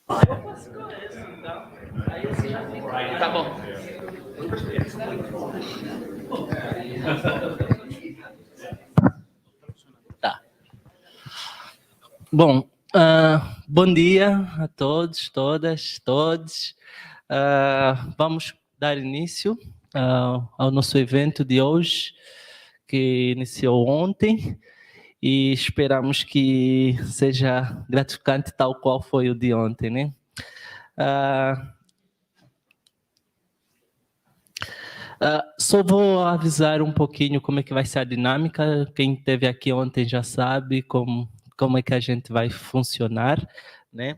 Eu posso começar, então. Aí você já fica. Tá bom. Tá. Bom, bom dia a todos, todas, todos. Vamos dar início ao nosso evento de hoje, que iniciou ontem, e esperamos que seja gratificante tal qual foi o de ontem, né? Só vou avisar um pouquinho como é que vai ser a dinâmica. Quem esteve aqui ontem já sabe como é que a gente vai funcionar, né?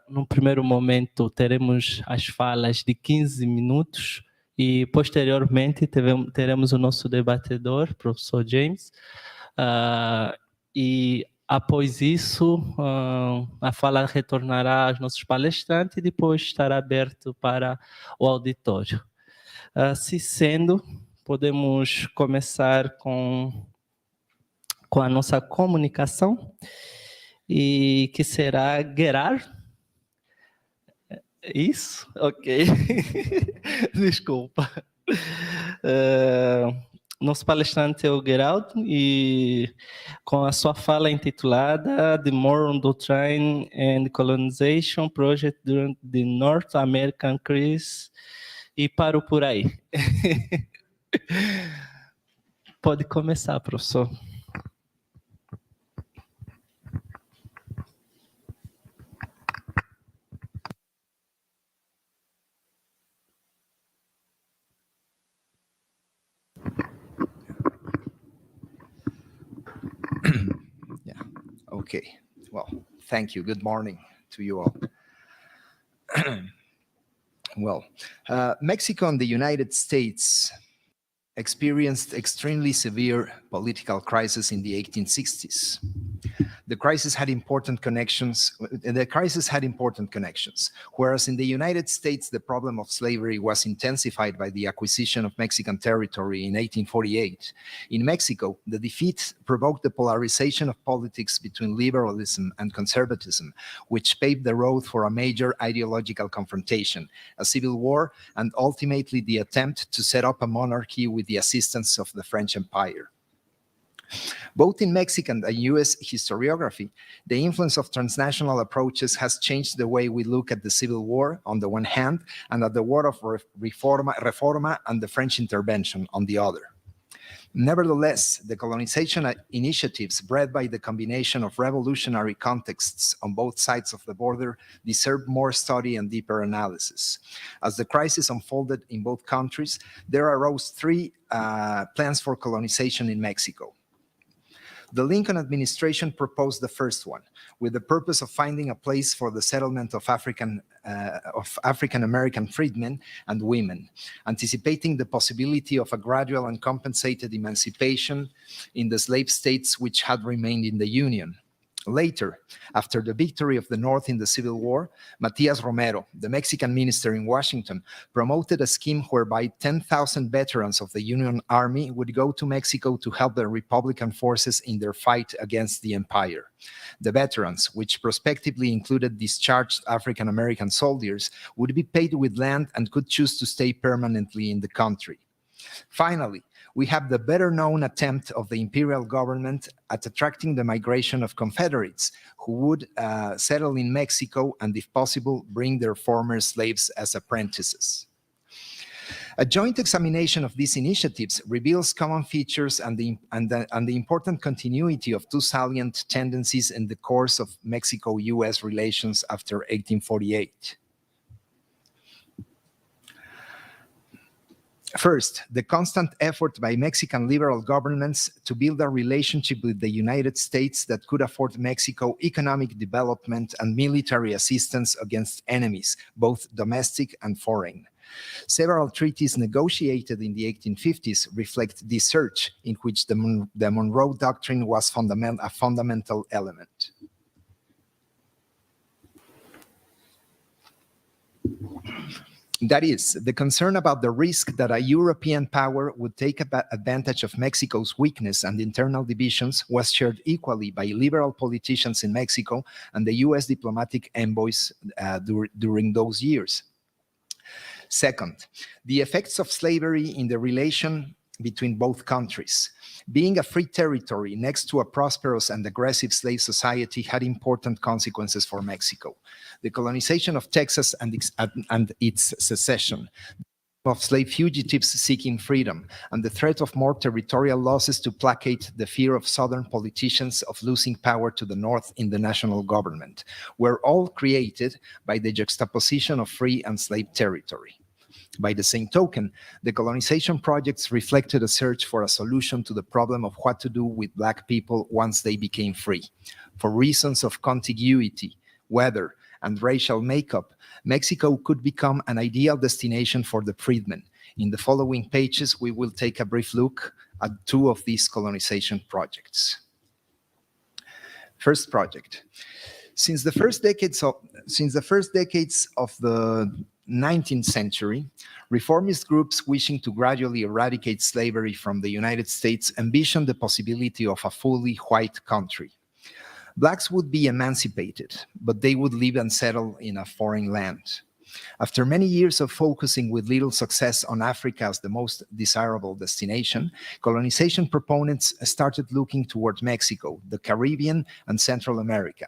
No primeiro momento, teremos as falas de 15 minutos e, posteriormente, teremos o nosso debatedor, professor James, e após isso, a fala retornará aos nossos palestrantes e depois estará aberto para o auditório. Assim sendo, podemos começar com a nossa comunicação, e que será Gerardo. Isso? Ok. Desculpa. Nosso palestrante é o Gerardo, e com a sua fala intitulada The Monroe Doctrine and Colonization Project during the North American Crisis, e paro por aí. Pode começar, professor. Yeah. Okay. Well, thank you. Good morning to you all. Well, Mexico and the United States experienced extremely severe political crisis in the 1860s. The crisis had important connections, whereas in the United States, the problem of slavery was intensified by the acquisition of Mexican territory in 1848. In Mexico, the defeat provoked the polarization of politics between liberalism and conservatism, which paved the road for a major ideological confrontation, a civil war, and ultimately the attempt to set up a monarchy with the assistance of the French Empire. Both in Mexican and US historiography, the influence of transnational approaches has changed the way we look at the Civil War on the one hand, and at the war of Reforma and the French intervention on the other. Nevertheless, the colonization initiatives bred by the combination of revolutionary contexts on both sides of the border deserve more study and deeper analysis. As the crisis unfolded in both countries, there arose three plans for colonization in Mexico. The Lincoln administration proposed the first one, with the purpose of finding a place for the settlement of African-American freedmen and women, anticipating the possibility of a gradual and compensated emancipation in the slave states which had remained in the Union. Later, after the victory of the North in the Civil War, Matias Romero, the Mexican minister in Washington, promoted a scheme whereby 10,000 veterans of the Union Army would go to Mexico to help the Republican forces in their fight against the empire. The veterans, which prospectively included discharged African-American soldiers, would be paid with land and could choose to stay permanently in the country. Finally, we have the better-known attempt of the imperial government at attracting the migration of Confederates who would settle in Mexico and, if possible, bring their former slaves as apprentices. A joint examination of these initiatives reveals common features and the important continuity of two salient tendencies in the course of Mexico-U.S. relations after 1848. First, the constant effort by Mexican liberal governments to build a relationship with the United States that could afford Mexico economic development and military assistance against enemies, both domestic and foreign. Several treaties negotiated in the 1850s reflect this search, in which the Monroe Doctrine was a fundamental element. That is, the concern about the risk that a European power would take advantage of Mexico's weakness and internal divisions was shared equally by liberal politicians in Mexico and the US diplomatic envoys during those years. Second, the effects of slavery in the relation between both countries. Being a free territory next to a prosperous and aggressive slave society had important consequences for Mexico. The colonization of Texas and its secession, of slave fugitives seeking freedom, and the threat of more territorial losses to placate the fear of Southern politicians of losing power to the North in the national government, were all created by the juxtaposition of free and slave territory. By the same token, the colonization projects reflected a search for a solution to the problem of what to do with Black people once they became free. For reasons of contiguity, weather, and racial makeup, Mexico could become an ideal destination for the freedmen. In the following pages, we will take a brief look at two of these colonization projects. First project. Since the first decades of the 19th century, reformist groups wishing to gradually eradicate slavery from the United States envisioned the possibility of a fully white country. Blacks would be emancipated, but they would live and settle in a foreign land. After many years of focusing with little success on Africa as the most desirable destination, colonization proponents started looking toward Mexico, the Caribbean, and Central America.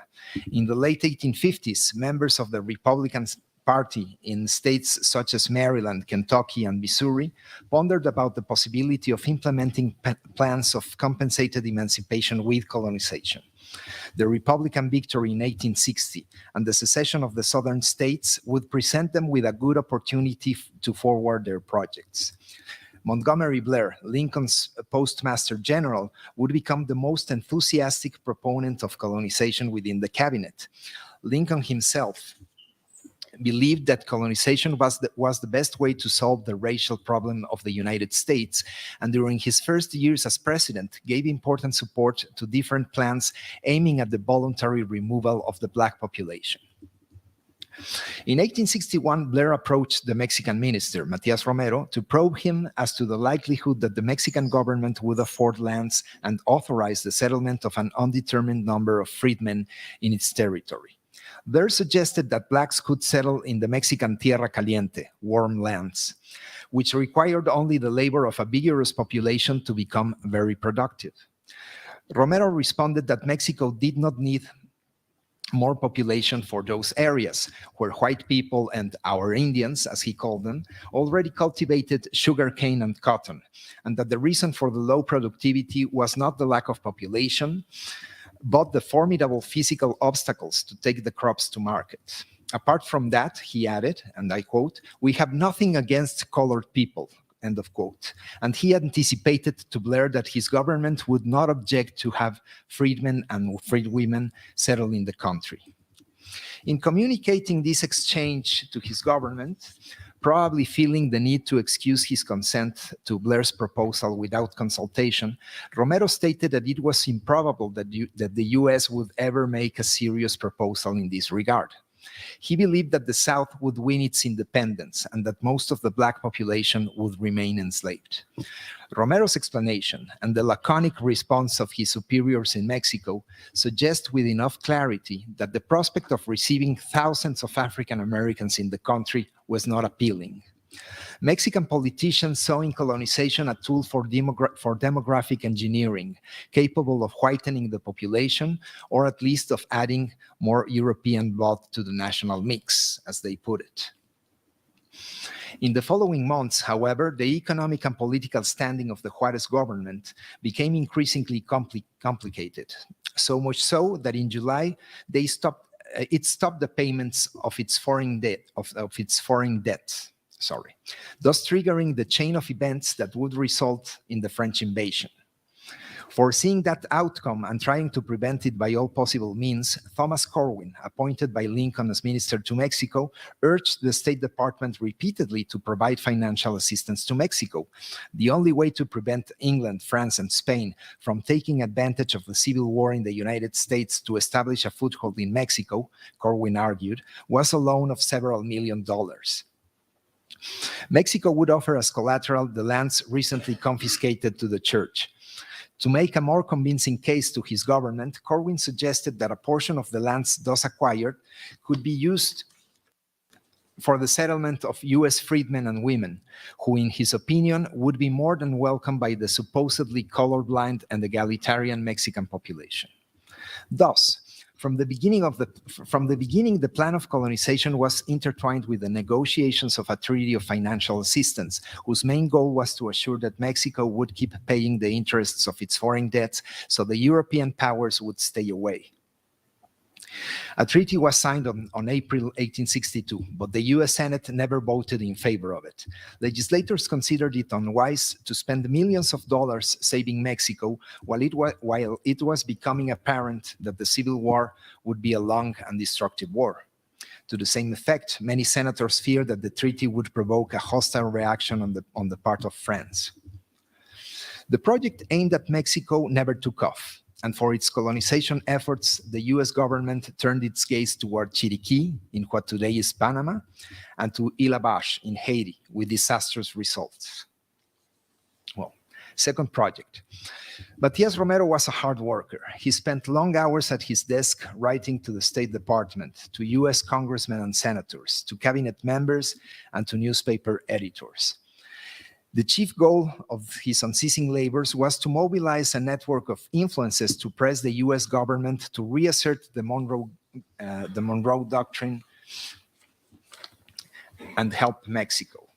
In the late 1850s, members of the Republican Party in states such as Maryland, Kentucky, and Missouri pondered about the possibility of implementing plans of compensated emancipation with colonization. The Republican victory in 1860 and the secession of the southern states would present them with a good opportunity to forward their projects. Montgomery Blair, Lincoln's Postmaster General, would become the most enthusiastic proponent of colonization within the cabinet. Lincoln himself believed that colonization was the best way to solve the racial problem of the United States, and during his first years as president, gave important support to different plans aiming at the voluntary removal of the Black population. In 1861, Blair approached the Mexican minister, Matias Romero, to probe him as to the likelihood that the Mexican government would afford lands and authorize the settlement of an undetermined number of freedmen in its territory. Blair suggested that Blacks could settle in the Mexican Tierra Caliente, warm lands, which required only the labor of a vigorous population to become very productive. Romero responded that Mexico did not need more population for those areas, where white people and our Indians, as he called them, already cultivated sugarcane and cotton, and that the reason for the low productivity was not the lack of population, but the formidable physical obstacles to take the crops to market. Apart from that, he added, and I quote, "We have nothing against colored people," end of quote. And he anticipated to Blair that his government would not object to have freedmen and freedwomen settle in the country. In communicating this exchange to his government, probably feeling the need to excuse his consent to Blair's proposal without consultation, Romero stated that it was improbable that the US would ever make a serious proposal in this regard. He believed that the South would win its independence and that most of the Black population would remain enslaved. Romero's explanation and the laconic response of his superiors in Mexico suggest with enough clarity that the prospect of receiving thousands of African Americans in the country was not appealing. Mexican politicians saw in colonization a tool for demographic engineering, capable of whitening the population, or at least of adding more European blood to the national mix, as they put it. In the following months, however, the economic and political standing of the Juarez government became increasingly complicated, so much so that in July, it stopped the payments of its foreign debt, thus triggering the chain of events that would result in the French invasion. Foreseeing that outcome and trying to prevent it by all possible means, Thomas Corwin, appointed by Lincoln as minister to Mexico, urged the State Department repeatedly to provide financial assistance to Mexico. The only way to prevent England, France, and Spain from taking advantage of the civil war in the United States to establish a foothold in Mexico, Corwin argued, was a loan of several $1 million. Mexico would offer as collateral the lands recently confiscated to the church. To make a more convincing case to his government, Corwin suggested that a portion of the lands thus acquired could be used for the settlement of U.S. freedmen and women, who, in his opinion, would be more than welcomed by the supposedly colorblind and egalitarian Mexican population. Thus, from the beginning, the plan of colonization was intertwined with the negotiations of a treaty of financial assistance, whose main goal was to assure that Mexico would keep paying the interests of its foreign debts so the European powers would stay away. A treaty was signed on April 1862, but the U.S. Senate never voted in favor of it. Legislators considered it unwise to spend millions of dollars saving Mexico while it was becoming apparent that the Civil War would be a long and destructive war. To the same effect, many senators feared that the treaty would provoke a hostile reaction on the part of France. The project aimed at Mexico never took off, and for its colonization efforts, the U.S. government turned its gaze toward Chiriquí, in what today is Panama, and to Ilabash in Haiti, with disastrous results. Well, second project. Matias Romero was a hard worker. He spent long hours at his desk writing to the State Department, to U.S. congressmen and senators, to cabinet members, and to newspaper editors. The chief goal of his unceasing labors was to mobilize a network of influences to press the U.S. government to reassert the Monroe Doctrine and help Mexico.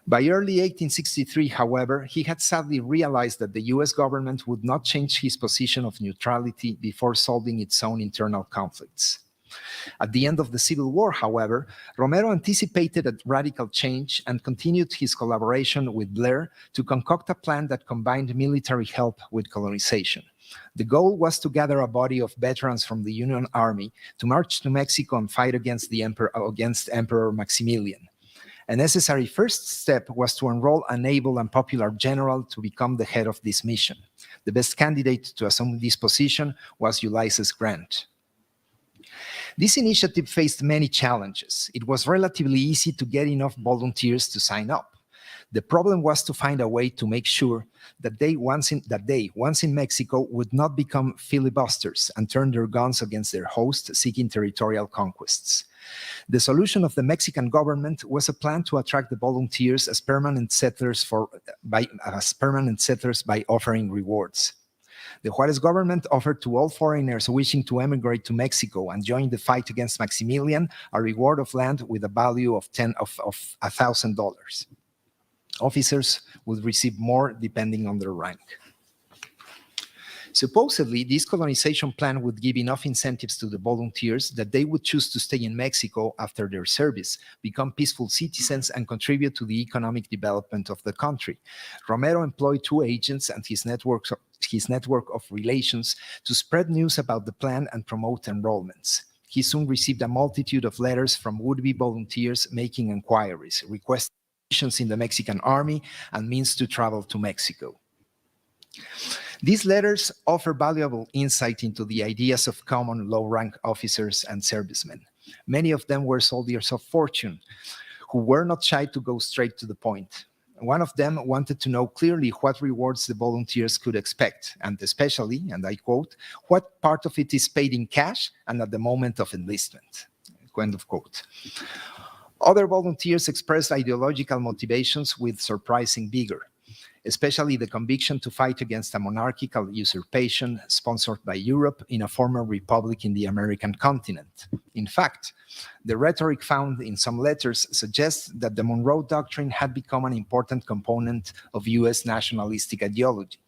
By early 1863, however, he had sadly realized that the U.S. government would not change his position of neutrality before solving its own internal conflicts. At the end of the Civil War, however, Romero anticipated a radical change and continued his collaboration with Blair to concoct a plan that combined military help with colonization. The goal was to gather a body of veterans from the Union Army to march to Mexico and fight against Emperor Maximilian. A necessary first step was to enroll an able and popular general to become the head of this mission. The best candidate to assume this position was Ulysses Grant. This initiative faced many challenges. It was relatively easy to get enough volunteers to sign up. The problem was to find a way to make sure that they, once in Mexico, would not become filibusters and turn their guns against their host, seeking territorial conquests. The solution of the Mexican government was a plan to attract the volunteers as permanent settlers by offering rewards. The Juarez government offered to all foreigners wishing to emigrate to Mexico and join the fight against Maximilian a reward of land with a value of $1,000. Officers would receive more depending on their rank. Supposedly, this colonization plan would give enough incentives to the volunteers that they would choose to stay in Mexico after their service, become peaceful citizens, and contribute to the economic development of the country. Romero employed 2 agents and his network of relations to spread news about the plan and promote enrollments. He soon received a multitude of letters from would-be volunteers making inquiries, requesting missions in the Mexican army, and means to travel to Mexico. These letters offer valuable insight into the ideas of common low-rank officers and servicemen. Many of them were soldiers of fortune who were not shy to go straight to the point. One of them wanted to know clearly what rewards the volunteers could expect, and especially, and I quote, what part of it is paid in cash and at the moment of enlistment, end of quote. Other volunteers expressed ideological motivations with surprising vigor, especially the conviction to fight against a monarchical usurpation sponsored by Europe in a former republic in the American continent. In fact, the rhetoric found in some letters suggests that the Monroe Doctrine had become an important component of U.S. nationalistic ideology.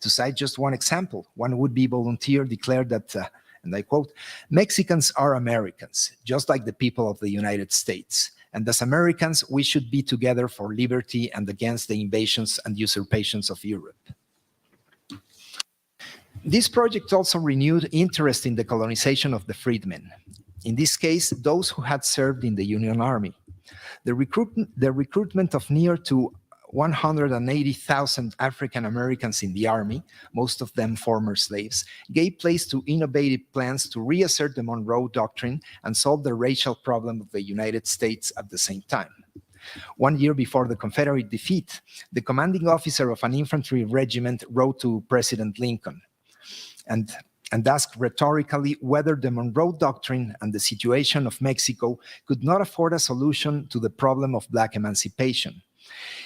To cite just one example, one would-be volunteer declared that, and I quote, "Mexicans are Americans, just like the people of the United States. And as Americans, we should be together for liberty and against the invasions and usurpations of Europe." This project also renewed interest in the colonization of the freedmen. In this case, those who had served in the Union Army. The recruitment of near to 180,000 African Americans in the Army, most of them former slaves, gave place to innovative plans to reassert the Monroe Doctrine and solve the racial problem of the United States at the same time. 1 year before the Confederate defeat, the commanding officer of an infantry regiment wrote to President Lincoln and asked rhetorically whether the Monroe Doctrine and the situation of Mexico could not afford a solution to the problem of Black emancipation.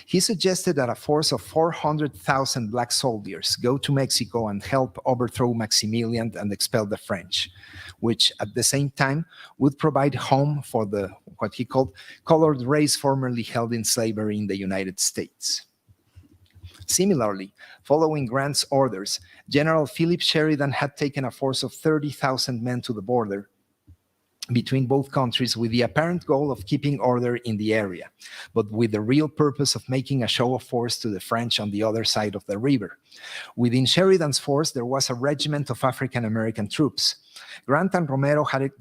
He suggested that a force of 400,000 Black soldiers go to Mexico and help overthrow Maximilian and expel the French, which at the same time would provide home for the, what he called, colored race formerly held in slavery in the United States. Similarly, following Grant's orders, General Philip Sheridan had taken a force of 30,000 men to the border between both countries with the apparent goal of keeping order in the area, but with the real purpose of making a show of force to the French on the other side of the river. Within Sheridan's force, there was a regiment of African-American troops. Grant and Romero had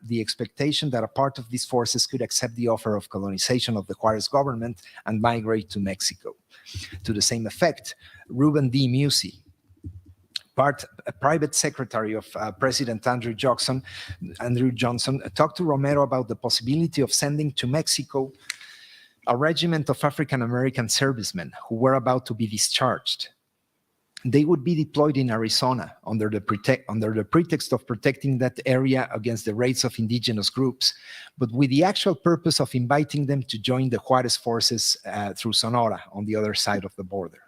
the expectation that a part of these forces could accept the offer of colonization of the Juarez government and migrate to Mexico. To the same effect, Reuben D. Musey, a private secretary of President Andrew Johnson, talked to Romero about the possibility of sending to Mexico a regiment of African-American servicemen who were about to be discharged. They would be deployed in Arizona under the pretext of protecting that area against the raids of indigenous groups, but with the actual purpose of inviting them to join the Juarez forces through Sonora on the other side of the border.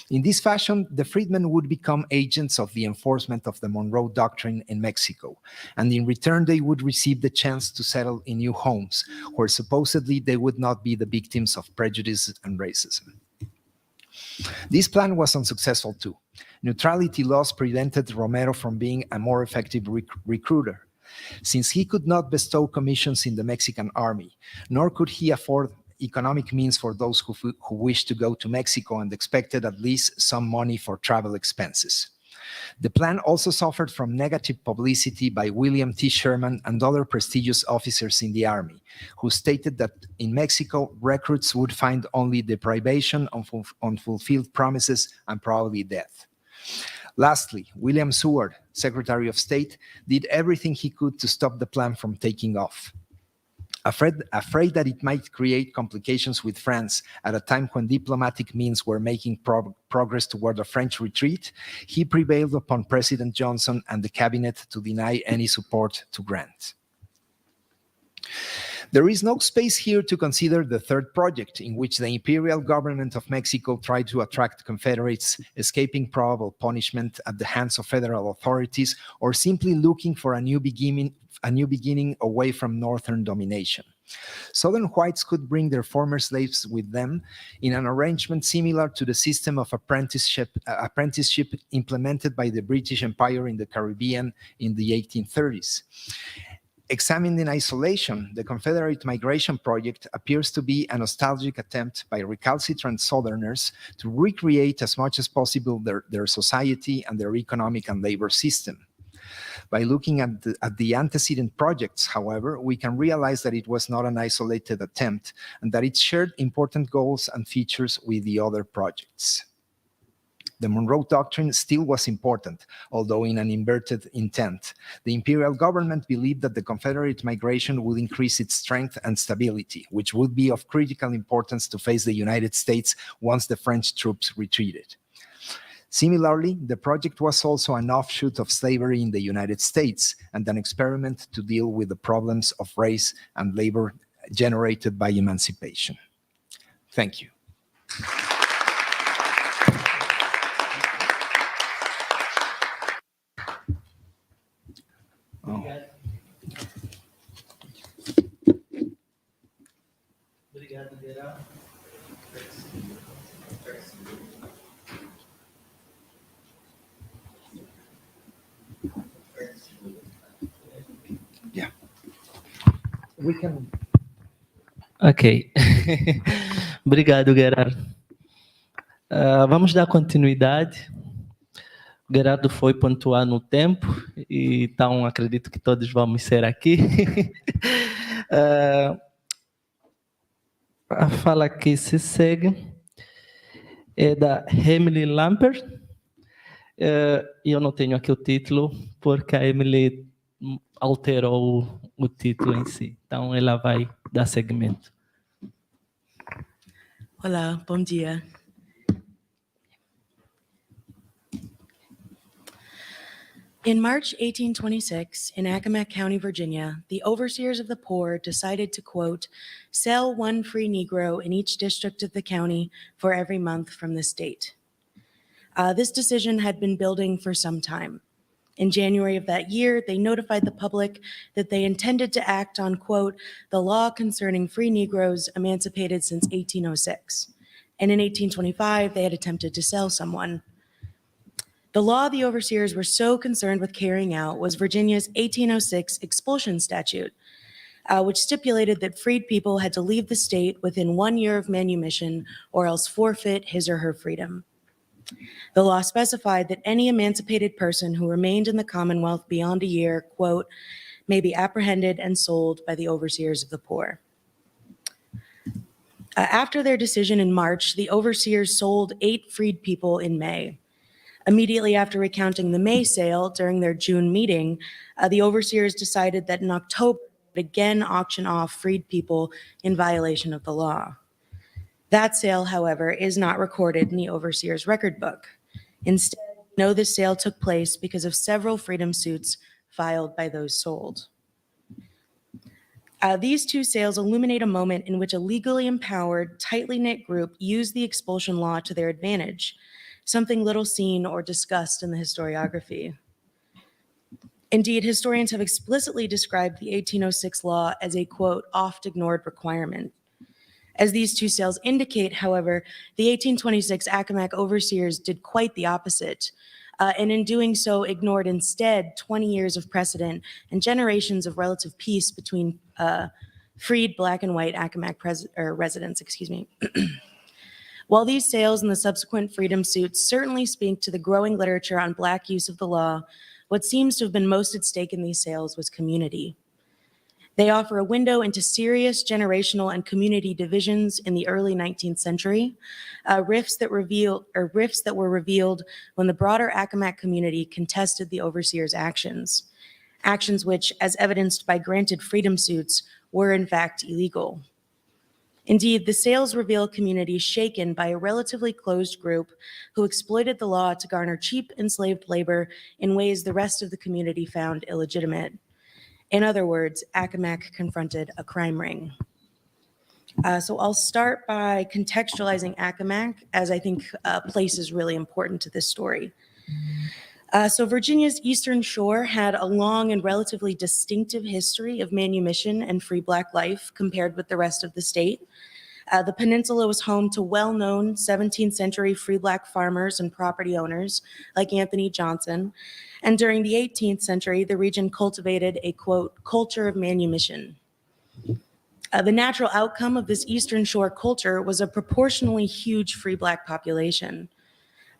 In this fashion, the freedmen would become agents of the enforcement of the Monroe Doctrine in Mexico, and in return they would receive the chance to settle in new homes, where supposedly they would not be the victims of prejudice and racism. This plan was unsuccessful too. Neutrality laws prevented Romero from being a more effective recruiter, since he could not bestow commissions in the Mexican army, nor could he afford economic means for those who wished to go to Mexico and expected at least some money for travel expenses. The plan also suffered from negative publicity by William T. Sherman and other prestigious officers in the army, who stated that in Mexico, recruits would find only deprivation, unfulfilled promises, and probably death. Lastly, William Seward, Secretary of State, did everything he could to stop the plan from taking off. Afraid that it might create complications with France at a time when diplomatic means were making progress toward a French retreat, he prevailed upon President Johnson and the cabinet to deny any support to Grant. There is no space here to consider the third project, in which the imperial government of Mexico tried to attract Confederates escaping probable punishment at the hands of federal authorities, or simply looking for a new beginning away from northern domination. Southern whites could bring their former slaves with them in an arrangement similar to the system of apprenticeship implemented by the British Empire in the Caribbean in the 1830s. Examined in isolation, the Confederate Migration Project appears to be a nostalgic attempt by recalcitrant Southerners to recreate as much as possible their society and their economic and labor system. By looking at the antecedent projects, however, we can realize that it was not an isolated attempt and that it shared important goals and features with the other projects. The Monroe Doctrine still was important, although in an inverted intent. The imperial government believed that the Confederate migration would increase its strength and stability, which would be of critical importance to face the United States once the French troops retreated. Similarly, the project was also an offshoot of slavery in the United States and an experiment to deal with the problems of race and labor generated by emancipation. Thank you. Obrigado, Gerardo. Yeah. We can... Ok. Obrigado, Gerardo. Vamos dar continuidade. O Gerardo foi pontuar no tempo, e então acredito que todos vamos ser aqui. A fala que se segue é da Emily Lampert. E eu não tenho aqui o título, porque a Emily alterou o título em si. Então, ela vai dar seguimento. Olá, bom dia. In March 1826, in Accomack County, Virginia, the overseers of the poor decided to, quote, sell one free Negro in each district of the county for every month from this date. This decision had been building for some time. In January of that year, they notified the public that they intended to act on, quote, the law concerning free Negroes emancipated since 1806. And in 1825, they had attempted to sell someone. The law the overseers were so concerned with carrying out was Virginia's 1806 expulsion statute, which stipulated that freed people had to leave the state within 1 year of manumission or else forfeit his or her freedom. The law specified that any emancipated person who remained in the Commonwealth beyond a year, quote, may be apprehended and sold by the overseers of the poor. After their decision in March, the overseers sold 8 freed people in May. Immediately after recounting the May sale during their June meeting, the overseers decided that in October, they would again auction off freed people in violation of the law. That sale, however, is not recorded in the overseers' record book. Instead, we know this sale took place because of several freedom suits filed by those sold. These two sales illuminate a moment in which a legally empowered, tightly knit group used the expulsion law to their advantage, something little seen or discussed in the historiography. Indeed, historians have explicitly described the 1806 law as a, quote, oft ignored requirement. As these two sales indicate, however, the 1826 Accomack overseers did quite the opposite, and in doing so ignored instead 20 years of precedent and generations of relative peace between freed black and white Accomack residents, While these sales and the subsequent freedom suits certainly speak to the growing literature on black use of the law, what seems to have been most at stake in these sales was community. They offer a window into serious generational and community divisions in the early 19th century, rifts that were revealed when the broader Accomack community contested the overseers' actions which, as evidenced by granted freedom suits, were in fact illegal. Indeed, the sales reveal a community shaken by a relatively closed group who exploited the law to garner cheap enslaved labor in ways the rest of the community found illegitimate. In other words, Accomack confronted a crime ring. So I'll start by contextualizing Accomack, as I think place is really important to this story. So Virginia's Eastern Shore had a long and relatively distinctive history of manumission and free black life compared with the rest of the state. The peninsula was home to well-known 17th century free black farmers and property owners like Anthony Johnson. And during the 18th century, the region cultivated a, quote, culture of manumission. The natural outcome of this Eastern Shore culture was a proportionally huge free black population.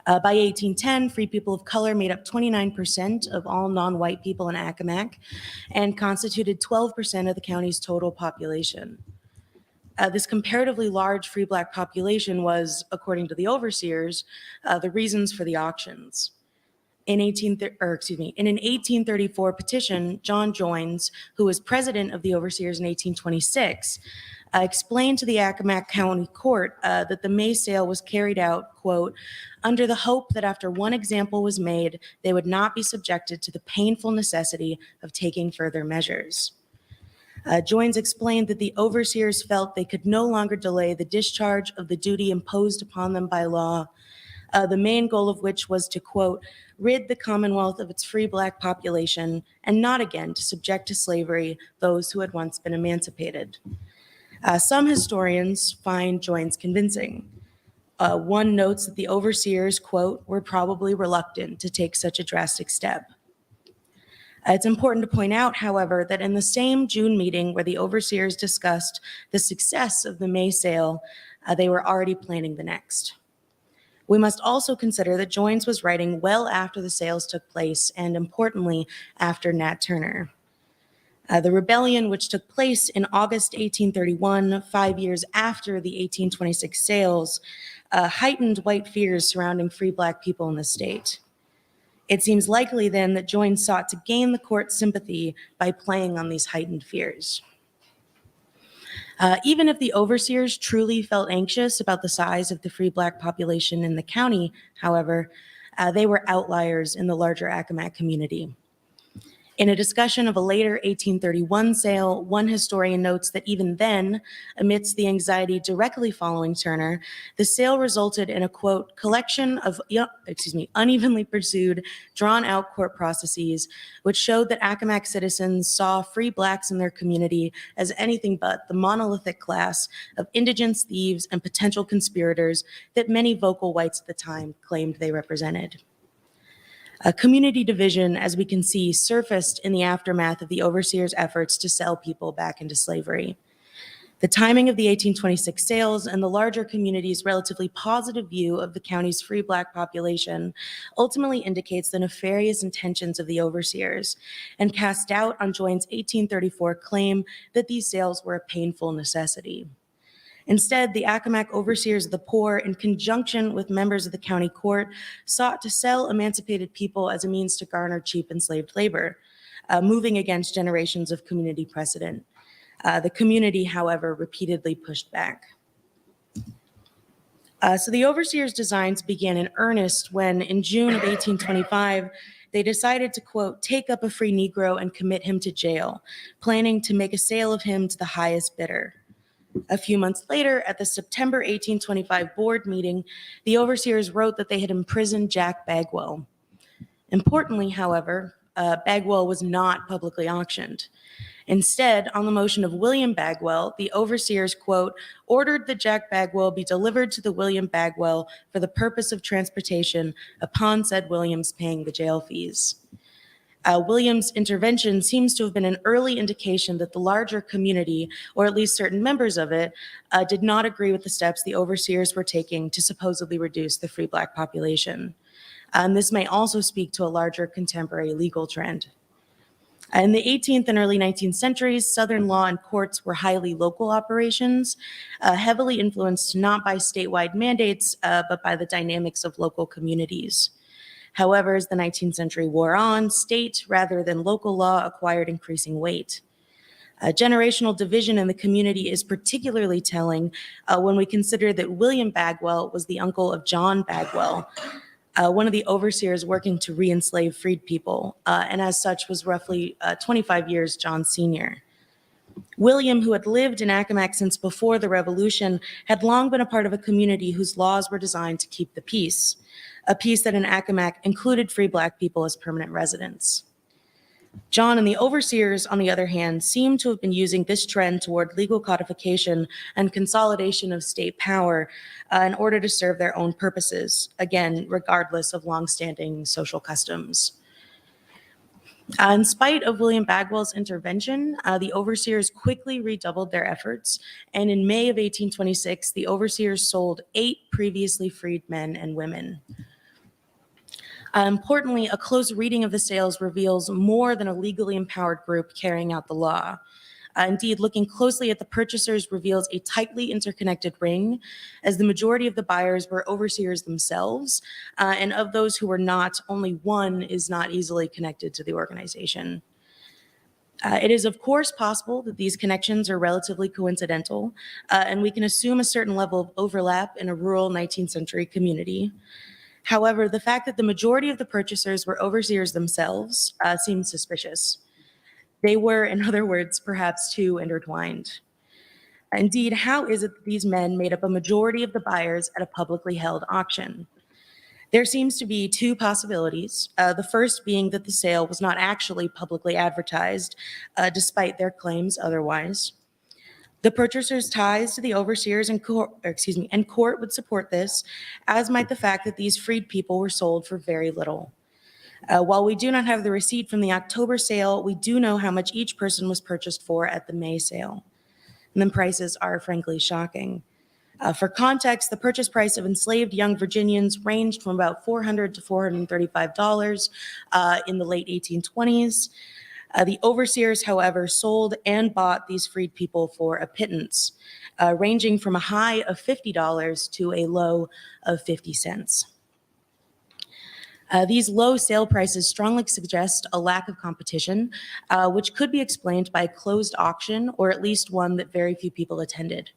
By 1810, free people of color made up 29% of all non-white people in Accomack and constituted 12% of the county's total population. This comparatively large free black population was, according to the overseers, the reasons for the auctions. In an 1834 petition, John Joines, who was president of the overseers in 1826, explained to the Accomack County Court that the May sale was carried out, quote, under the hope that after one example was made, they would not be subjected to the painful necessity of taking further measures. Joines explained that the overseers felt they could no longer delay the discharge of the duty imposed upon them by law, the main goal of which was to, quote, rid the Commonwealth of its free black population and not again to subject to slavery those who had once been emancipated. Some historians find Joines convincing. One notes that the overseers, quote, were probably reluctant to take such a drastic step. It's important to point out, however, that in the same June meeting where the overseers discussed the success of the May sale, they were already planning the next. We must also consider that Joines was writing well after the sales took place and, importantly, after Nat Turner. The rebellion, which took place in August 1831, 5 years after the 1826 sales, heightened white fears surrounding free black people in the state. It seems likely then that Joines sought to gain the court's sympathy by playing on these heightened fears. Even if the overseers truly felt anxious about the size of the free Black population in the county, however, they were outliers in the larger Accomack community. In a discussion of a later 1831 sale, one historian notes that even then, amidst the anxiety directly following Turner, the sale resulted in a, quote, collection of, unevenly pursued, drawn-out court processes, which showed that Accomack citizens saw free Blacks in their community as anything but the monolithic class of indigents, thieves, and potential conspirators that many vocal whites at the time claimed they represented. A community division, as we can see, surfaced in the aftermath of the overseers' efforts to sell people back into slavery. The timing of the 1826 sales and the larger community's relatively positive view of the county's free Black population ultimately indicates the nefarious intentions of the overseers and cast doubt on Joyne's 1834 claim that these sales were a painful necessity. Instead, the Accomack overseers of the poor, in conjunction with members of the county court, sought to sell emancipated people as a means to garner cheap enslaved labor, moving against generations of community precedent. The community, however, repeatedly pushed back. So the overseers' designs began in earnest when, in June of 1825, they decided to, quote, take up a free Negro and commit him to jail, planning to make a sale of him to the highest bidder. A few months later, at the September 1825 board meeting, the overseers wrote that they had imprisoned Jack Bagwell. Importantly, however, Bagwell was not publicly auctioned. Instead, on the motion of William Bagwell, the overseers, quote, ordered that Jack Bagwell be delivered to the William Bagwell for the purpose of transportation upon said Williams paying the jail fees. Williams' intervention seems to have been an early indication that the larger community, or at least certain members of it, did not agree with the steps the overseers were taking to supposedly reduce the free Black population. This may also speak to a larger contemporary legal trend. In the 18th and early 19th centuries, Southern law and courts were highly local operations, heavily influenced not by statewide mandates, but by the dynamics of local communities. However, as the 19th century wore on, state rather than local law acquired increasing weight. A generational division in the community is particularly telling when we consider that William Bagwell was the uncle of John Bagwell, one of the overseers working to re-enslave freed people, and as such was roughly 25 years John's senior. William, who had lived in Accomack since before the Revolution, had long been a part of a community whose laws were designed to keep the peace, a peace that in Accomack included free Black people as permanent residents. John and the overseers, on the other hand, seem to have been using this trend toward legal codification and consolidation of state power in order to serve their own purposes, again, regardless of longstanding social customs. In spite of William Bagwell's intervention, the overseers quickly redoubled their efforts, and in May of 1826, the overseers sold 8 previously freed men and women. Importantly, a close reading of the sales reveals more than a legally empowered group carrying out the law. Indeed, looking closely at the purchasers reveals a tightly interconnected ring, as the majority of the buyers were overseers themselves, and of those who were not, only one is not easily connected to the organization. It is, of course, possible that these connections are relatively coincidental, and we can assume a certain level of overlap in a rural 19th century community. However, the fact that the majority of the purchasers were overseers themselves seems suspicious. They were, in other words, perhaps too intertwined. Indeed, how is it that these men made up a majority of the buyers at a publicly held auction? There seems to be 2 possibilities, the first being that the sale was not actually publicly advertised, despite their claims otherwise. The purchasers' ties to the overseers and court would support this, as might the fact that these freed people were sold for very little. While we do not have the receipt from the October sale, we do know how much each person was purchased for at the May sale. And the prices are frankly shocking. For context, the purchase price of enslaved young Virginians ranged from about $400 to $435 in the late 1820s. The overseers, however, sold and bought these freed people for a pittance, ranging from a high of $50 to a low of 50 cents. These low sale prices strongly suggest a lack of competition, which could be explained by a closed auction or at least one that very few people attended.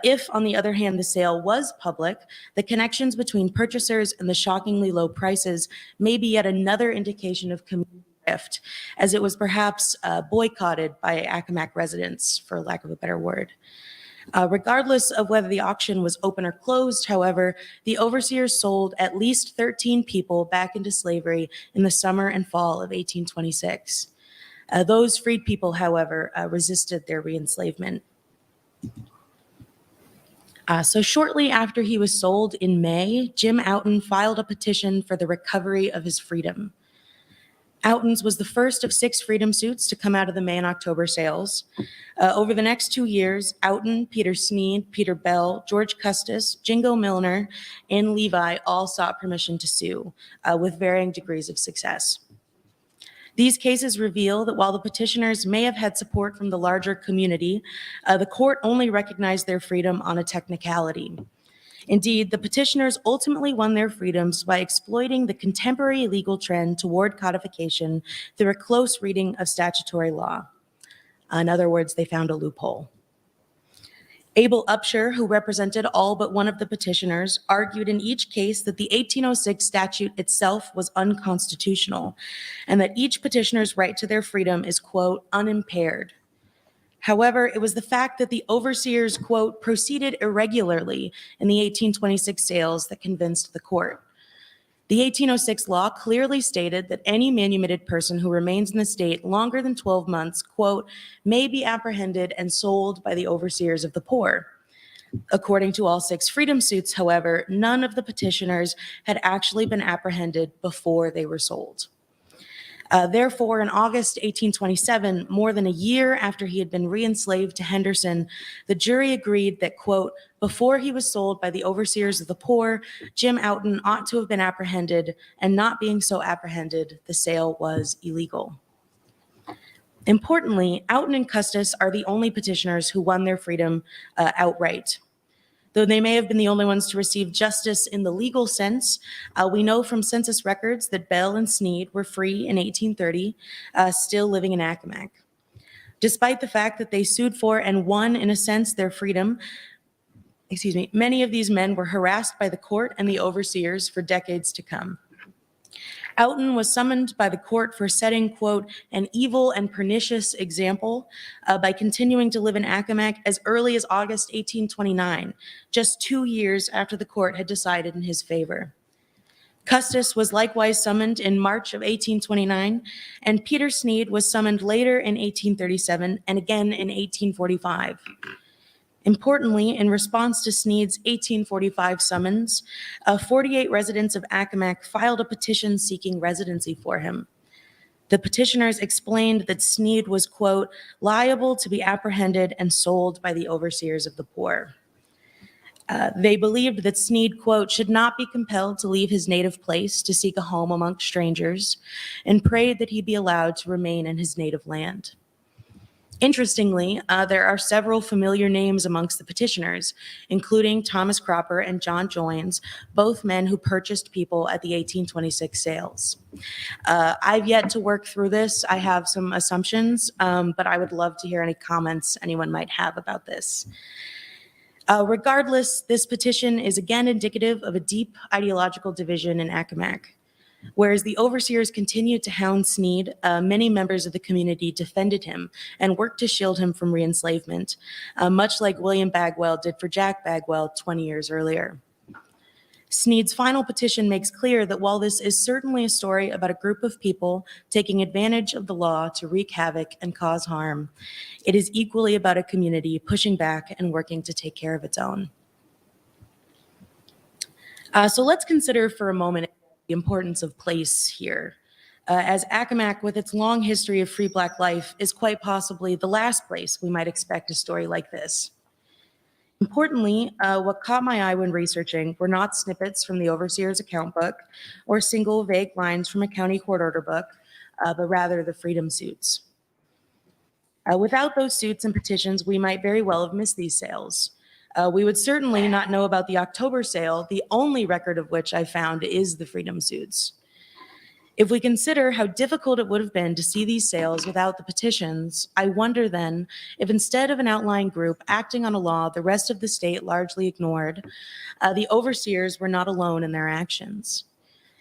If, on the other hand, the sale was public, the connections between purchasers and the shockingly low prices may be yet another indication of community rift, as it was perhaps boycotted by Accomack residents, for lack of a better word. Regardless of whether the auction was open or closed, however, the overseers sold at least 13 people back into slavery in the summer and fall of 1826. Those freed people, however, resisted their reenslavement. So shortly after he was sold in May, Jim Outen filed a petition for the recovery of his freedom. Outen's was the first of 6 freedom suits to come out of the May and October sales. Over the next 2 years, Outen, Peter Sneed, Peter Bell, George Custis, Jingo Milner, and Levi all sought permission to sue, with varying degrees of success. These cases reveal that while the petitioners may have had support from the larger community, the court only recognized their freedom on a technicality. Indeed, the petitioners ultimately won their freedoms by exploiting the contemporary legal trend toward codification through a close reading of statutory law. In other words, they found a loophole. Abel Upshur, who represented all but one of the petitioners, argued in each case that the 1806 statute itself was unconstitutional and that each petitioner's right to their freedom is, quote, unimpaired. However, it was the fact that the overseers, quote, proceeded irregularly in the 1826 sales that convinced the court. The 1806 law clearly stated that any manumitted person who remains in the state longer than 12 months, quote, may be apprehended and sold by the overseers of the poor. According to all 6 freedom suits, however, none of the petitioners had actually been apprehended before they were sold. Therefore, in August 1827, more than a year after he had been re-enslaved to Henderson, the jury agreed that, quote, before he was sold by the overseers of the poor, Jim Outen ought to have been apprehended, and not being so apprehended, the sale was illegal. Importantly, Outen and Custis are the only petitioners who won their freedom outright. Though they may have been the only ones to receive justice in the legal sense, we know from census records that Bell and Sneed were free in 1830, still living in Accomack. Despite the fact that they sued for and won, in a sense, their freedom, many of these men were harassed by the court and the overseers for decades to come. Outen was summoned by the court for setting, quote, an evil and pernicious example by continuing to live in Accomack as early as August 1829, just 2 years after the court had decided in his favor. Custis was likewise summoned in March of 1829, and Peter Sneed was summoned later in 1837 and again in 1845. Importantly, in response to Sneed's 1845 summons, 48 residents of Accomack filed a petition seeking residency for him. The petitioners explained that Sneed was, quote, liable to be apprehended and sold by the overseers of the poor. They believed that Sneed, quote, should not be compelled to leave his native place to seek a home amongst strangers, and prayed that he be allowed to remain in his native land. Interestingly, there are several familiar names amongst the petitioners, including Thomas Cropper and John Joines, both men who purchased people at the 1826 sales. I've yet to work through this. I have some assumptions, but I would love to hear any comments anyone might have about this. Regardless, this petition is again indicative of a deep ideological division in Accomack. Whereas the overseers continued to hound Sneed, many members of the community defended him and worked to shield him from reenslavement, much like William Bagwell did for Jack Bagwell 20 years earlier. Sneed's final petition makes clear that while this is certainly a story about a group of people taking advantage of the law to wreak havoc and cause harm, it is equally about a community pushing back and working to take care of its own. So let's consider for a moment the importance of place here, as Accomack, with its long history of free Black life, is quite possibly the last place we might expect a story like this. Importantly, what caught my eye when researching were not snippets from the overseer's account book or single vague lines from a county court order book, but rather the freedom suits. Without those suits and petitions, we might very well have missed these sales. We would certainly not know about the October sale, the only record of which I found is the freedom suits. If we consider how difficult it would have been to see these sales without the petitions, I wonder then if instead of an outlying group acting on a law the rest of the state largely ignored, the overseers were not alone in their actions.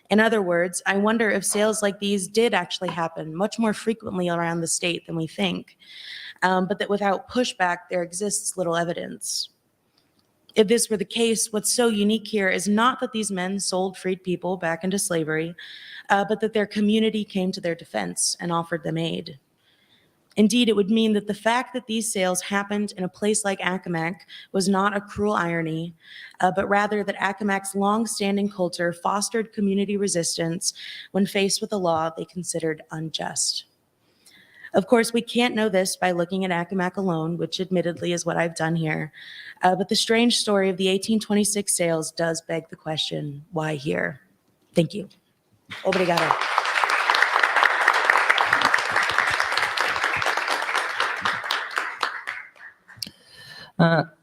In other words, I wonder if sales like these did actually happen much more frequently around the state than we think, but that without pushback, there exists little evidence. If this were the case, what's so unique here is not that these men sold freed people back into slavery, but that their community came to their defense and offered them aid. Indeed, it would mean that the fact that these sales happened in a place like Accomack was not a cruel irony, but rather that Accomack's long-standing culture fostered community resistance when faced with a law they considered unjust. Of course, we can't know this by looking at Accomack alone, which admittedly is what I've done here, but the strange story of the 1826 sales does beg the question, why here? Thank you. Obrigado.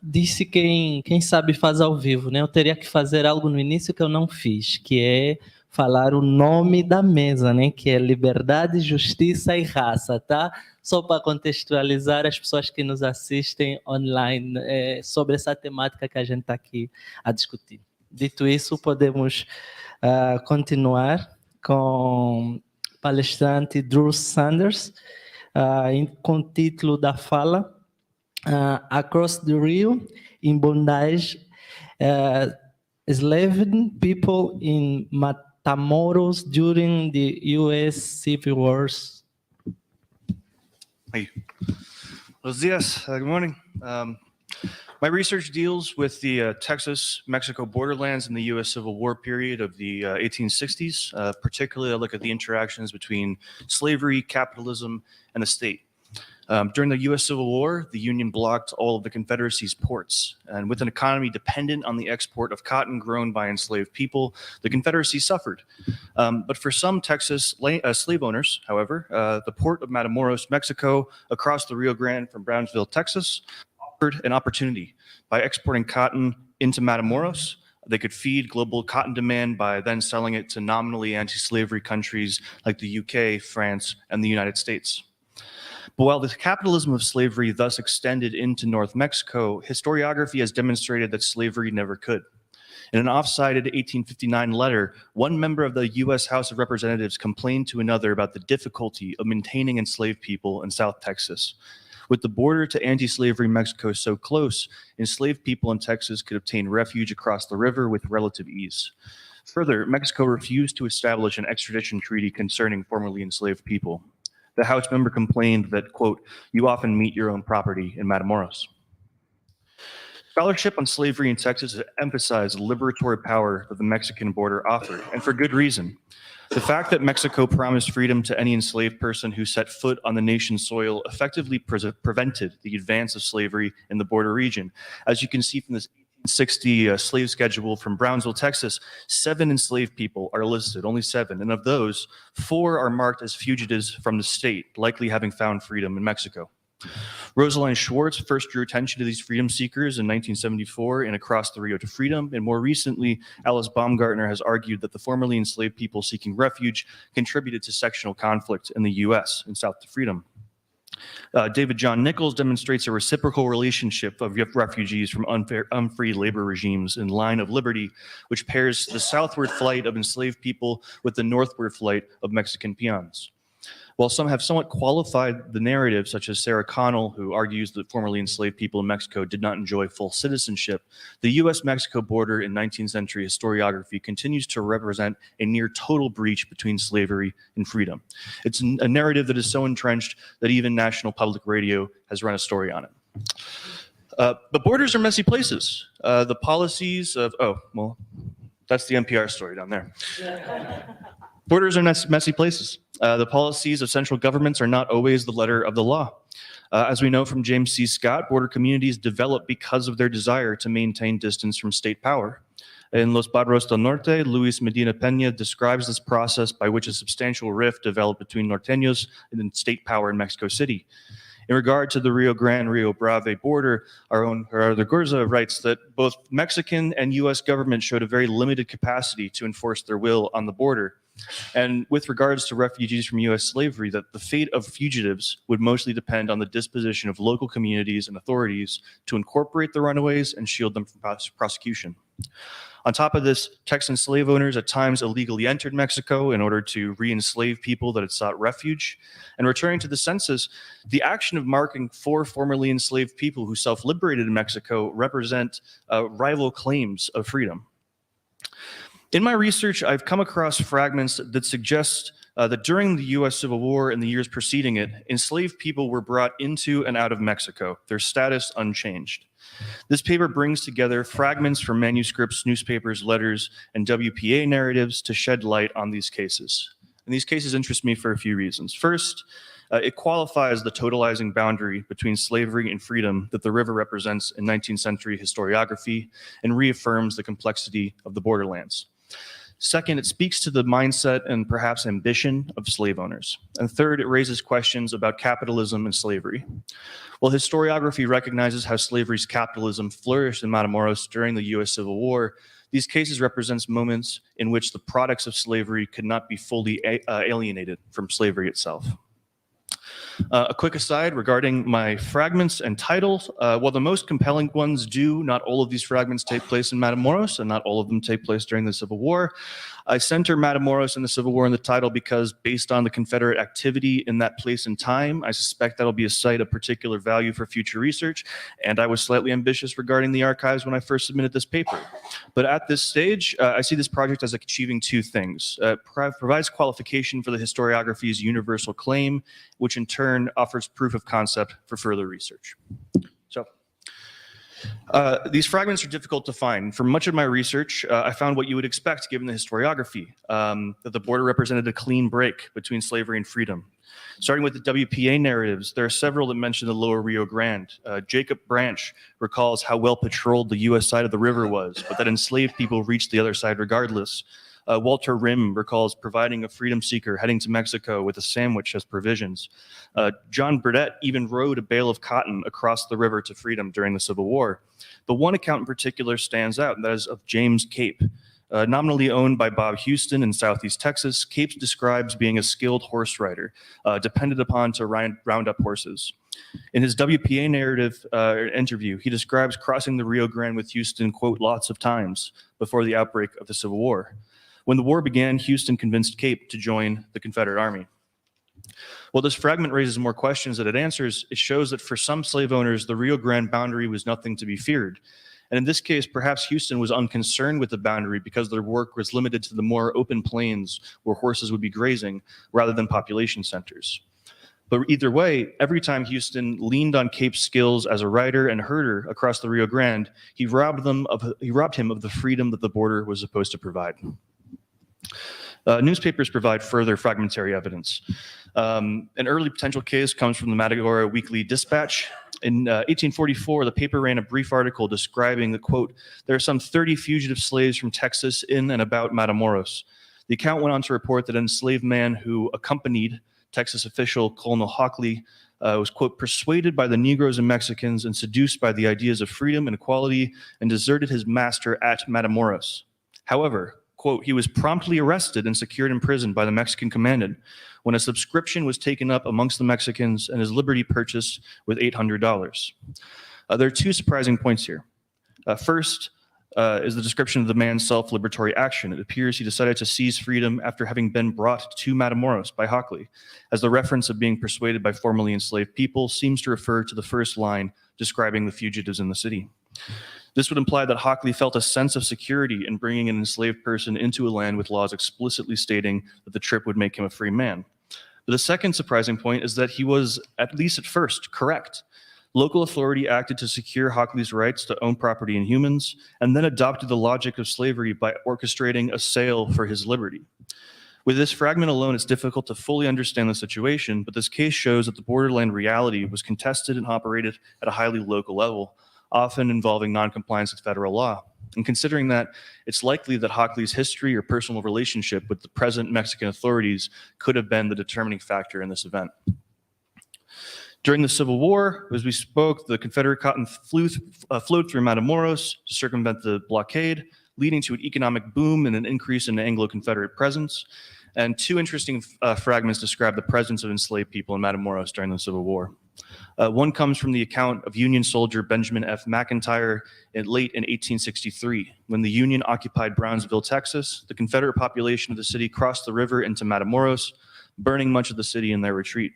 Disse quem sabe faz ao vivo, né? Eu teria que fazer algo no início que eu não fiz, que é falar o nome da mesa, né? Que é Liberdade, Justiça e Raça, tá? Só para contextualizar as pessoas que nos assistem online sobre essa temática que a gente está aqui a discutir. Dito isso, podemos continuar com o palestrante Drew Sanders, com o título da fala Across the Rio, in Bondage, Enslaved people in Matamoros during the U.S. Civil Wars. Hey. Buenos dias. Good morning. My research deals with the Texas-Mexico borderlands in the U.S. Civil War period of the 1860s. Particularly, I look at the interactions between slavery, capitalism, and the state. During the U.S. Civil War, the Union blocked all of the Confederacy's ports, and with an economy dependent on the export of cotton grown by enslaved people, the Confederacy suffered. But for some Texas slave owners, however, the port of Matamoros, Mexico, across the Rio Grande from Brownsville, Texas, offered an opportunity. By exporting cotton into Matamoros, they could feed global cotton demand by then selling it to nominally anti-slavery countries like the UK, France, and the United States. But while the capitalism of slavery thus extended into North Mexico, historiography has demonstrated that slavery never could. In an off-cited 1859 letter, one member of the U.S. House of Representatives complained to another about the difficulty of maintaining enslaved people in South Texas. With the border to anti-slavery Mexico so close, enslaved people in Texas could obtain refuge across the river with relative ease. Further, Mexico refused to establish an extradition treaty concerning formerly enslaved people. The House member complained that, quote, "You often meet your own property in Matamoros." Scholarship on slavery in Texas has emphasized the liberatory power that the Mexican border offered, and for good reason. The fact that Mexico promised freedom to any enslaved person who set foot on the nation's soil effectively prevented the advance of slavery in the border region. As you can see from this 1860 slave schedule from Brownsville, Texas, 7 enslaved people are listed, only 7, and of those, 4 are marked as fugitives from the state, likely having found freedom in Mexico. Rosaline Schwartz first drew attention to these freedom seekers in 1974 in Across the Rio to Freedom, and more recently, Alice Baumgartner has argued that the formerly enslaved people seeking refuge contributed to sectional conflict in the U.S. in South to Freedom. David John Nichols demonstrates a reciprocal relationship of refugees from unfree labor regimes in Line of Liberty, which pairs the southward flight of enslaved people with the northward flight of Mexican peons. While some have somewhat qualified the narrative, such as Sarah Connell, who argues that formerly enslaved people in Mexico did not enjoy full citizenship, the U.S.-Mexico border in 19th century historiography continues to represent a near total breach between slavery and freedom. It's a narrative that is so entrenched that even National Public Radio has run a story on it. But borders are messy places. The policies of, that's the NPR story down there. Borders are messy places. The policies of central governments are not always the letter of the law. As we know from James C. Scott, border communities develop because of their desire to maintain distance from state power. In Los Barrios del Norte, Luis Medina Peña describes this process by which a substantial rift developed between norteños and state power in Mexico City. In regard to the Rio Grande-Rio Bravo border, our own Gerardo Gurza writes that both Mexican and US government showed a very limited capacity to enforce their will on the border. And with regards to refugees from US slavery, that the fate of fugitives would mostly depend on the disposition of local communities and authorities to incorporate the runaways and shield them from prosecution. On top of this, Texan slave owners at times illegally entered Mexico in order to re-enslave people that had sought refuge. And returning to the census, the action of marking 4 formerly enslaved people who self-liberated in Mexico represent rival claims of freedom. In my research, I've come across fragments that suggest that during the US Civil War and the years preceding it, enslaved people were brought into and out of Mexico, their status unchanged. This paper brings together fragments from manuscripts, newspapers, letters, and WPA narratives to shed light on these cases. And these cases interest me for a few reasons. First, it qualifies the totalizing boundary between slavery and freedom that the river represents in 19th century historiography and reaffirms the complexity of the borderlands. Second, it speaks to the mindset and perhaps ambition of slave owners. And third, it raises questions about capitalism and slavery. While historiography recognizes how slavery's capitalism flourished in Matamoros during the US Civil War, these cases represent moments in which the products of slavery could not be fully alienated from slavery itself. A quick aside regarding my fragments and titles. While the most compelling ones do, not all of these fragments take place in Matamoros, and not all of them take place during the Civil War. I center Matamoros and the Civil War in the title because based on the Confederate activity in that place and time, I suspect that'll be a site of particular value for future research, and I was slightly ambitious regarding the archives when I first submitted this paper. But at this stage, I see this project as achieving 2 things. Provides qualification for the historiography's universal claim, which in turn offers proof of concept for further research. So, these fragments are difficult to find. For much of my research, I found what you would expect given the historiography, that the border represented a clean break between slavery and freedom. Starting with the WPA narratives, there are several that mention the lower Rio Grande. Jacob Branch recalls how well patrolled the US side of the river was, but that enslaved people reached the other side regardless. Walter Rim recalls providing a freedom seeker heading to Mexico with a sandwich as provisions. John Burdett even rode a bale of cotton across the river to freedom during the Civil War. But one account in particular stands out, and that is of James Cape. Nominally owned by Bob Houston in Southeast Texas, Cape describes being a skilled horse rider, depended upon to round up horses. In his WPA narrative interview, he describes crossing the Rio Grande with Houston, quote, lots of times before the outbreak of the Civil War. When the war began, Houston convinced Cape to join the Confederate Army. While this fragment raises more questions than it answers, it shows that for some slave owners, the Rio Grande boundary was nothing to be feared. And in this case, perhaps Houston was unconcerned with the boundary because their work was limited to the more open plains where horses would be grazing rather than population centers. But either way, every time Houston leaned on Cape's skills as a rider and herder across the Rio Grande, he robbed him of the freedom that the border was supposed to provide. Newspapers provide further fragmentary evidence. An early potential case comes from the Matagorda Weekly Dispatch. In 1844, the paper ran a brief article describing the, quote, there are some 30 fugitive slaves from Texas in and about Matamoros. The account went on to report that an enslaved man who accompanied Texas official Colonel Hockley was, quote, persuaded by the Negroes and Mexicans and seduced by the ideas of freedom and equality and deserted his master at Matamoros. However, quote, he was promptly arrested and secured in prison by the Mexican commandant when a subscription was taken up amongst the Mexicans and his liberty purchased with $800. There are 2 surprising points here. First is the description of the man's self-liberatory action. It appears he decided to seize freedom after having been brought to Matamoros by Hockley, as the reference of being persuaded by formerly enslaved people seems to refer to the first line describing the fugitives in the city. This would imply that Hockley felt a sense of security in bringing an enslaved person into a land with laws explicitly stating that the trip would make him a free man. But the second surprising point is that he was, at least at first, correct. Local authority acted to secure Hockley's rights to own property and humans, and then adopted the logic of slavery by orchestrating a sale for his liberty. With this fragment alone, it's difficult to fully understand the situation, but this case shows that the borderland reality was contested and operated at a highly local level, often involving noncompliance with federal law. And considering that, it's likely that Hockley's history or personal relationship with the present Mexican authorities could have been the determining factor in this event. During the Civil War, as we spoke, the Confederate cotton flowed through Matamoros to circumvent the blockade, leading to an economic boom and an increase in Anglo-Confederate presence. And two interesting fragments describe the presence of enslaved people in Matamoros during the Civil War. One comes from the account of Union soldier Benjamin F. McIntyre late in 1863. When the Union occupied Brownsville, Texas, the Confederate population of the city crossed the river into Matamoros, burning much of the city in their retreat.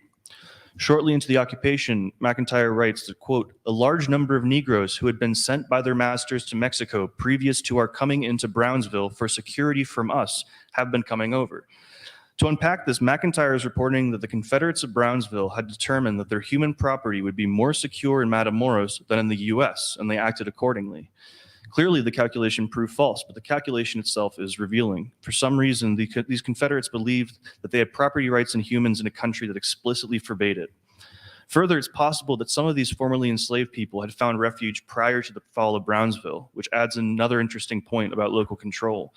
Shortly into the occupation, McIntyre writes that, quote, "A large number of Negroes who had been sent by their masters to Mexico previous to our coming into Brownsville for security from us have been coming over." To unpack this, McIntyre is reporting that the Confederates of Brownsville had determined that their human property would be more secure in Matamoros than in the US, and they acted accordingly. Clearly, the calculation proved false, but the calculation itself is revealing. For some reason, these Confederates believed that they had property rights in humans in a country that explicitly forbade it. Further, it's possible that some of these formerly enslaved people had found refuge prior to the fall of Brownsville, which adds another interesting point about local control.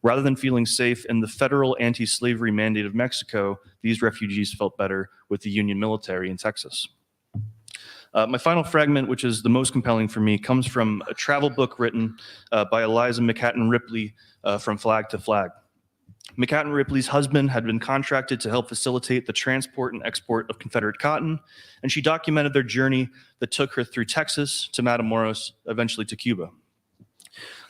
Rather than feeling safe in the federal anti-slavery mandate of Mexico, these refugees felt better with the Union military in Texas. My final fragment, which is the most compelling for me, comes from a travel book written by Eliza McHatton Ripley, From Flag to Flag. McHatton Ripley's husband had been contracted to help facilitate the transport and export of Confederate cotton, and she documented their journey that took her through Texas to Matamoros, eventually to Cuba.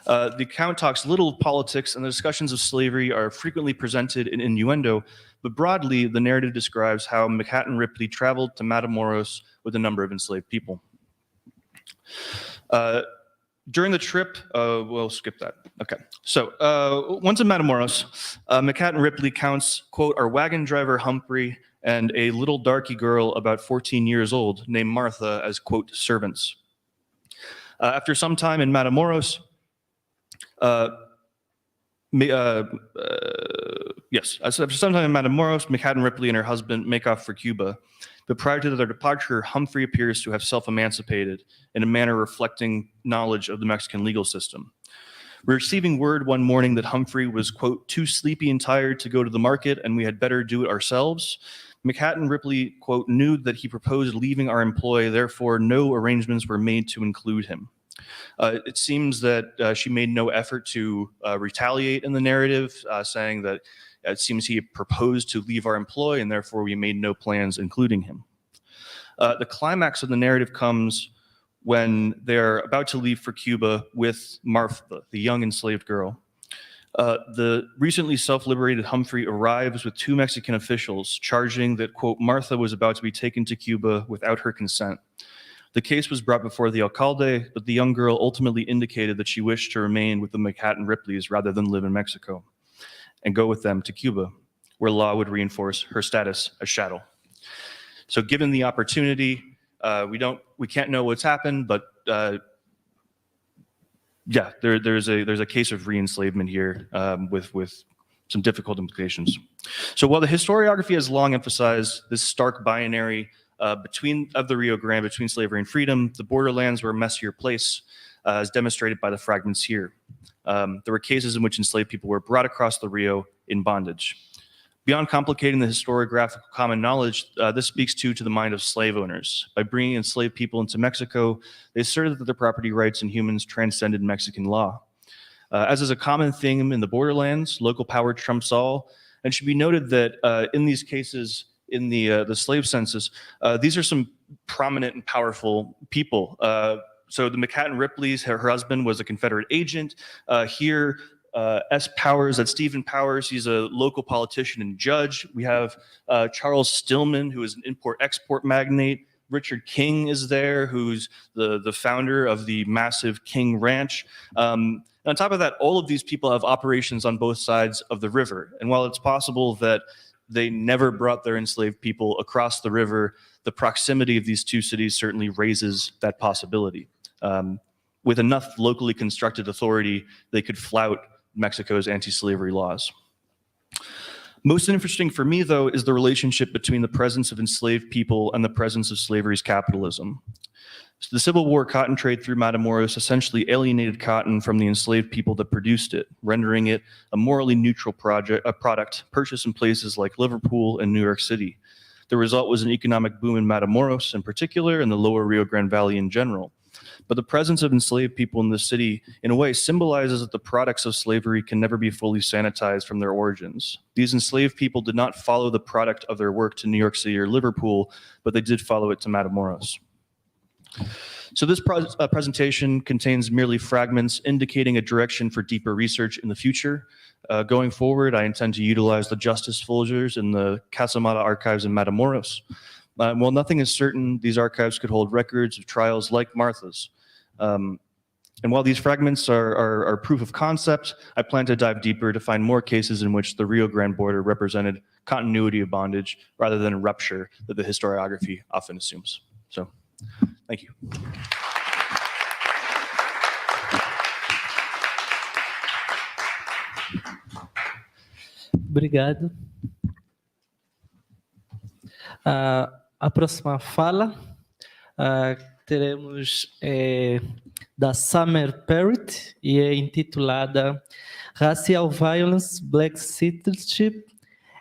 The account talks little of politics, and the discussions of slavery are frequently presented in innuendo, but broadly, the narrative describes how McHatton Ripley traveled to Matamoros with a number of enslaved people. During the trip, we'll skip that. Okay, so once in Matamoros, McHatton Ripley counts, quote, "our wagon driver Humphrey and a little darky girl about 14 years old named Martha as, quote, servants." After some time in Matamoros, after some time in Matamoros, McHatton Ripley and her husband make off for Cuba. But prior to their departure, Humphrey appears to have self-emancipated in a manner reflecting knowledge of the Mexican legal system. Receiving word one morning that Humphrey was, quote, "too sleepy and tired to go to the market and we had better do it ourselves," McHatton Ripley, quote, "knew that he proposed leaving our employ, therefore no arrangements were made to include him." It seems that she made no effort to retaliate in the narrative, saying that it seems he proposed to leave our employ and therefore we made no plans including him. The climax of the narrative comes when they're about to leave for Cuba with Martha, the young enslaved girl. The recently self-liberated Humphrey arrives with two Mexican officials charging that, quote, Martha was about to be taken to Cuba without her consent. The case was brought before the alcalde, but the young girl ultimately indicated that she wished to remain with the McHatton Ripleys rather than live in Mexico and go with them to Cuba, where law would reinforce her status as chattel. So given the opportunity, we can't know what's happened, but yeah, there's a case of re-enslavement here with some difficult implications. So while the historiography has long emphasized this stark binary of the Rio Grande between slavery and freedom, the borderlands were a messier place, as demonstrated by the fragments here. There were cases in which enslaved people were brought across the Rio in bondage. Beyond complicating the historiographical common knowledge, this speaks to the mind of slave owners. By bringing enslaved people into Mexico, they asserted that their property rights and humans transcended Mexican law. As is a common theme in the borderlands, local power trumps all, and it should be noted that in these cases, in the slave census, these are some prominent and powerful people. So the McHatton Ripleys, her husband was a Confederate agent. Here, S. Powers, that's Stephen Powers, he's a local politician and judge. We have Charles Stillman, who is an import-export magnate. Richard King is there, who's the founder of the massive King Ranch. On top of that, all of these people have operations on both sides of the river. And while it's possible that they never brought their enslaved people across the river, the proximity of these two cities certainly raises that possibility. With enough locally constructed authority, they could flout Mexico's anti-slavery laws. Most interesting for me, though, is the relationship between the presence of enslaved people and the presence of slavery's capitalism. So the Civil War cotton trade through Matamoros essentially alienated cotton from the enslaved people that produced it, rendering it a morally neutral product purchased in places like Liverpool and New York City. The result was an economic boom in Matamoros in particular and the lower Rio Grande Valley in general. But the presence of enslaved people in the city, in a way, symbolizes that the products of slavery can never be fully sanitized from their origins. These enslaved people did not follow the product of their work to New York City or Liverpool, but they did follow it to Matamoros. So this presentation contains merely fragments indicating a direction for deeper research in the future. Going forward, I intend to utilize the justice folders in the Casamata archives in Matamoros. While nothing is certain, these archives could hold records of trials like Martha's. And while these fragments are proof of concept, I plan to dive deeper to find more cases in which the Rio Grande border represented continuity of bondage rather than a rupture that the historiography often assumes. So, thank you. Obrigado. A próxima fala teremos da Summer Perritt e é intitulada Racial Violence, Black Citizenship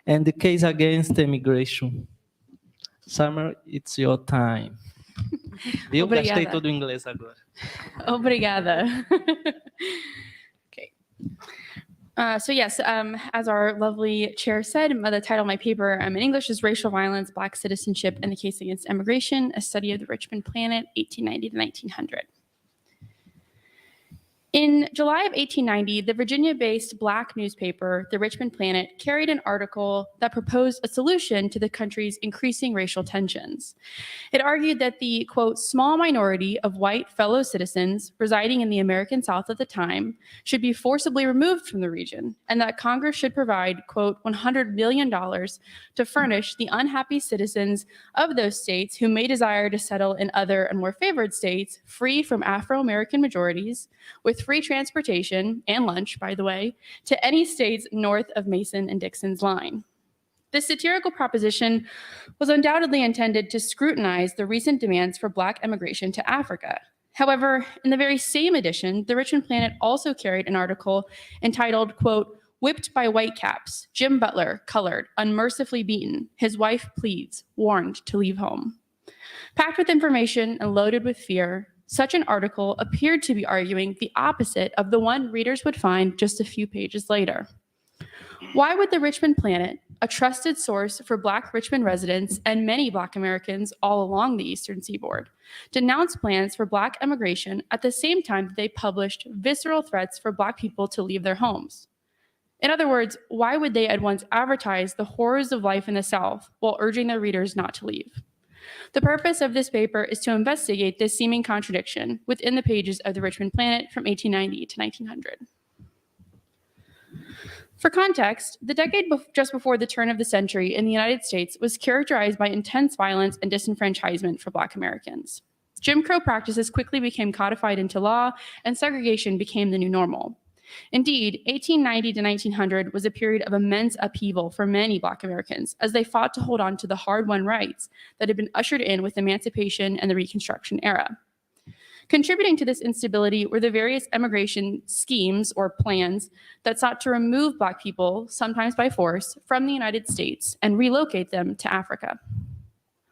and the Case Against Emigration. Summer, it's your time. Eu gastei todo o inglês agora. Obrigada. Okay. So yes, as our lovely chair said, the title of my paper in English is Racial Violence, Black Citizenship, and the Case Against Emigration, a Study of the Richmond Planet, 1890 to 1900. In July of 1890, the Virginia-based Black newspaper, the Richmond Planet, carried an article that proposed a solution to the country's increasing racial tensions. It argued that the, quote, small minority of white fellow citizens residing in the American South at the time should be forcibly removed from the region, and that Congress should provide, quote, $100 million to furnish the unhappy citizens of those states who may desire to settle in other and more favored states free from Afro-American majorities, with free transportation and lunch, by the way, to any states north of Mason and Dixon's line. This satirical proposition was undoubtedly intended to scrutinize the recent demands for Black emigration to Africa. However, in the very same edition, the Richmond Planet also carried an article entitled, quote, Whipped by Whitecaps, Jim Butler, colored, unmercifully beaten, his wife pleads, warned to leave home. Packed with information and loaded with fear, such an article appeared to be arguing the opposite of the one readers would find just a few pages later. Why would the Richmond Planet, a trusted source for Black Richmond residents and many Black Americans all along the Eastern Seaboard, denounce plans for Black emigration at the same time that they published visceral threats for Black people to leave their homes? In other words, why would they at once advertise the horrors of life in the South while urging their readers not to leave? The purpose of this paper is to investigate this seeming contradiction within the pages of the Richmond Planet from 1890 to 1900. For context, the decade just before the turn of the century in the United States was characterized by intense violence and disenfranchisement for Black Americans. Jim Crow practices quickly became codified into law, and segregation became the new normal. Indeed, 1890 to 1900 was a period of immense upheaval for many Black Americans as they fought to hold on to the hard-won rights that had been ushered in with emancipation and the Reconstruction era. Contributing to this instability were the various emigration schemes or plans that sought to remove Black people, sometimes by force, from the United States and relocate them to Africa.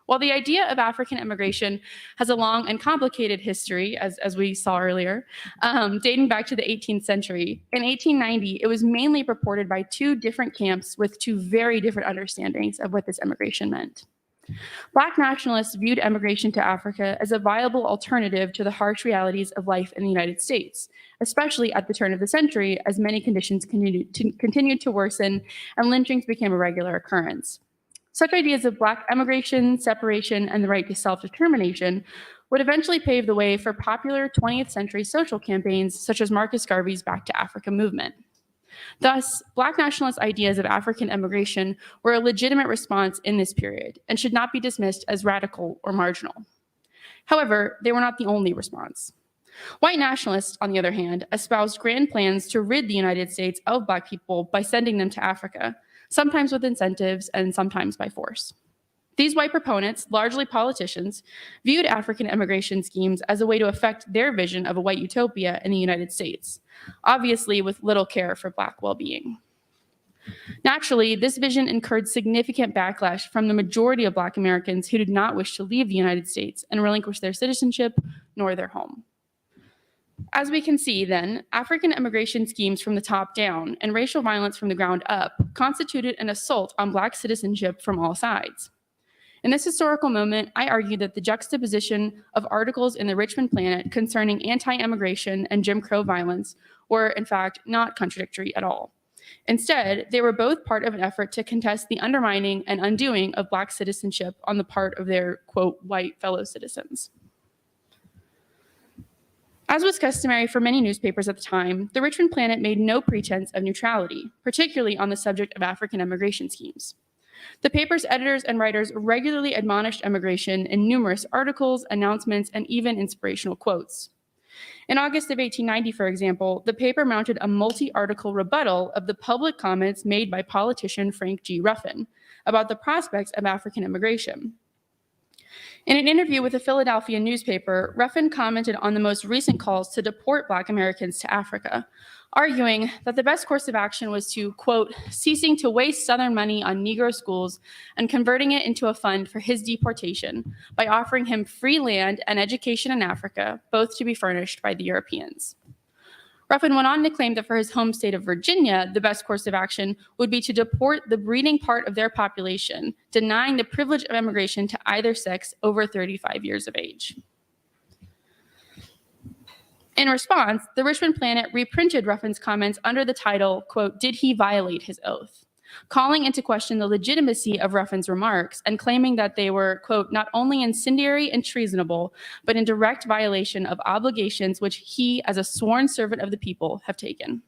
While the idea of African immigration has a long and complicated history, as we saw earlier, dating back to the 18th century, in 1890, it was mainly purported by two different camps with two very different understandings of what this immigration meant. Black nationalists viewed emigration to Africa as a viable alternative to the harsh realities of life in the United States, especially at the turn of the century as many conditions continued to worsen and lynchings became a regular occurrence. Such ideas of Black emigration, separation, and the right to self-determination would eventually pave the way for popular 20th century social campaigns such as Marcus Garvey's Back to Africa movement. Thus, Black nationalist ideas of African immigration were a legitimate response in this period and should not be dismissed as radical or marginal. However, they were not the only response. White nationalists, on the other hand, espoused grand plans to rid the United States of Black people by sending them to Africa, sometimes with incentives and sometimes by force. These white proponents, largely politicians, viewed African immigration schemes as a way to affect their vision of a white utopia in the United States, obviously with little care for Black well-being. Naturally, this vision incurred significant backlash from the majority of Black Americans who did not wish to leave the United States and relinquish their citizenship nor their home. As we can see, then, African immigration schemes from the top down and racial violence from the ground up constituted an assault on Black citizenship from all sides. In this historical moment, I argue that the juxtaposition of articles in the Richmond Planet concerning anti-immigration and Jim Crow violence were, in fact, not contradictory at all. Instead, they were both part of an effort to contest the undermining and undoing of Black citizenship on the part of their, quote, white fellow citizens. As was customary for many newspapers at the time, the Richmond Planet made no pretense of neutrality, particularly on the subject of African immigration schemes. The paper's editors and writers regularly admonished immigration in numerous articles, announcements, and even inspirational quotes. In August of 1890, for example, the paper mounted a multi-article rebuttal of the public comments made by politician Frank G. Ruffin about the prospects of African immigration. In an interview with a Philadelphia newspaper, Ruffin commented on the most recent calls to deport Black Americans to Africa, arguing that the best course of action was to, quote, ceasing to waste Southern money on Negro schools and converting it into a fund for his deportation by offering him free land and education in Africa, both to be furnished by the Europeans. Ruffin went on to claim that for his home state of Virginia, the best course of action would be to deport the breeding part of their population, denying the privilege of immigration to either sex over 35 years of age. In response, the Richmond Planet reprinted Ruffin's comments under the title, quote, "Did he violate his oath?" calling into question the legitimacy of Ruffin's remarks and claiming that they were, quote, not only incendiary and treasonable, but in direct violation of obligations which he, as a sworn servant of the people, have taken.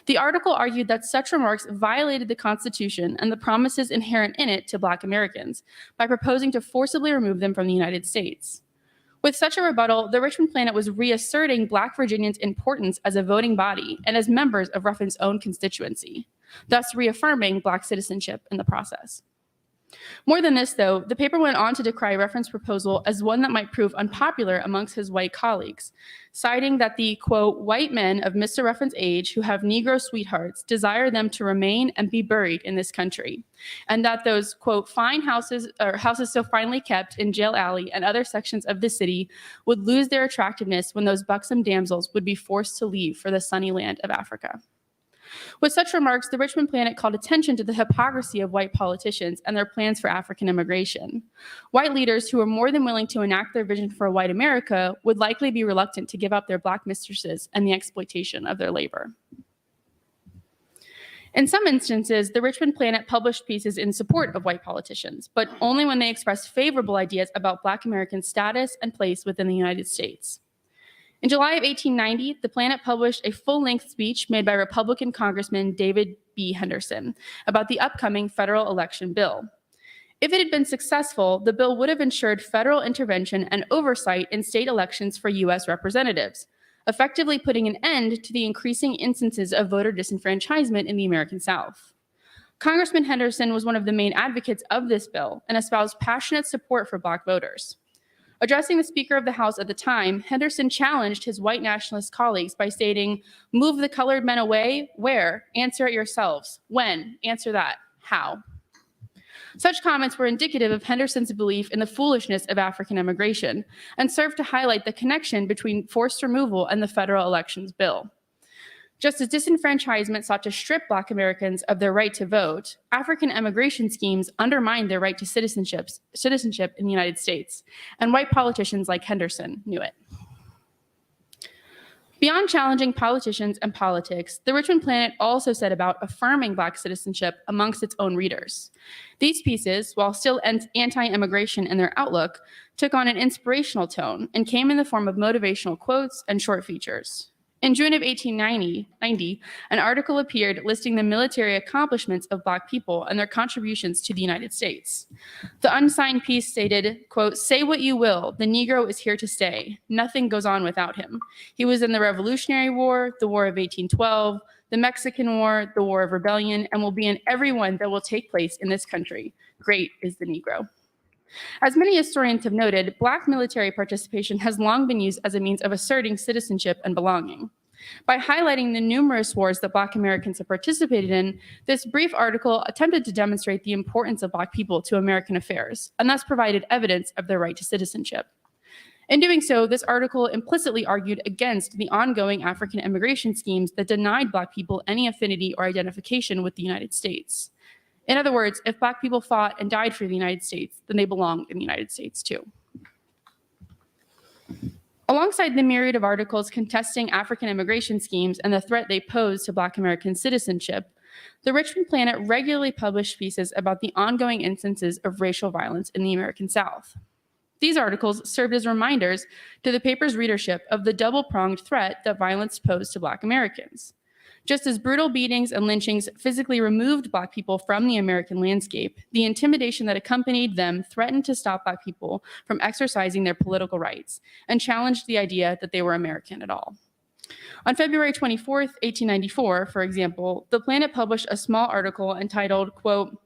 The article argued that such remarks violated the Constitution and the promises inherent in it to Black Americans by proposing to forcibly remove them from the United States. With such a rebuttal, the Richmond Planet was reasserting Black Virginians' importance as a voting body and as members of Ruffin's own constituency, thus reaffirming Black citizenship in the process. More than this, though, the paper went on to decry Ruffin's proposal as one that might prove unpopular amongst his white colleagues, citing that the, quote, white men of Mr. Ruffin's age who have Negro sweethearts desire them to remain and be buried in this country, and that those, quote, fine houses or houses so finely kept in Jail Alley and other sections of the city would lose their attractiveness when those buxom damsels would be forced to leave for the sunny land of Africa. With such remarks, the Richmond Planet called attention to the hypocrisy of white politicians and their plans for African immigration. White leaders who were more than willing to enact their vision for a white America would likely be reluctant to give up their Black mistresses and the exploitation of their labor. In some instances, the Richmond Planet published pieces in support of white politicians, but only when they expressed favorable ideas about Black American status and place within the United States. In July of 1890, the Planet published a full-length speech made by Republican Congressman David B. Henderson about the upcoming federal election bill. If it had been successful, the bill would have ensured federal intervention and oversight in state elections for U.S. representatives, effectively putting an end to the increasing instances of voter disenfranchisement in the American South. Congressman Henderson was one of the main advocates of this bill and espoused passionate support for Black voters. Addressing the Speaker of the House at the time, Henderson challenged his white nationalist colleagues by stating, "Move the colored men away? Where? Answer it yourselves. When? Answer that. How?" Such comments were indicative of Henderson's belief in the foolishness of African immigration and served to highlight the connection between forced removal and the federal elections bill. Just as disenfranchisement sought to strip Black Americans of their right to vote, African immigration schemes undermined their right to citizenship in the United States, and white politicians like Henderson knew it. Beyond challenging politicians and politics, the Richmond Planet also set about affirming Black citizenship amongst its own readers. These pieces, while still anti-immigration in their outlook, took on an inspirational tone and came in the form of motivational quotes and short features. In June of 1890, an article appeared listing the military accomplishments of Black people and their contributions to the United States. The unsigned piece stated, quote, "Say what you will, the Negro is here to stay. Nothing goes on without him. He was in the Revolutionary War, the War of 1812, the Mexican War, the War of Rebellion, and will be in every one that will take place in this country. Great is the Negro." As many historians have noted, Black military participation has long been used as a means of asserting citizenship and belonging. By highlighting the numerous wars that Black Americans have participated in, this brief article attempted to demonstrate the importance of Black people to American affairs, and thus provided evidence of their right to citizenship. In doing so, this article implicitly argued against the ongoing African immigration schemes that denied Black people any affinity or identification with the United States. In other words, if Black people fought and died for the United States, then they belonged in the United States too. Alongside the myriad of articles contesting African immigration schemes and the threat they pose to Black American citizenship, the Richmond Planet regularly published pieces about the ongoing instances of racial violence in the American South. These articles served as reminders to the paper's readership of the double-pronged threat that violence posed to Black Americans. Just as brutal beatings and lynchings physically removed Black people from the American landscape, the intimidation that accompanied them threatened to stop Black people from exercising their political rights and challenged the idea that they were American at all. On February 24th, 1894, for example, the Planet published a small article entitled, quote,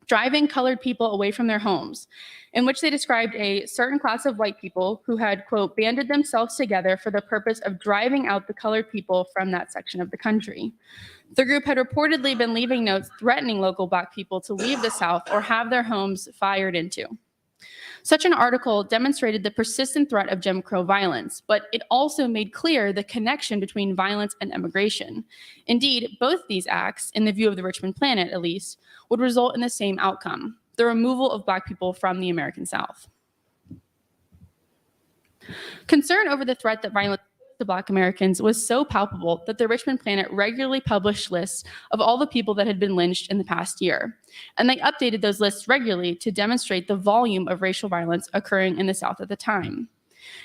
"Driving Colored People Away from Their Homes," in which they described a certain class of white people who had, quote, banded themselves together for the purpose of driving out the colored people from that section of the country. The group had reportedly been leaving notes threatening local Black people to leave the South or have their homes fired into. Such an article demonstrated the persistent threat of Jim Crow violence, but it also made clear the connection between violence and immigration. Indeed, both these acts, in the view of the Richmond Planet at least, would result in the same outcome: the removal of Black people from the American South. Concern over the threat that violence to Black Americans was so palpable that the Richmond Planet regularly published lists of all the people that had been lynched in the past year. And they updated those lists regularly to demonstrate the volume of racial violence occurring in the South at the time.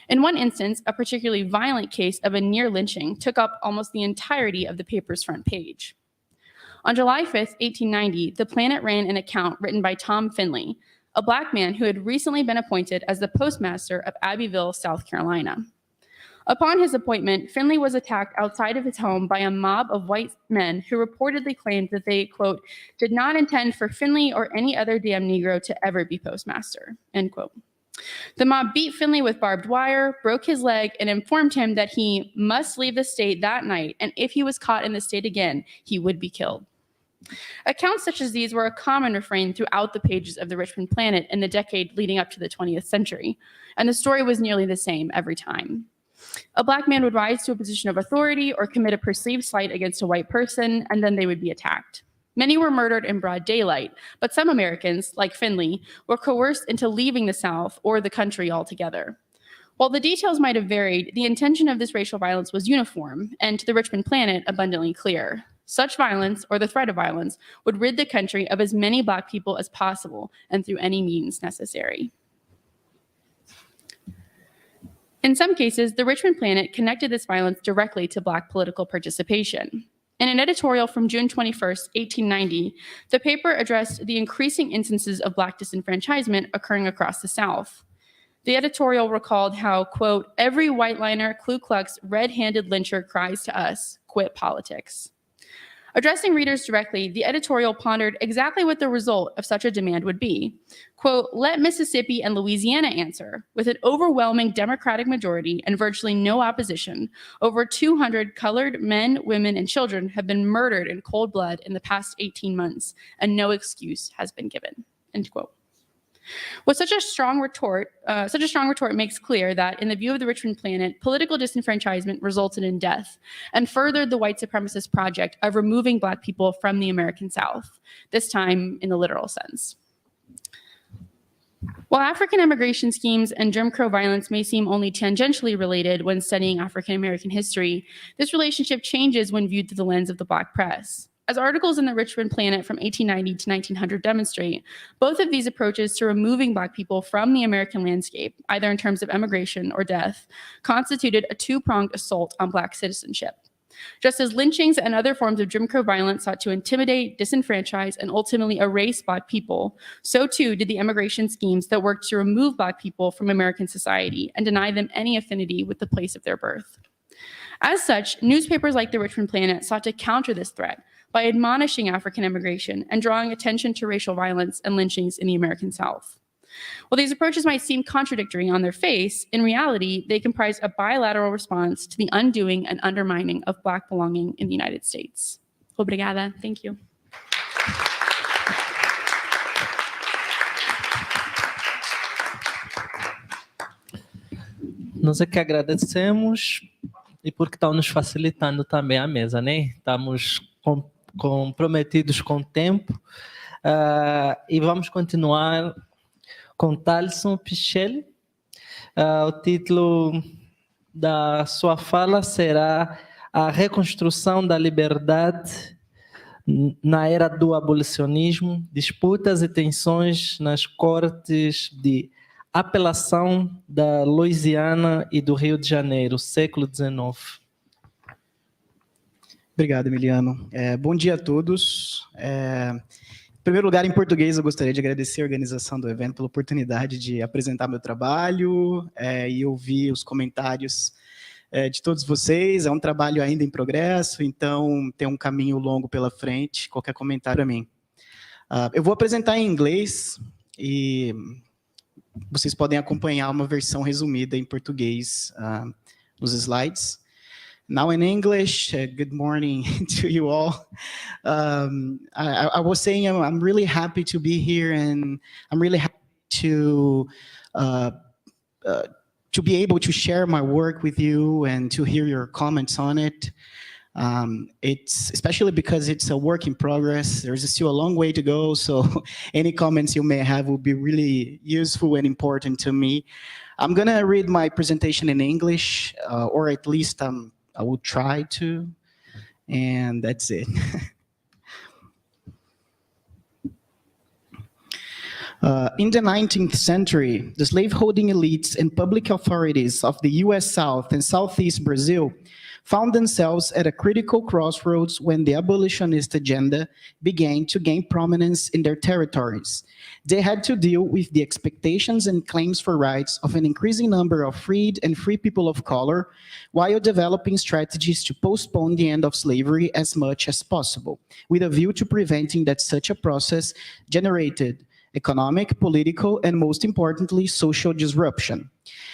In one instance, a particularly violent case of a near lynching took up almost the entirety of the paper's front page. On July 5th, 1890, the Planet ran an account written by Tom Finley, a Black man who had recently been appointed as the postmaster of Abbeville, South Carolina. Upon his appointment, Finley was attacked outside of his home by a mob of white men who reportedly claimed that they, quote, did not intend for Finley or any other damn Negro to ever be postmaster, end quote. The mob beat Finley with barbed wire, broke his leg, and informed him that he must leave the state that night, and if he was caught in the state again, he would be killed. Accounts such as these were a common refrain throughout the pages of the Richmond Planet in the decade leading up to the 20th century, and the story was nearly the same every time. A Black man would rise to a position of authority or commit a perceived slight against a white person, and then they would be attacked. Many were murdered in broad daylight, but some Americans, like Finley, were coerced into leaving the South or the country altogether. While the details might have varied, the intention of this racial violence was uniform, and to the Richmond Planet, abundantly clear. Such violence, or the threat of violence, would rid the country of as many Black people as possible and through any means necessary. In some cases, the Richmond Planet connected this violence directly to Black political participation. In an editorial from June 21st, 1890, the paper addressed the increasing instances of Black disenfranchisement occurring across the South. The editorial recalled how, quote, every white-liner, Ku Klux, red-handed lyncher cries to us, quit politics. Addressing readers directly, the editorial pondered exactly what the result of such a demand would be. Quote, let Mississippi and Louisiana answer. With an overwhelming Democratic majority and virtually no opposition, over 200 colored men, women, and children have been murdered in cold blood in the past 18 months, and no excuse has been given, end quote. With such a strong retort makes clear that, in the view of the Richmond Planet, political disenfranchisement resulted in death and furthered the white supremacist project of removing Black people from the American South, this time in the literal sense. While African immigration schemes and Jim Crow violence may seem only tangentially related when studying African American history, this relationship changes when viewed through the lens of the Black press. As articles in the Richmond Planet from 1890 to 1900 demonstrate, both of these approaches to removing Black people from the American landscape, either in terms of emigration or death, constituted a two-pronged assault on Black citizenship. Just as lynchings and other forms of Jim Crow violence sought to intimidate, disenfranchise, and ultimately erase Black people, so too did the immigration schemes that worked to remove Black people from American society and deny them any affinity with the place of their birth. As such, newspapers like the Richmond Planet sought to counter this threat by admonishing African immigration and drawing attention to racial violence and lynchings in the American South. While these approaches might seem contradictory on their face, in reality, they comprise a bilateral response to the undoing and undermining of Black belonging in the United States. Obrigada. Thank you. Nós é que agradecemos e porque estão nos facilitando também a mesa, né? Estamos comprometidos com o tempo e vamos continuar com Talison Picheli. O título da sua fala será A Reconstrução da Liberdade na Era do Abolicionismo, Disputas e Tensões nas Cortes de Apelação da Louisiana e do Rio de Janeiro, século XIX. Obrigado, Emiliano. Bom dia a todos. Em primeiro lugar, em português, eu gostaria de agradecer a organização do evento pela oportunidade de apresentar meu trabalho e ouvir os comentários de todos vocês. É um trabalho ainda em progresso, então tem um caminho longo pela frente. Qualquer comentário a mim. Eu vou apresentar em inglês e vocês podem acompanhar uma versão resumida em português nos slides. Now in English, good morning to you all. I was saying I'm really happy to be here, and I'm really happy to be able to share my work with you and to hear your comments on it. It's especially because it's a work in progress. There's still a long way to go, so any comments you may have will be really useful and important to me. I'm gonna read my presentation in English, or at least I will try to, and that's it. In the 19th century, the slaveholding elites and public authorities of the US South and Southeast Brazil found themselves at a critical crossroads when the abolitionist agenda began to gain prominence in their territories. They had to deal with the expectations and claims for rights of an increasing number of freed and free people of color, while developing strategies to postpone the end of slavery as much as possible, with a view to preventing that such a process generated economic, political, and most importantly, social disruption.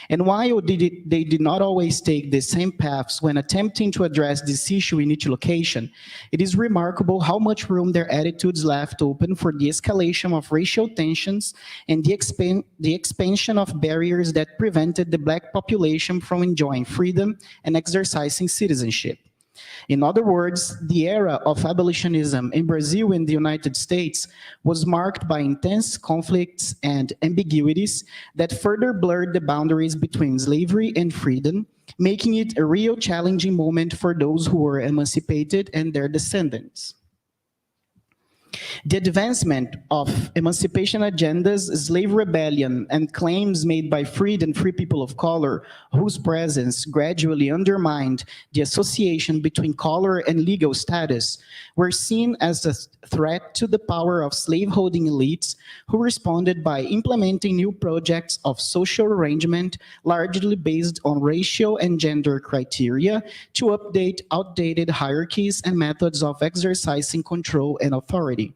And while they did not always take the same paths when attempting to address this issue in each location, it is remarkable how much room their attitudes left open for the escalation of racial tensions and the expansion of barriers that prevented the Black population from enjoying freedom and exercising citizenship. In other words, the era of abolitionism in Brazil and the United States was marked by intense conflicts and ambiguities that further blurred the boundaries between slavery and freedom, making it a real challenging moment for those who were emancipated and their descendants. The advancement of emancipation agendas, slave rebellion, and claims made by freed and free people of color, whose presence gradually undermined the association between color and legal status, were seen as a threat to the power of slaveholding elites, who responded by implementing new projects of social arrangement, largely based on racial and gender criteria, to update outdated hierarchies and methods of exercising control and authority.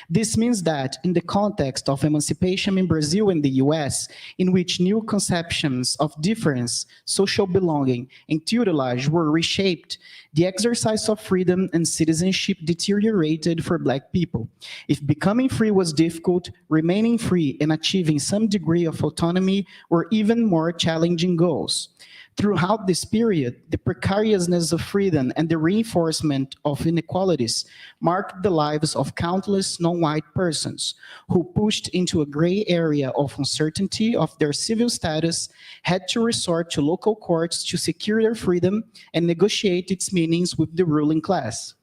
This means that in the context of emancipation in Brazil and the US, in which new conceptions of difference, social belonging, and tutelage were reshaped, the exercise of freedom and citizenship deteriorated for Black people. If becoming free was difficult, remaining free and achieving some degree of autonomy were even more challenging goals. Throughout this period, the precariousness of freedom and the reinforcement of inequalities marked the lives of countless non-white persons who, pushed into a gray area of uncertainty of their civil status, had to resort to local courts to secure their freedom and negotiate its meanings with the ruling class.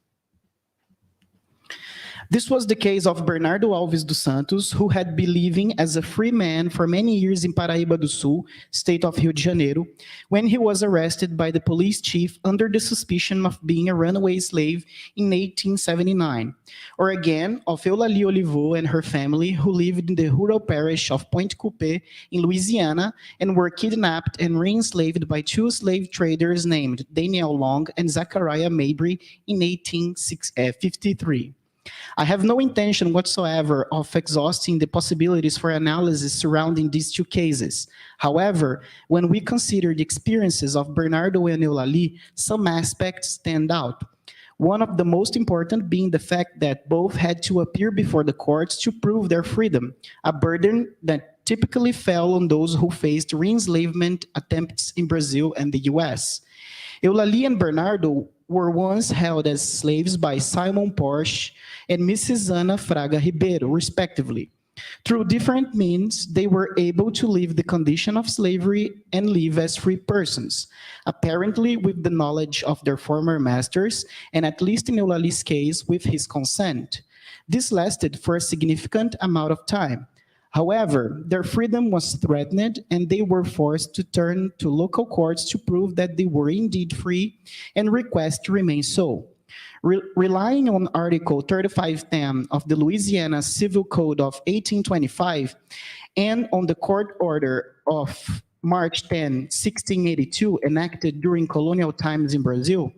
This was the case of Bernardo Alves dos Santos, who had been living as a free man for many years in Paraíba do Sul, state of Rio de Janeiro, when he was arrested by the police chief under the suspicion of being a runaway slave in 1879. Or again, of Eulalie Oliveau and her family, who lived in the rural parish of Pointe Coupé in Louisiana and were kidnapped and re-enslaved by two slave traders named Daniel Long and Zachariah Mabry in 1853. I have no intention whatsoever of exhausting the possibilities for analysis surrounding these two cases. However, when we consider the experiences of Bernardo and Eulalie, some aspects stand out. One of the most important being the fact that both had to appear before the courts to prove their freedom, a burden that typically fell on those who faced re-enslavement attempts in Brazil and the US. Eulalie and Bernardo were once held as slaves by Simon Porsche and Mrs. Ana Fraga Ribeiro, respectively. Through different means, they were able to leave the condition of slavery and live as free persons, apparently with the knowledge of their former masters, and at least in Eulalie's case, with his consent. This lasted for a significant amount of time. However, their freedom was threatened, and they were forced to turn to local courts to prove that they were indeed free and request to remain so. Relying on Article 3510 of the Louisiana Civil Code of 1825 and on the court order of March 10, 1682, enacted during colonial times in Brazil,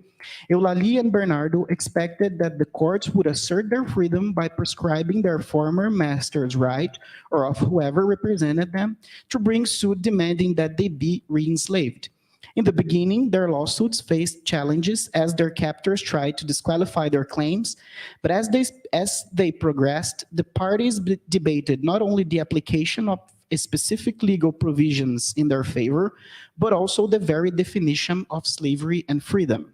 Eulalie and Bernardo expected that the courts would assert their freedom by prescribing their former master's right, or of whoever represented them, to bring suit demanding that they be re-enslaved. In the beginning, their lawsuits faced challenges as their captors tried to disqualify their claims, but as they progressed, the parties debated not only the application of specific legal provisions in their favor, but also the very definition of slavery and freedom.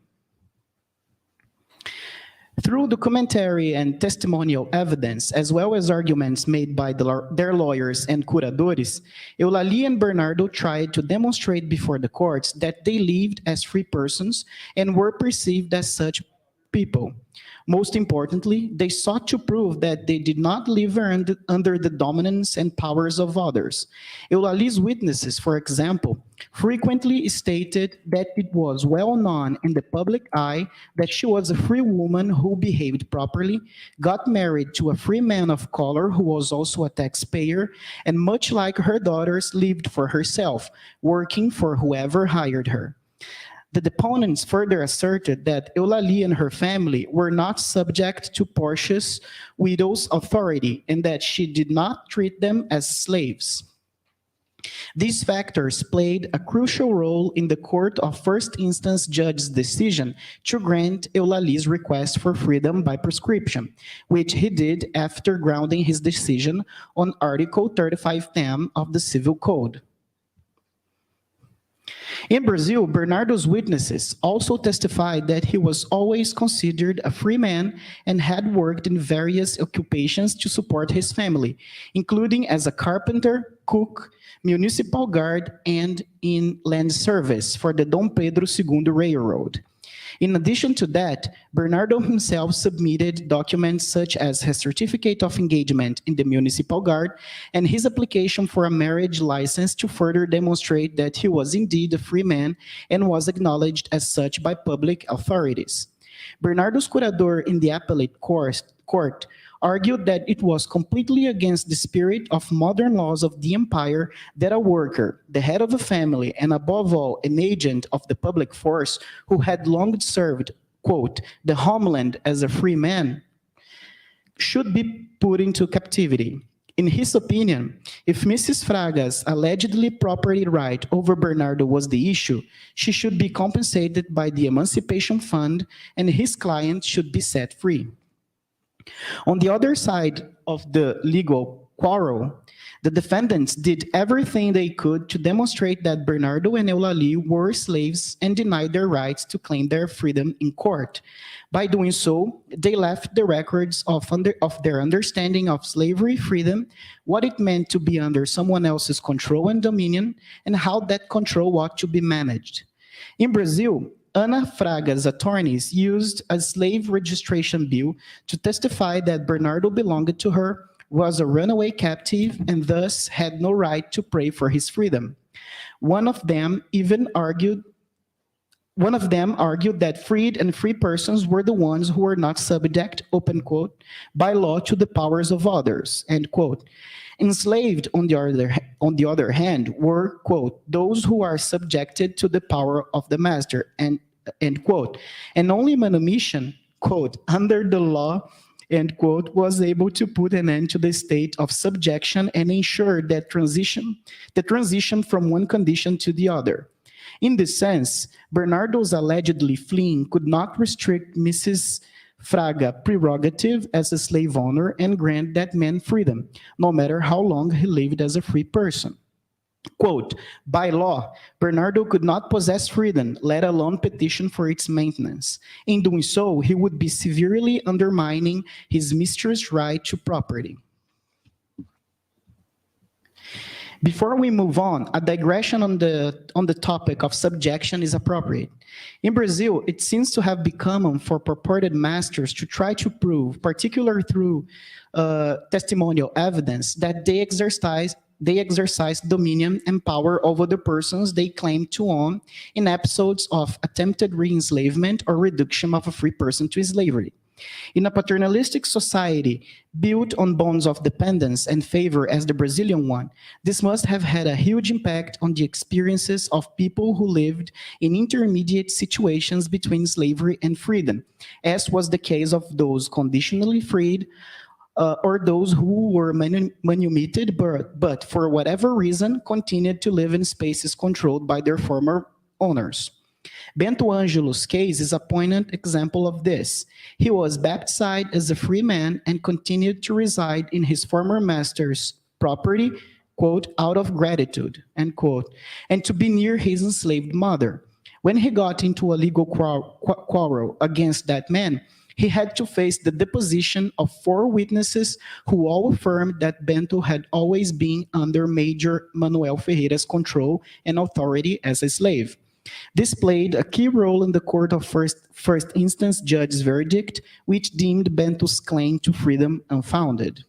Through documentary and testimonial evidence, as well as arguments made by their lawyers and curadores, Eulalie and Bernardo tried to demonstrate before the courts that they lived as free persons and were perceived as such people. Most importantly, they sought to prove that they did not live under the dominance and powers of others. Eulalie's witnesses, for example, frequently stated that it was well known in the public eye that she was a free woman who behaved properly, got married to a free man of color who was also a taxpayer, and much like her daughters, lived for herself, working for whoever hired her. The deponents further asserted that Eulalie and her family were not subject to Portia's widow's authority and that she did not treat them as slaves. These factors played a crucial role in the Court of First Instance Judge's decision to grant Eulalie's request for freedom by prescription, which he did after grounding his decision on Article 3510 of the Civil Code. In Brazil, Bernardo's witnesses also testified that he was always considered a free man and had worked in various occupations to support his family, including as a carpenter, cook, municipal guard, and in land service for the Dom Pedro II Railroad. In addition to that, Bernardo himself submitted documents such as his certificate of engagement in the municipal guard and his application for a marriage license to further demonstrate that he was indeed a free man and was acknowledged as such by public authorities. Bernardo's curador in the appellate court argued that it was completely against the spirit of modern laws of the empire that a worker, the head of a family, and above all, an agent of the public force who had long served, quote, the homeland as a free man, should be put into captivity. In his opinion, if Mrs. Fraga's allegedly property right over Bernardo was the issue, she should be compensated by the Emancipation Fund and his client should be set free. On the other side of the legal quarrel, the defendants did everything they could to demonstrate that Bernardo and Eulalie were slaves and denied their rights to claim their freedom in court. By doing so, they left the records of their understanding of slavery freedom, what it meant to be under someone else's control and dominion, and how that control ought to be managed. In Brazil, Ana Fraga's attorneys used a slave registration bill to testify that Bernardo belonged to her, was a runaway captive, and thus had no right to pray for his freedom. One of them argued that freed and free persons were the ones who were not subject, open quote, by law to the powers of others, end quote. Enslaved, on the other hand, were, quote, those who are subjected to the power of the master, end quote. And only manumission, quote, under the law end quote, was able to put an end to the state of subjection and ensure that the transition from one condition to the other. In this sense, Bernardo's allegedly fleeing could not restrict Mrs. Fraga's prerogative as a slave owner and grant that man freedom, no matter how long he lived as a free person. Quote, by law, Bernardo could not possess freedom, let alone petition for its maintenance. In doing so, he would be severely undermining his mistress' right to property. Before we move on, a digression on the topic of subjection is appropriate. In Brazil, it seems to have become common for purported masters to try to prove, particularly through testimonial evidence, that they exercise dominion and power over the persons they claim to own in episodes of attempted re-enslavement or reduction of a free person to slavery. In a paternalistic society built on bonds of dependence and favor as the Brazilian one, this must have had a huge impact on the experiences of people who lived in intermediate situations between slavery and freedom, as was the case of those conditionally freed or those who were manumitted but for whatever reason continued to live in spaces controlled by their former owners. Bento Angelo's case is a poignant example of this. He was baptized as a free man and continued to reside in his former master's property, quote, out of gratitude, end quote, and to be near his enslaved mother. When he got into a legal quarrel against that man, he had to face the deposition of 4 witnesses who all affirmed that Bento had always been under Major Manuel Ferreira's control and authority as a slave. This played a key role in the court of first instance judge's verdict, which deemed Bento's claim to freedom unfounded.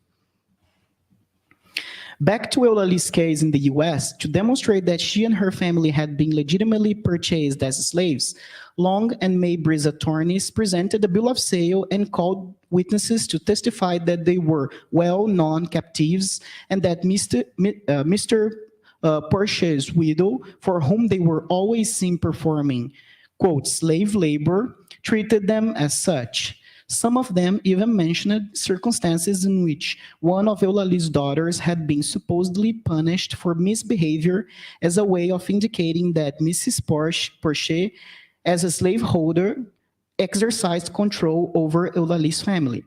Back to Eulali's case in the US, to demonstrate that she and her family had been legitimately purchased as slaves, Long and Mabry's attorneys presented a bill of sale and called witnesses to testify that they were well-known captives and that Mr. Porsche's widow, for whom they were always seen performing, quote, slave labor, treated them as such. Some of them even mentioned circumstances in which one of Eulali's daughters had been supposedly punished for misbehavior as a way of indicating that Mrs. Porcher, as a slaveholder, exercised control over Eulali's family.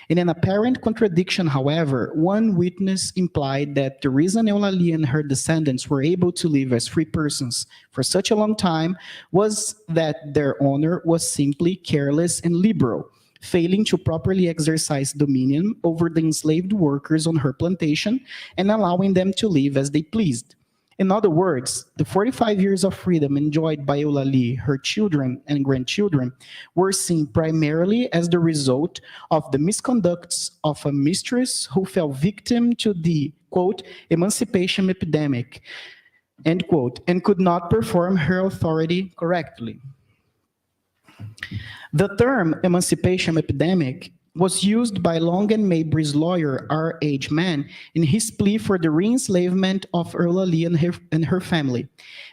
In an apparent contradiction, however, one witness implied that the reason Eulalie and her descendants were able to live as free persons for such a long time was that their owner was simply careless and liberal, failing to properly exercise dominion over the enslaved workers on her plantation and allowing them to live as they pleased. In other words, the 45 years of freedom enjoyed by Eulalie, her children and grandchildren, were seen primarily as the result of the misconducts of a mistress who fell victim to the, quote, emancipation epidemic, end quote, and could not perform her authority correctly. The term emancipation epidemic was used by Long and Mabry's lawyer, R.H. Mann, in his plea for the re-enslavement of Eulalie and her family.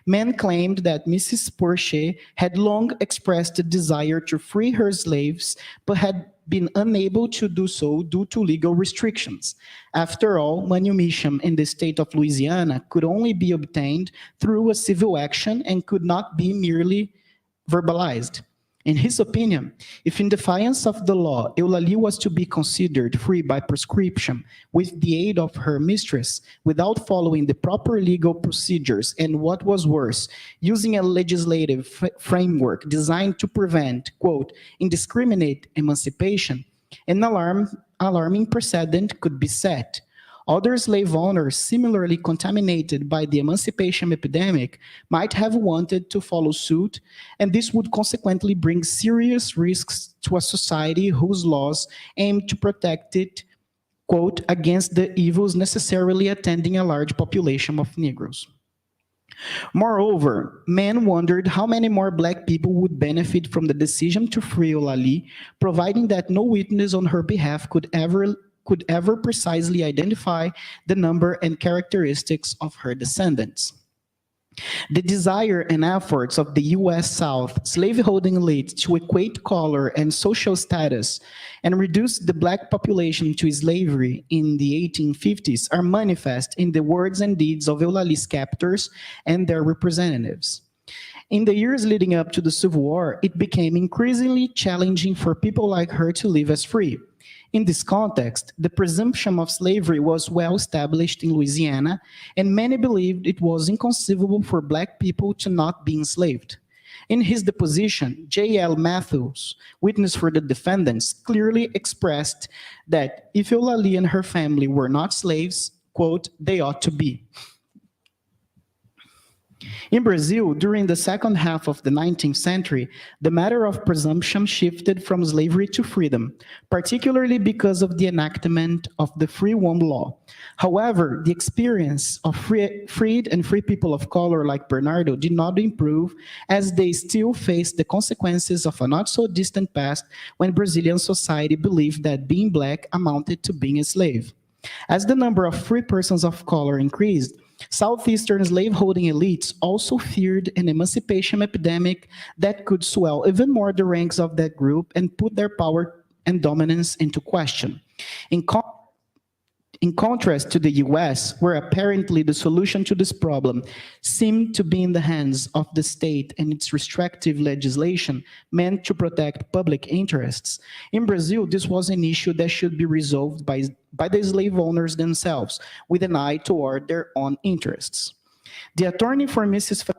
Mann claimed that Mrs. Porcher had long expressed a desire to free her slaves, but had been unable to do so due to legal restrictions. After all, manumission in the state of Louisiana could only be obtained through a civil action and could not be merely verbalized. In his opinion, if in defiance of the law, Eulalie was to be considered free by prescription with the aid of her mistress, without following the proper legal procedures, and what was worse, using a legislative framework designed to prevent, quote, indiscriminate emancipation, an alarming precedent could be set. Other slave owners similarly contaminated by the emancipation epidemic might have wanted to follow suit, and this would consequently bring serious risks to a society whose laws aim to protect it, quote, against the evils necessarily attending a large population of Negroes. Moreover, Mann wondered how many more Black people would benefit from the decision to free Eulalie, providing that no witness on her behalf could ever precisely identify the number and characteristics of her descendants. The desire and efforts of the U.S. South slaveholding elite to equate color and social status and reduce the black population to slavery in the 1850s are manifest in the words and deeds of Eulalie's captors and their representatives. In the years leading up to the Civil War, it became increasingly challenging for people like her to live as free. In this context, the presumption of slavery was well established in Louisiana, and many believed it was inconceivable for Black people to not be enslaved. In his deposition, J.L. Matthews, witness for the defendants, clearly expressed that if Eulalie and her family were not slaves, quote, they ought to be. In Brazil, during the second half of the 19th century, the matter of presumption shifted from slavery to freedom, particularly because of the enactment of the Free Womb Law. However, the experience of freed and free people of color like Bernardo did not improve, as they still faced the consequences of a not-so-distant past when Brazilian society believed that being Black amounted to being a slave. As the number of free persons of color increased, Southeastern slaveholding elites also feared an emancipation epidemic that could swell even more the ranks of that group and put their power and dominance into question. In contrast to the US, where apparently the solution to this problem seemed to be in the hands of the state and its restrictive legislation meant to protect public interests, in Brazil, this was an issue that should be resolved by the slave owners themselves, with an eye toward their own interests. The attorney for Mrs.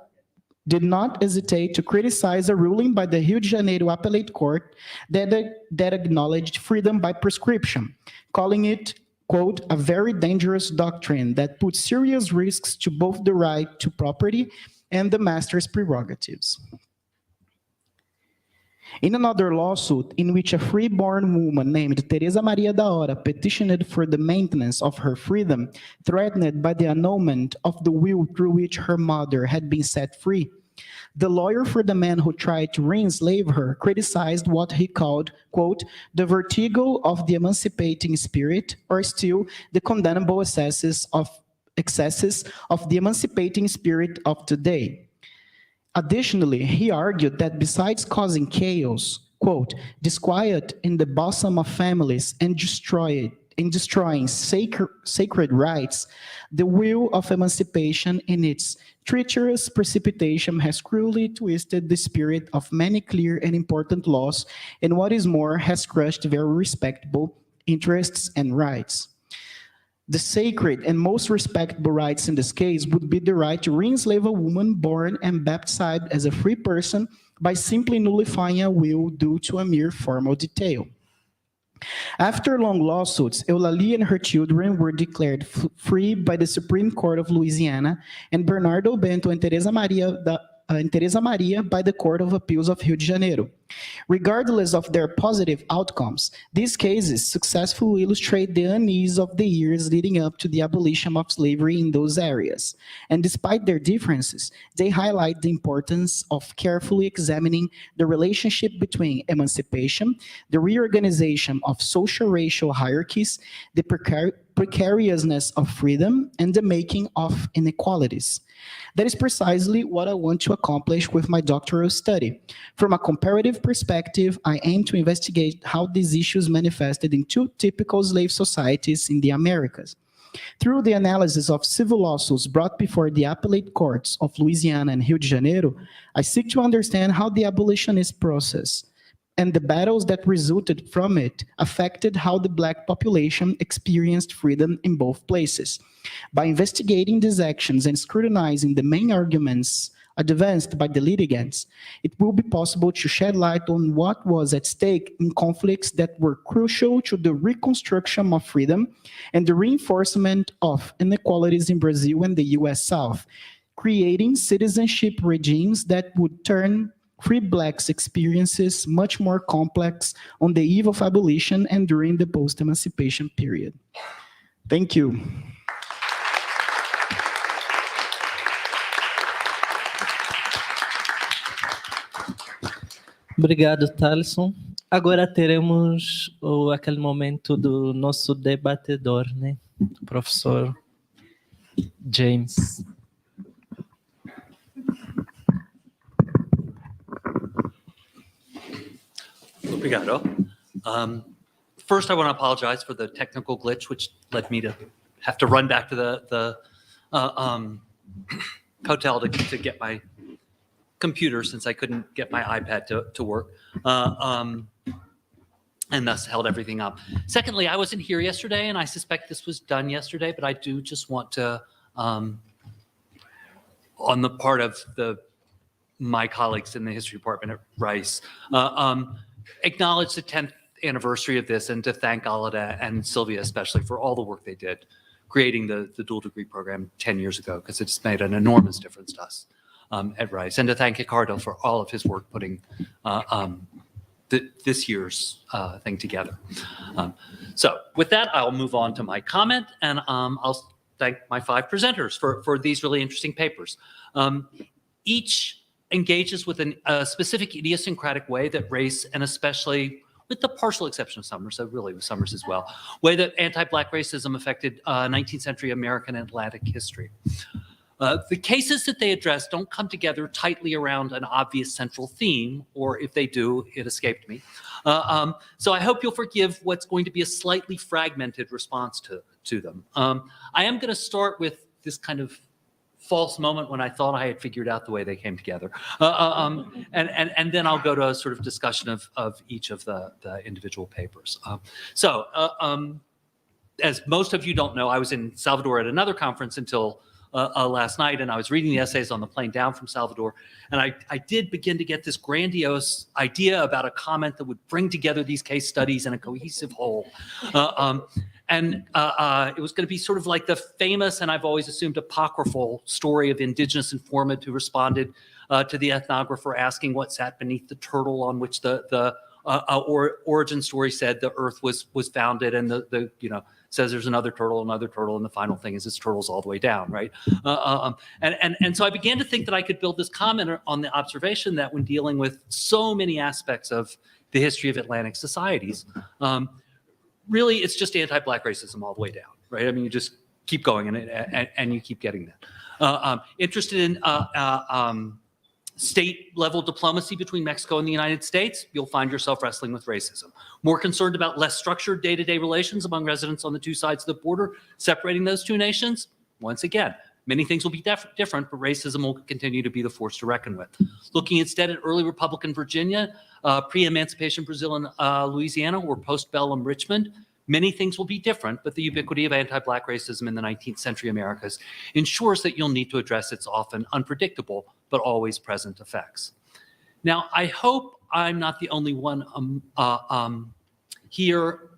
did not hesitate to criticize a ruling by the Rio de Janeiro Appellate Court that acknowledged freedom by prescription, calling it, quote, a very dangerous doctrine that puts serious risks to both the right to property and the master's prerogatives. In another lawsuit, in which a free-born woman named Teresa Maria da Hora petitioned for the maintenance of her freedom, threatened by the annulment of the will through which her mother had been set free, the lawyer for the man who tried to re-enslave her criticized what he called, quote, the vertigo of the emancipating spirit, or still the condemnable excesses of the emancipating spirit of today. Additionally, he argued that besides causing chaos, quote, disquiet in the bosom of families and destroying sacred rights, the will of emancipation in its treacherous precipitation has cruelly twisted the spirit of many clear and important laws, and what is more, has crushed very respectable interests and rights. The sacred and most respectable rights in this case would be the right to re-enslave a woman born and baptized as a free person by simply nullifying a will due to a mere formal detail. After long lawsuits, Eulalie and her children were declared free by the Supreme Court of Louisiana, and Bernardo Bento and Teresa Maria by the Court of Appeals of Rio de Janeiro. Regardless of their positive outcomes, these cases successfully illustrate the unease of the years leading up to the abolition of slavery in those areas. And despite their differences, they highlight the importance of carefully examining the relationship between emancipation, the reorganization of social racial hierarchies, the precariousness of freedom, and the making of inequalities. That is precisely what I want to accomplish with my doctoral study. From a comparative perspective, I aim to investigate how these issues manifested in two typical slave societies in the Americas. Through the analysis of civil lawsuits brought before the appellate courts of Louisiana and Rio de Janeiro, I seek to understand how the abolitionist process and the battles that resulted from it affected how the Black population experienced freedom in both places. By investigating these actions and scrutinizing the main arguments advanced by the litigants, it will be possible to shed light on what was at stake in conflicts that were crucial to the reconstruction of freedom and the reinforcement of inequalities in Brazil and the US South, creating citizenship regimes that would turn free Blacks' experiences much more complex on the eve of abolition and during the post-emancipation period. Thank you. Obrigado, Talison. Agora teremos aquele momento do nosso debatedor, né? O professor James. Obrigado. First, I want to apologize for the technical glitch, which led me to have to run back to the hotel to get my computer since I couldn't get my iPad to work, and thus held everything up. Secondly, I wasn't here yesterday, and I suspect this was done yesterday, but I do just want to, on the part of my colleagues in the history department at Rice, acknowledge the 10th anniversary of this and to thank Alida and Sylvia especially for all the work they did creating the dual degree program 10 years ago, because it's made an enormous difference to us at Rice, and to thank Ricardo for all of his work putting this year's thing together. So with that, I'll move on to my comment, and I'll thank my 5 presenters for these really interesting papers. Each engages with a specific idiosyncratic way that race, and especially with the partial exception of Summers, so really with Summers as well, way that anti-Black racism affected 19th century American and Atlantic history. The cases that they address don't come together tightly around an obvious central theme, or if they do, it escaped me. So I hope you'll forgive what's going to be a slightly fragmented response to them. I am going to start with this kind of false moment when I thought I had figured out the way they came together. And then I'll go to a sort of discussion of each of the individual papers. As most of you don't know, I was in Salvador at another conference until last night, and I was reading the essays on the plane down from Salvador, and I did begin to get this grandiose idea about a comment that would bring together these case studies in a cohesive whole. And it was going to be sort of like the famous, and I've always assumed apocryphal, story of indigenous informant who responded to the ethnographer asking what sat beneath the turtle on which the origin story said the earth was founded, and the says there's another turtle, and the final thing is this turtle's all the way down, right? And so I began to think that I could build this comment on the observation that when dealing with so many aspects of the history of Atlantic societies, really it's just anti-Black racism all the way down, right? I mean, you just keep going and you keep getting that. Interested in state-level diplomacy between Mexico and the United States, you'll find yourself wrestling with racism. More concerned about less structured day-to-day relations among residents on the two sides of the border, separating those two nations? Once again, many things will be different, but racism will continue to be the force to reckon with. Looking instead at early Republican Virginia, pre-emancipation Brazil and Louisiana, or post-bellum Richmond, many things will be different, but the ubiquity of anti-Black racism in the 19th century Americas ensures that you'll need to address its often unpredictable but always present effects. Now, I hope I'm not the only one here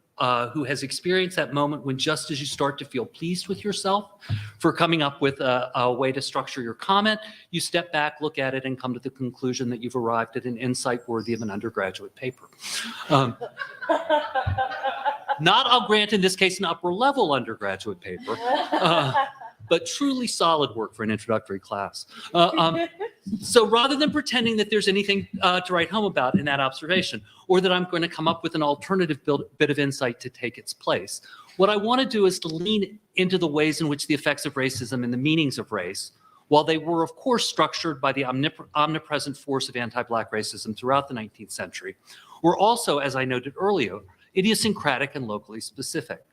who has experienced that moment when just as you start to feel pleased with yourself for coming up with a way to structure your comment, you step back, look at it, and come to the conclusion that you've arrived at an insight worthy of an undergraduate paper. Not, I'll grant, in this case, an upper-level undergraduate paper, but truly solid work for an introductory class. So rather than pretending that there's anything to write home about in that observation, or that I'm going to come up with an alternative bit of insight to take its place, what I want to do is to lean into the ways in which the effects of racism and the meanings of race, while they were, of course, structured by the omnipresent force of anti-Black racism throughout the 19th century, were also, as I noted earlier, idiosyncratic and locally specific.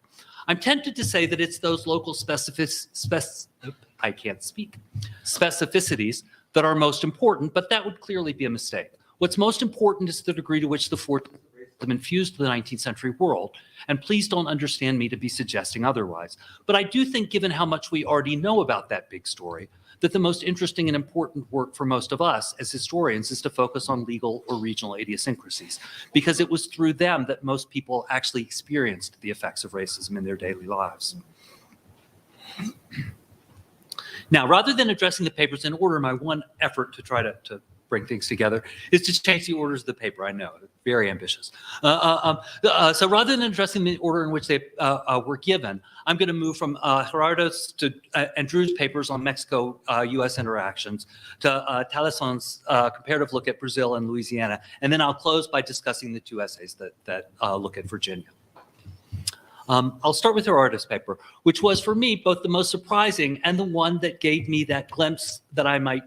I'm tempted to say that it's those local specificities that are most important, but that would clearly be a mistake. What's most important is the degree to which the force of racism infused the 19th century world, and please don't understand me to be suggesting otherwise. But I do think, given how much we already know about that big story, that the most interesting and important work for most of us as historians is to focus on legal or regional idiosyncrasies, because it was through them that most people actually experienced the effects of racism in their daily lives. Now, rather than addressing the papers in order, my one effort to try to bring things together is to change the orders of the paper. I know, very ambitious. So rather than addressing the order in which they were given, I'm going to move from Gerardo's and Drew's papers on Mexico-U.S. interactions to Talison's comparative look at Brazil and Louisiana, and then I'll close by discussing the 2 essays that look at Virginia. I'll start with Gerardo's paper, which was for me both the most surprising and the one that gave me that glimpse that I might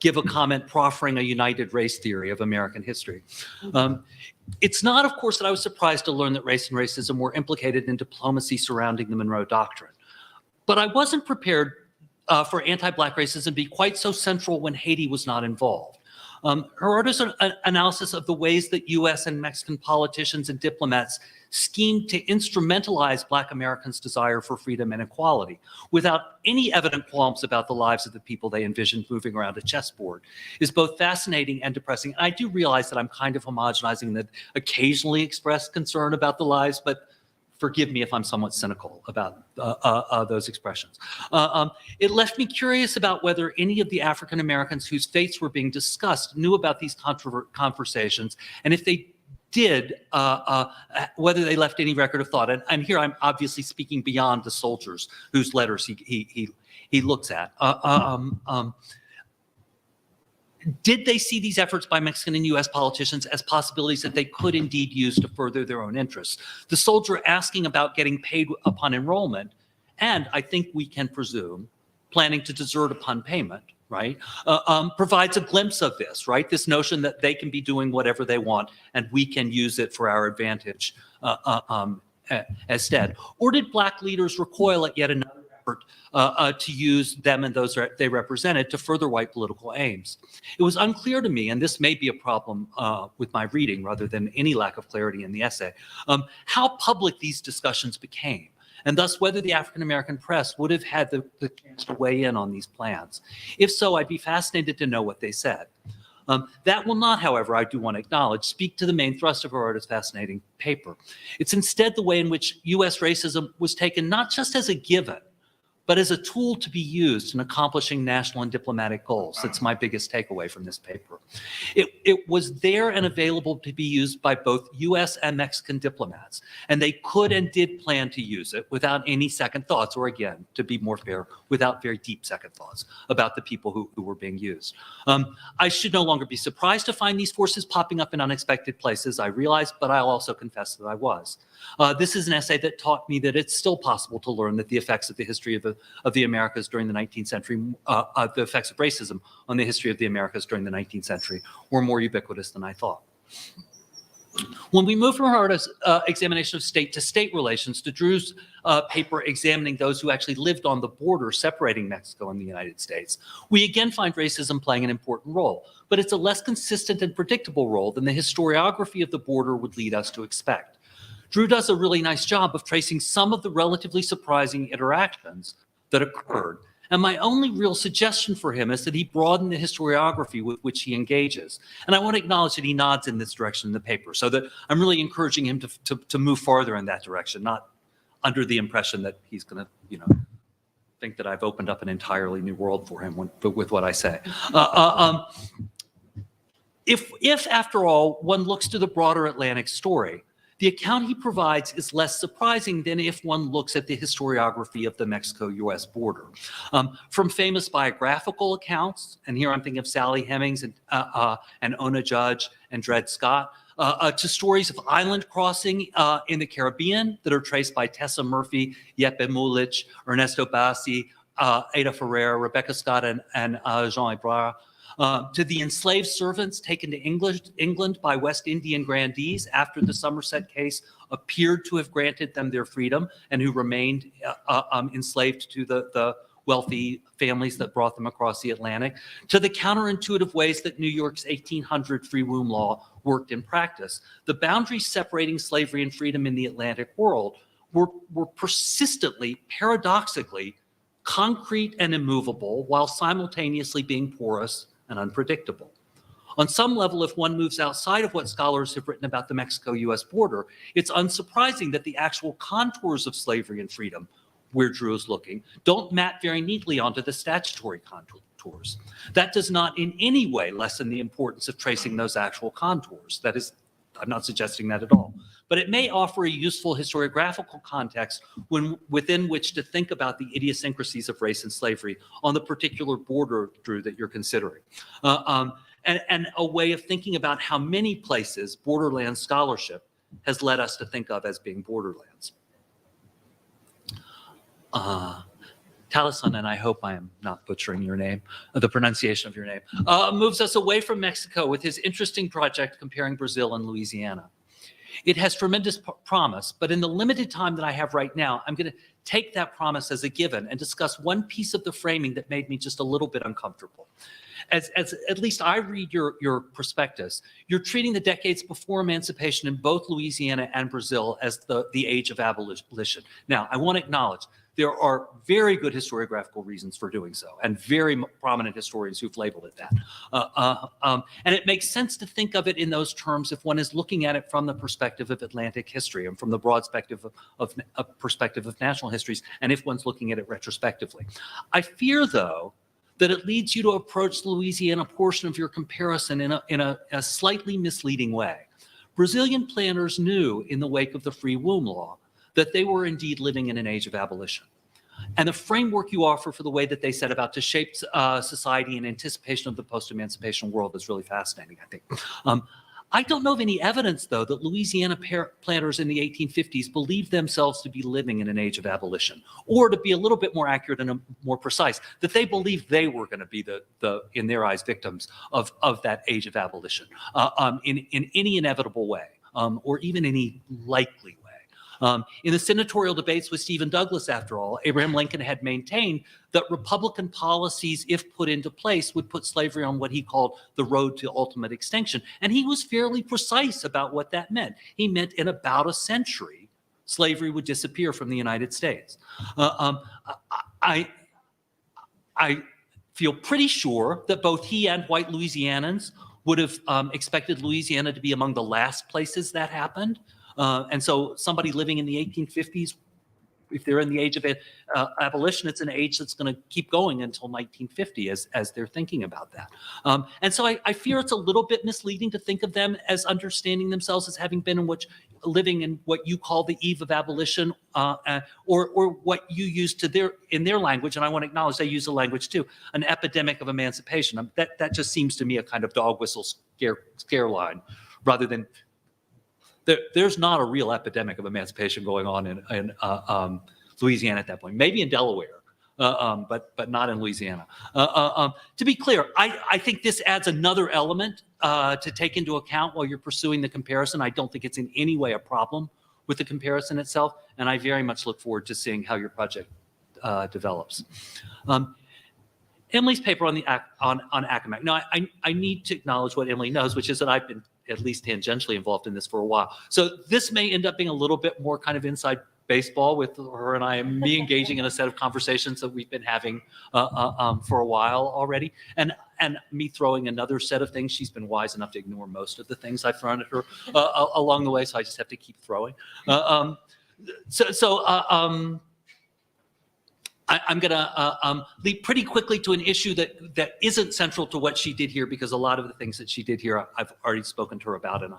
give a comment proffering a united race theory of American history. It's not, of course, that I was surprised to learn that race and racism were implicated in diplomacy surrounding the Monroe Doctrine. But I wasn't prepared for anti-Black racism to be quite so central when Haiti was not involved. Gerardo's analysis of the ways that US and Mexican politicians and diplomats schemed to instrumentalize Black Americans' desire for freedom and equality without any evident qualms about the lives of the people they envisioned moving around a chessboard is both fascinating and depressing. And I do realize that I'm kind of homogenizing that occasionally expressed concern about the lives, but forgive me if I'm somewhat cynical about those expressions. It left me curious about whether any of the African Americans whose fates were being discussed knew about these conversations, and if they did, whether they left any record of thought. And here I'm obviously speaking beyond the soldiers whose letters he looks at. Did they see these efforts by Mexican and U.S. politicians as possibilities that they could indeed use to further their own interests? The soldier asking about getting paid upon enrollment, and I think we can presume planning to desert upon payment, right, provides a glimpse of this, right? This notion that they can be doing whatever they want and we can use it for our advantage instead. Or did Black leaders recoil at yet another effort to use them and those they represented to further white political aims? It was unclear to me, and this may be a problem with my reading rather than any lack of clarity in the essay, how public these discussions became, and thus whether the African-American press would have had the chance to weigh in on these plans. If so, I'd be fascinated to know what they said. That will not, however, I do want to acknowledge, speak to the main thrust of Gerardo's fascinating paper. It's instead the way in which US racism was taken not just as a given, but as a tool to be used in accomplishing national and diplomatic goals. That's my biggest takeaway from this paper. It was there and available to be used by both US and Mexican diplomats, and they could and did plan to use it without any second thoughts, or again, to be more fair, without very deep second thoughts about the people who were being used. I should no longer be surprised to find these forces popping up in unexpected places, I realize, but I'll also confess that I was. This is an essay that taught me that it's still possible to learn that the effects of the history of the Americas during the 19th century, the effects of racism on the history of the Americas during the 19th century were more ubiquitous than I thought. When we move from Gerardo's examination of state-to-state relations to Drew's paper examining those who actually lived on the border separating Mexico and the United States, we again find racism playing an important role, but it's a less consistent and predictable role than the historiography of the border would lead us to expect. Drew does a really nice job of tracing some of the relatively surprising interactions that occurred. And my only real suggestion for him is that he broaden the historiography with which he engages. And I want to acknowledge that he nods in this direction in the paper, so that I'm really encouraging him to move farther in that direction, not under the impression that he's going to, think that I've opened up an entirely new world for him with what I say. If after all, one looks to the broader Atlantic story, the account he provides is less surprising than if one looks at the historiography of the Mexico-US border. From famous biographical accounts, and here I'm thinking of Sally Hemings and Ona Judge and Dred Scott, to stories of island crossing in the Caribbean that are traced by Tessa Murphy, Yeppe Mulich, Ernesto Bassi, Ada Ferrer, Rebecca Scott, and Jean Ibarra. To the enslaved servants taken to England by West Indian grandees after the Somerset case appeared to have granted them their freedom and who remained enslaved to the wealthy families that brought them across the Atlantic, to the counterintuitive ways that New York's 1800 free womb law worked in practice. The boundaries separating slavery and freedom in the Atlantic world were persistently, paradoxically, concrete and immovable while simultaneously being porous and unpredictable. On some level, if one moves outside of what scholars have written about the Mexico-US border, it's unsurprising that the actual contours of slavery and freedom, where Drew is looking, don't map very neatly onto the statutory contours. That does not in any way lessen the importance of tracing those actual contours. That is, I'm not suggesting that at all. But it may offer a useful historiographical context within which to think about the idiosyncrasies of race and slavery on the particular border, Drew, that you're considering. And a way of thinking about how many places borderland scholarship has led us to think of as being borderlands. Talison, and I hope I am not butchering your name, the pronunciation of your name, moves us away from Mexico with his interesting project comparing Brazil and Louisiana. It has tremendous promise, but in the limited time that I have right now, I'm going to take that promise as a given and discuss one piece of the framing that made me just a little bit uncomfortable. As at least I read your prospectus, you're treating the decades before emancipation in both Louisiana and Brazil as the age of abolition. Now, I want to acknowledge there are very good historiographical reasons for doing so, and very prominent historians who've labeled it that. And it makes sense to think of it in those terms if one is looking at it from the perspective of Atlantic history and from the broad perspective of national histories, and if one's looking at it retrospectively. I fear, though, that it leads you to approach the Louisiana portion of your comparison in a slightly misleading way. Brazilian planners knew in the wake of the Free Womb Law that they were indeed living in an age of abolition. And the framework you offer for the way that they set about to shape society in anticipation of the post-emancipation world is really fascinating, I think. I don't know of any evidence, though, that Louisiana planners in the 1850s believed themselves to be living in an age of abolition, or to be a little bit more accurate and more precise, that they believed they were going to be in their eyes, victims of that age of abolition in any inevitable way, or even any likely way. In the senatorial debates with Stephen Douglas, after all, Abraham Lincoln had maintained that Republican policies, if put into place, would put slavery on what he called the road to ultimate extinction. And he was fairly precise about what that meant. He meant in about a century, slavery would disappear from the United States. I feel pretty sure that both he and white Louisianans would have expected Louisiana to be among the last places that happened. And so somebody living in the 1850s, if they're in the age of abolition, it's an age that's going to keep going until 1950 as they're thinking about that. And so I fear it's a little bit misleading to think of them as understanding themselves as having been living in what you call the eve of abolition, or what you use in their language, and I want to acknowledge they use the language too, an epidemic of emancipation. That just seems to me a kind of dog whistle scare line, rather than there's not a real epidemic of emancipation going on in Louisiana at that point. Maybe in Delaware, but not in Louisiana. To be clear, I think this adds another element to take into account while you're pursuing the comparison. I don't think it's in any way a problem with the comparison itself, and I very much look forward to seeing how your project develops. Emily's paper on Accomack. Now, I need to acknowledge what Emily knows, which is that I've been at least tangentially involved in this for a while. So this may end up being a little bit more kind of inside baseball with her and I, and me engaging in a set of conversations that we've been having for a while already, and me throwing another set of things. She's been wise enough to ignore most of the things I've thrown at her along the way, so I just have to keep throwing. I'm going to leap pretty quickly to an issue that isn't central to what she did here, because a lot of the things that she did here I've already spoken to her about, and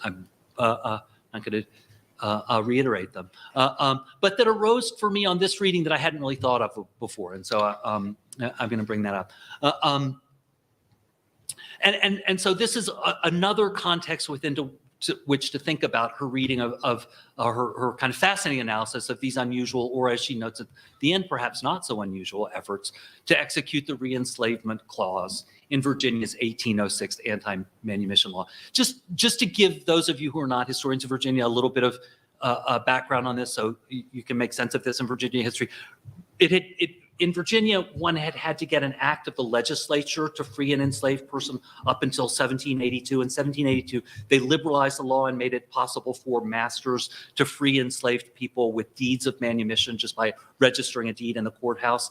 I'm not going to reiterate them. But that arose for me on this reading that I hadn't really thought of before, and so I'm going to bring that up. And so this is another context within which to think about her reading of her kind of fascinating analysis of these unusual, or as she notes at the end, perhaps not so unusual efforts to execute the Reenslavement clause in Virginia's 1806 anti-manumission law. Just to give those of you who are not historians of Virginia a little bit of background on this, so you can make sense of this in Virginia history. In Virginia, one had to get an act of the legislature to free an enslaved person up until 1782. In 1782, they liberalized the law and made it possible for masters to free enslaved people with deeds of manumission just by registering a deed in the courthouse.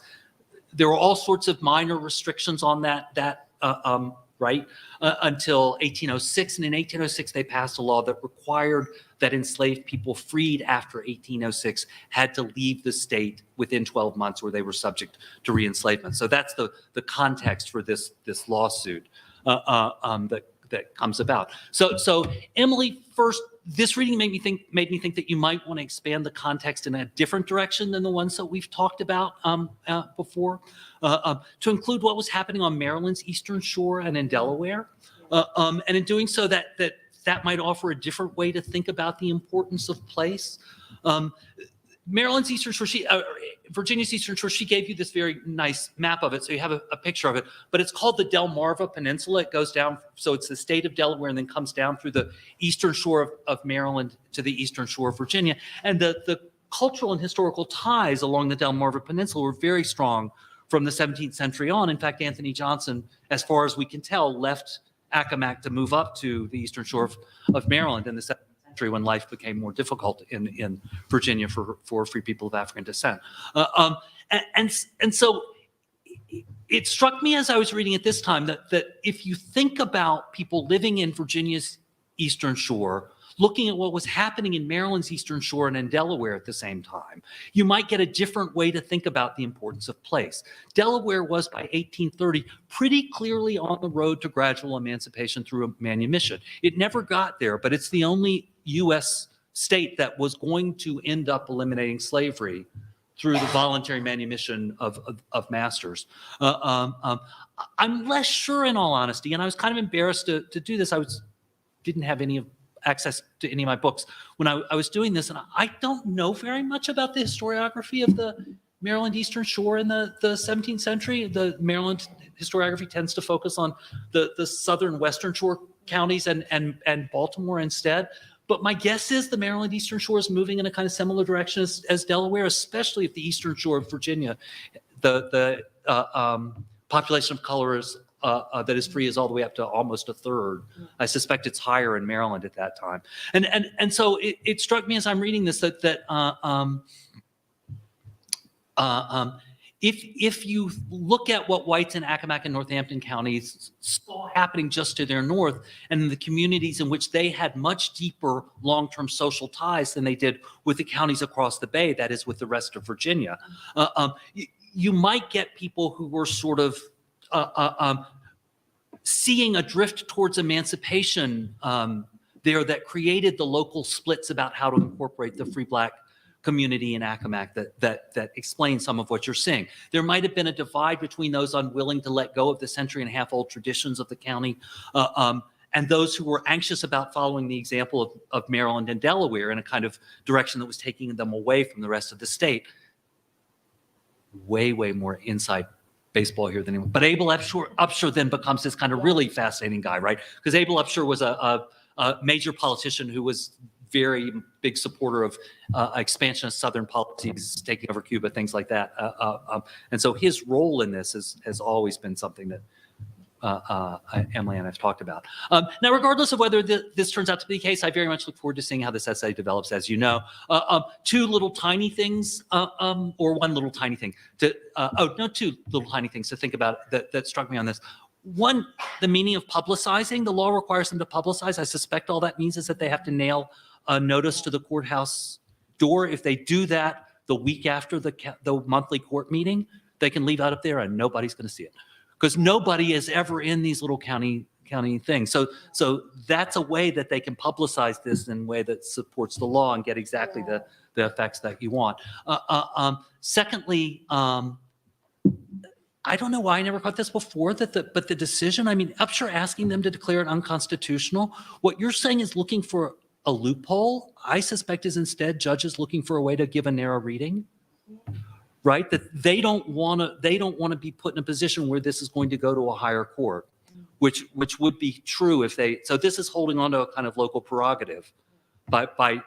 There were all sorts of minor restrictions on that right until 1806. And in 1806, they passed a law that required that enslaved people freed after 1806 had to leave the state within 12 months, or they were subject to reenslavement. So that's the context for this lawsuit that comes about. So Emily, first, this reading made me think that you might want to expand the context in a different direction than the ones that we've talked about before, to include what was happening on Maryland's eastern shore and in Delaware, and in doing so, that might offer a different way to think about the importance of place. Maryland's Eastern Shore, Virginia's Eastern Shore, she gave you this very nice map of it, so you have a picture of it, but it's called the Delmarva Peninsula. It goes down, so it's the state of Delaware and then comes down through the eastern shore of Maryland to the eastern shore of Virginia. And the cultural and historical ties along the Delmarva Peninsula were very strong from the 17th century on. In fact, Anthony Johnson, as far as we can tell, left Accomack to move up to the eastern shore of Maryland in the 17th century when life became more difficult in Virginia for free people of African descent. And so it struck me as I was reading it this time that if you think about people living in Virginia's eastern shore, looking at what was happening in Maryland's eastern shore and in Delaware at the same time, you might get a different way to think about the importance of place. Delaware was, by 1830, pretty clearly on the road to gradual emancipation through manumission. It never got there, but it's the only U.S. state that was going to end up eliminating slavery through the voluntary manumission of masters. I'm less sure, in all honesty, and I was kind of embarrassed to do this. Didn't have any access to any of my books when I was doing this, and I don't know very much about the historiography of the Maryland Eastern Shore in the 17th century. The Maryland historiography tends to focus on the southern western shore counties and Baltimore instead. But my guess is the Maryland Eastern Shore is moving in a kind of similar direction as Delaware, especially if the eastern shore of Virginia, the population of color that is free is all the way up to almost a third. I suspect it's higher in Maryland at that time. And so it struck me as I'm reading this that if you look at what whites in Accomack and Northampton counties saw happening just to their north, and in the communities in which they had much deeper long-term social ties than they did with the counties across the bay, that is with the rest of Virginia, you might get people who were sort of seeing a drift towards emancipation there that created the local splits about how to incorporate the free black community in Accomack that explains some of what you're seeing. There might have been a divide between those unwilling to let go of the century-and-a-half-old traditions of the county and those who were anxious about following the example of Maryland and Delaware in a kind of direction that was taking them away from the rest of the state. Way more inside baseball here than anyone. But Abel Upshur then becomes this kind of really fascinating guy, right? Because Abel Upshur was a major politician who was very big supporter of expansionist Southern policies, taking over Cuba, things like that. And so his role in this has always been something that Emily and I've talked about. Now, regardless of whether this turns out to be the case, I very much look forward to seeing how this essay develops, as you know. Two little tiny things, or one little tiny thing to, two little tiny things to think about that struck me on this. One, the meaning of publicizing. The law requires them to publicize. I suspect all that means is that they have to nail a notice to the courthouse door. If they do that the week after the monthly court meeting, they can leave out up there and nobody's going to see it, because nobody is ever in these little county things. So that's a way that they can publicize this in a way that supports the law and get exactly the effects that you want. Secondly, I don't know why I never caught this before, but the decision, I mean, Upshur asking them to declare it unconstitutional, what you're saying is looking for a loophole. I suspect is instead judges looking for a way to give a narrow reading, right? That they don't want to be put in a position where this is going to go to a higher court, which would be true if they. So this is holding on to a kind of local prerogative by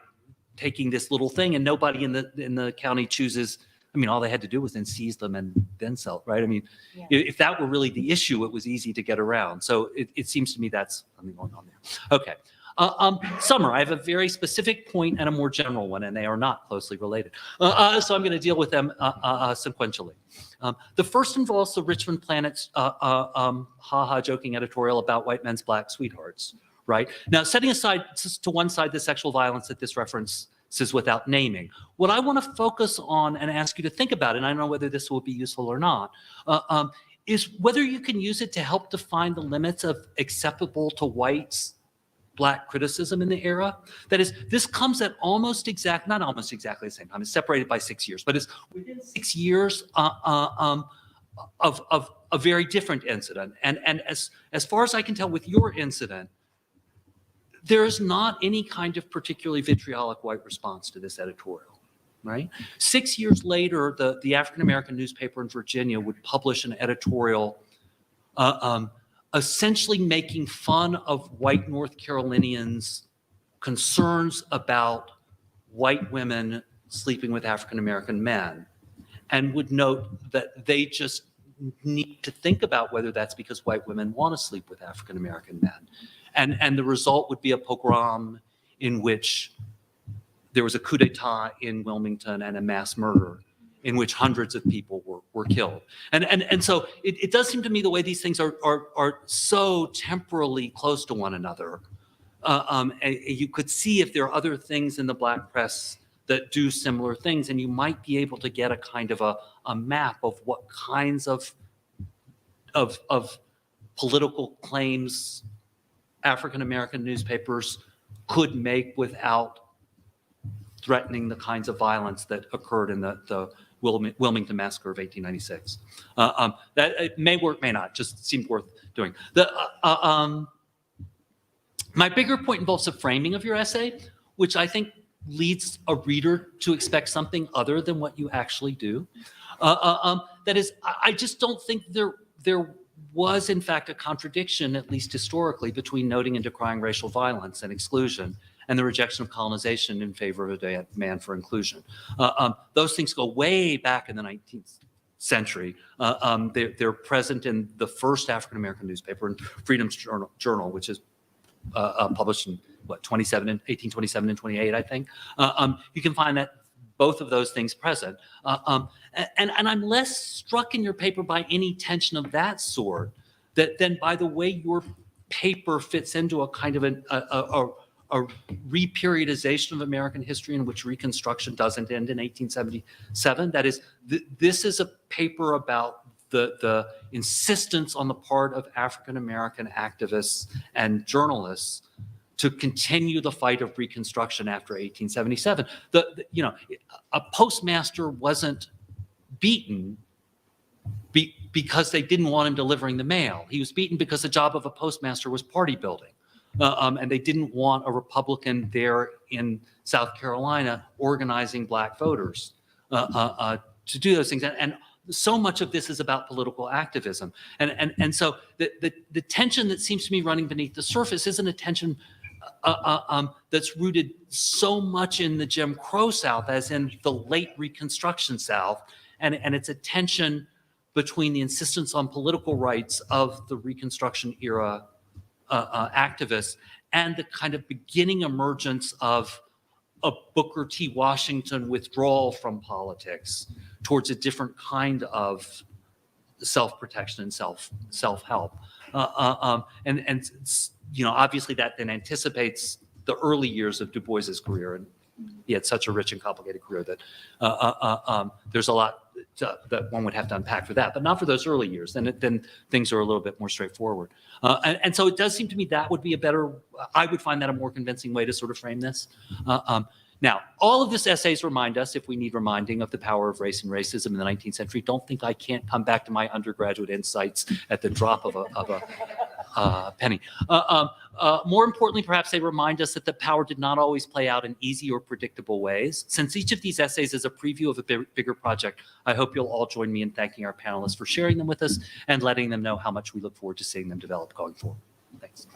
taking this little thing, and nobody in the county chooses. I mean, all they had to do was then seize them and then sell, right? I mean, if that were really the issue, it was easy to get around. So it seems to me that's something going on there. Okay. Summer, I have a very specific point and a more general one, and they are not closely related. So I'm going to deal with them sequentially. The first involves the Richmond Planet's ha-ha joking editorial about white men's black sweethearts, right? Now, setting aside to one side the sexual violence that this reference says without naming, what I want to focus on and ask you to think about, and I don't know whether this will be useful or not, is whether you can use it to help define the limits of acceptable to whites black criticism in the era. That is, this comes at not almost exactly the same time. It's separated by 6 years, but it's within 6 years of a very different incident. And as far as I can tell with your incident, there is not any kind of particularly vitriolic white response to this editorial. right? 6 years later, the African-American newspaper in Virginia would publish an editorial essentially making fun of white North Carolinians' concerns about white women sleeping with African-American men, and would note that they just need to think about whether that's because white women want to sleep with African-American men. And the result would be a pogrom in which there was a coup d'etat in Wilmington and a mass murder in which hundreds of people were killed. And so it does seem to me the way these things are so temporally close to one another. You could see if there are other things in the Black press that do similar things, and you might be able to get a kind of a map of what kinds of political claims African-American newspapers could make without threatening the kinds of violence that occurred in the Wilmington Massacre of 1896. That it may work, may not, just seemed worth doing. My bigger point involves the framing of your essay, which I think leads a reader to expect something other than what you actually do. That is, I just don't think there was, in fact, a contradiction, at least historically, between noting and decrying racial violence and exclusion and the rejection of colonization in favor of a demand for inclusion. Those things go way back in the 19th century. They're present in the first African-American newspaper, in Freedom's Journal, which is published in, 1827 and 28, I think. You can find that both of those things present. And I'm less struck in your paper by any tension of that sort than by the way your paper fits into a kind of a reperiodization of American history in which Reconstruction doesn't end in 1877. That is, this is a paper about the insistence on the part of African-American activists and journalists to continue the fight of Reconstruction after 1877. A postmaster wasn't beaten because they didn't want him delivering the mail. He was beaten because the job of a postmaster was party building. And they didn't want a Republican there in South Carolina organizing Black voters to do those things. And so much of this is about political activism. And so the tension that seems to me running beneath the surface isn't a tension that's rooted so much in the Jim Crow South as in the late Reconstruction South. And it's a tension between the insistence on political rights of the Reconstruction era activists and the kind of beginning emergence of a Booker T. Washington withdrawal from politics towards a different kind of self-protection and self-help. And obviously that then anticipates the early years of Du Bois's career, and he had such a rich and complicated career that there's a lot that one would have to unpack for that, but not for those early years. Then things are a little bit more straightforward. And so it does seem to me that would be I would find that a more convincing way to sort of frame this. Now, all of this essays remind us, if we need reminding, of the power of race and racism in the 19th century. Don't think I can't come back to my undergraduate insights at the drop of a penny. More importantly, perhaps they remind us that the power did not always play out in easy or predictable ways. Since each of these essays is a preview of a bigger project, I hope you'll all join me in thanking our panelists for sharing them with us and letting them know how much we look forward to seeing them develop going forward. Thanks.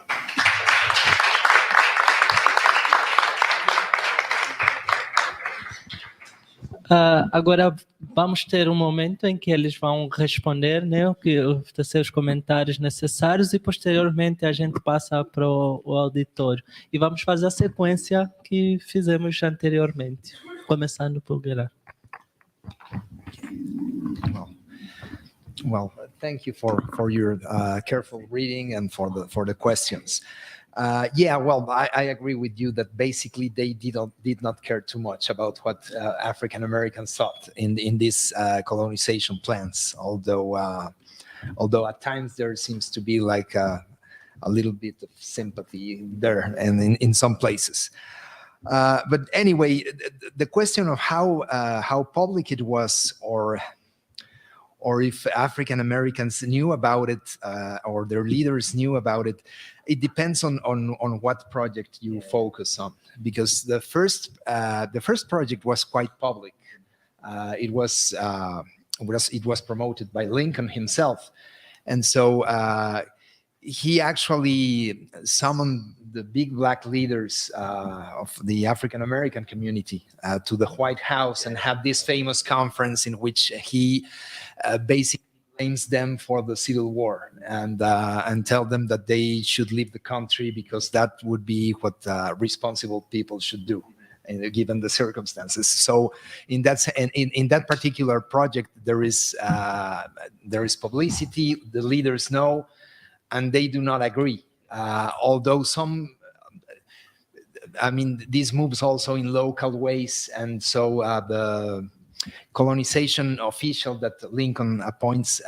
Agora vamos ter um momento em que eles vão responder, né, os comentários necessários, e posteriormente a gente passa para o auditório. E vamos fazer a sequência que fizemos anteriormente, começando por Gerardo. Well, thank you for your careful reading and for the questions. I agree with you that basically they did not care too much about what African Americans thought in these colonization plans. Although at times there seems to be like a little bit of sympathy there, and in some places. But anyway, the question of how public it was, or if African Americans knew about it, or their leaders knew about it, it depends on what project you focus on. Because the first project was quite public. It was promoted by Lincoln himself. And so he actually summoned the big black leaders of the African-American community to the White House and had this famous conference in which he basically blames them for the Civil War and tell them that they should leave the country because that would be what responsible people should do, given the circumstances. So in that particular project, there is publicity. The leaders know, and they do not agree. Although this moves also in local ways, and so the colonization official that Lincoln appoints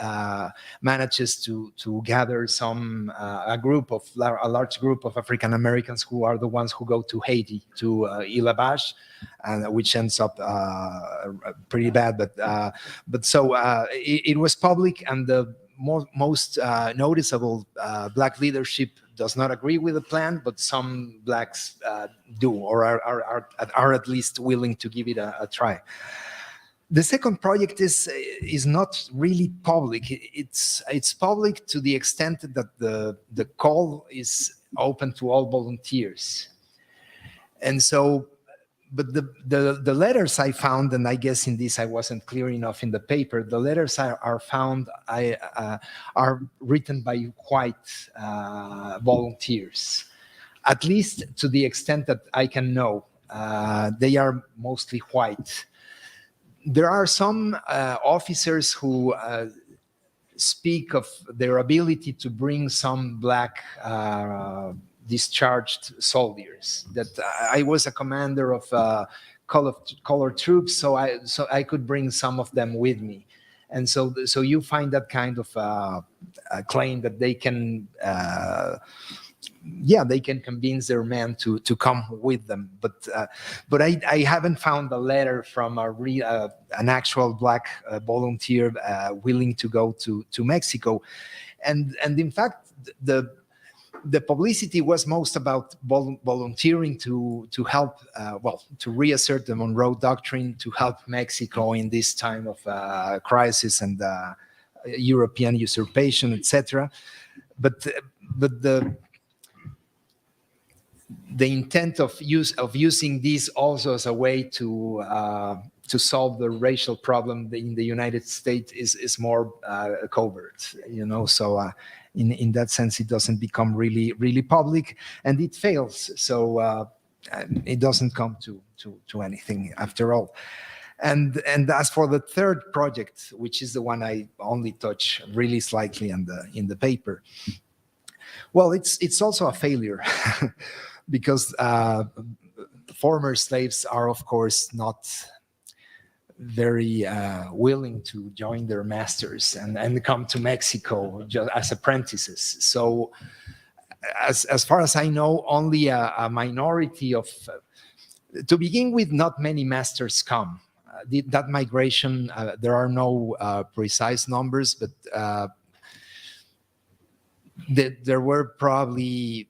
manages to gather a large group of African Americans who are the ones who go to Haiti, to Ilabage, which ends up pretty bad. But so it was public, and the most noticeable black leadership does not agree with the plan, but some blacks do, or are at least willing to give it a try. The second project is not really public. It's public to the extent that the call is open to all volunteers. And so, but the letters I found, and I guess in this I wasn't clear enough in the paper, the letters are found are written by white volunteers, at least to the extent that I can know. They are mostly white. There are some officers who speak of their ability to bring some black discharged soldiers. That I was a commander of colored troops, so I could bring some of them with me, and so you find that kind of claim that they can. They can convince their men to come with them, but I haven't found a letter from an actual black volunteer willing to go to Mexico, and in fact the publicity was most about volunteering to help, to reassert the Monroe Doctrine, to help Mexico in this time of crisis and European usurpation, etc. But the intent of using this also as a way to solve the racial problem in the United States is more covert, So in that sense, it doesn't become really public, and it fails. So it doesn't come to anything after all. And as for the third project, which is the one I only touch really slightly in the paper, well, it's also a failure. Because former slaves are, of course, not very willing to join their masters and come to Mexico just as apprentices. So as far as I know, only a minority of, to begin with, not many masters come. That migration, there are no precise numbers, but there were probably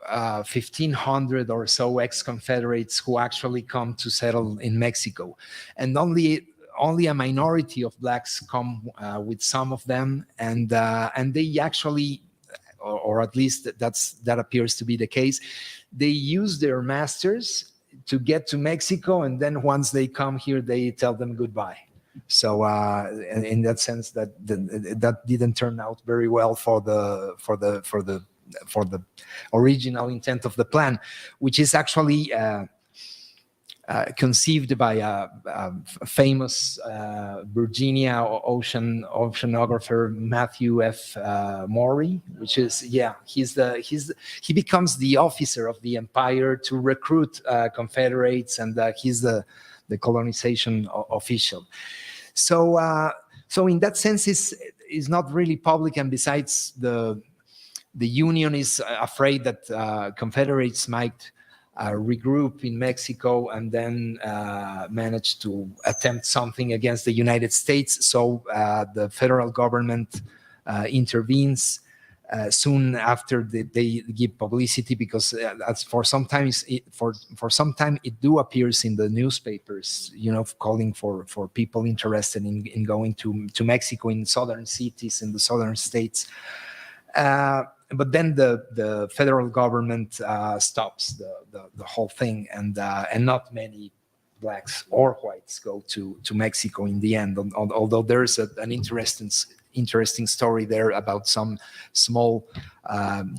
1,500 or so ex-Confederates who actually come to settle in Mexico, and only a minority of blacks come with some of them, and they actually, or at least that appears to be the case, they use their masters to get to Mexico, and then once they come here, they tell them goodbye. So in that sense, that didn't turn out very well for the original intent of the plan, which is actually conceived by a famous Virginia oceanographer, Matthew F. Maury, which is, he becomes the officer of the empire to recruit Confederates, and he's the colonization official. So in that sense, is not really public, and besides the Union is afraid that Confederates might regroup in Mexico and then manage to attempt something against the United States. So the federal government intervenes soon after they give publicity, because for some time it do appears in the newspapers, calling for people interested in going to Mexico, in southern cities, in the southern states. But then the federal government stops the whole thing, and not many blacks or whites go to Mexico in the end. Although there's an interesting story there about some small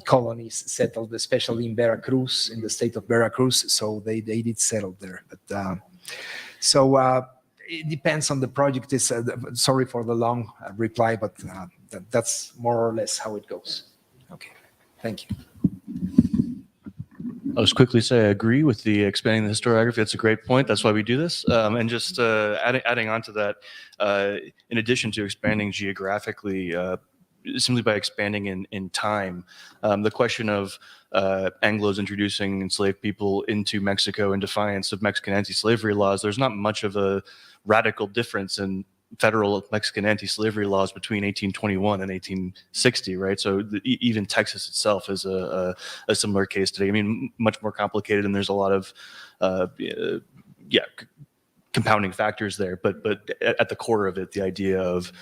colonies settled, especially in Veracruz, in the state of Veracruz. So they did settle there. But it depends on the project. Sorry for the long reply, but that's more or less how it goes. Okay, thank you. I'll just quickly say I agree with the expanding the historiography. That's a great point. That's why we do this. And just adding on to that, in addition to expanding geographically, simply by expanding in time, the question of Anglos introducing enslaved people into Mexico in defiance of Mexican anti-slavery laws, there's not much of a radical difference in federal Mexican anti-slavery laws between 1821 and 1860, right? So even Texas itself is a similar case today. I mean, much more complicated, and there's a lot of compounding factors there. But at the core of it, the idea of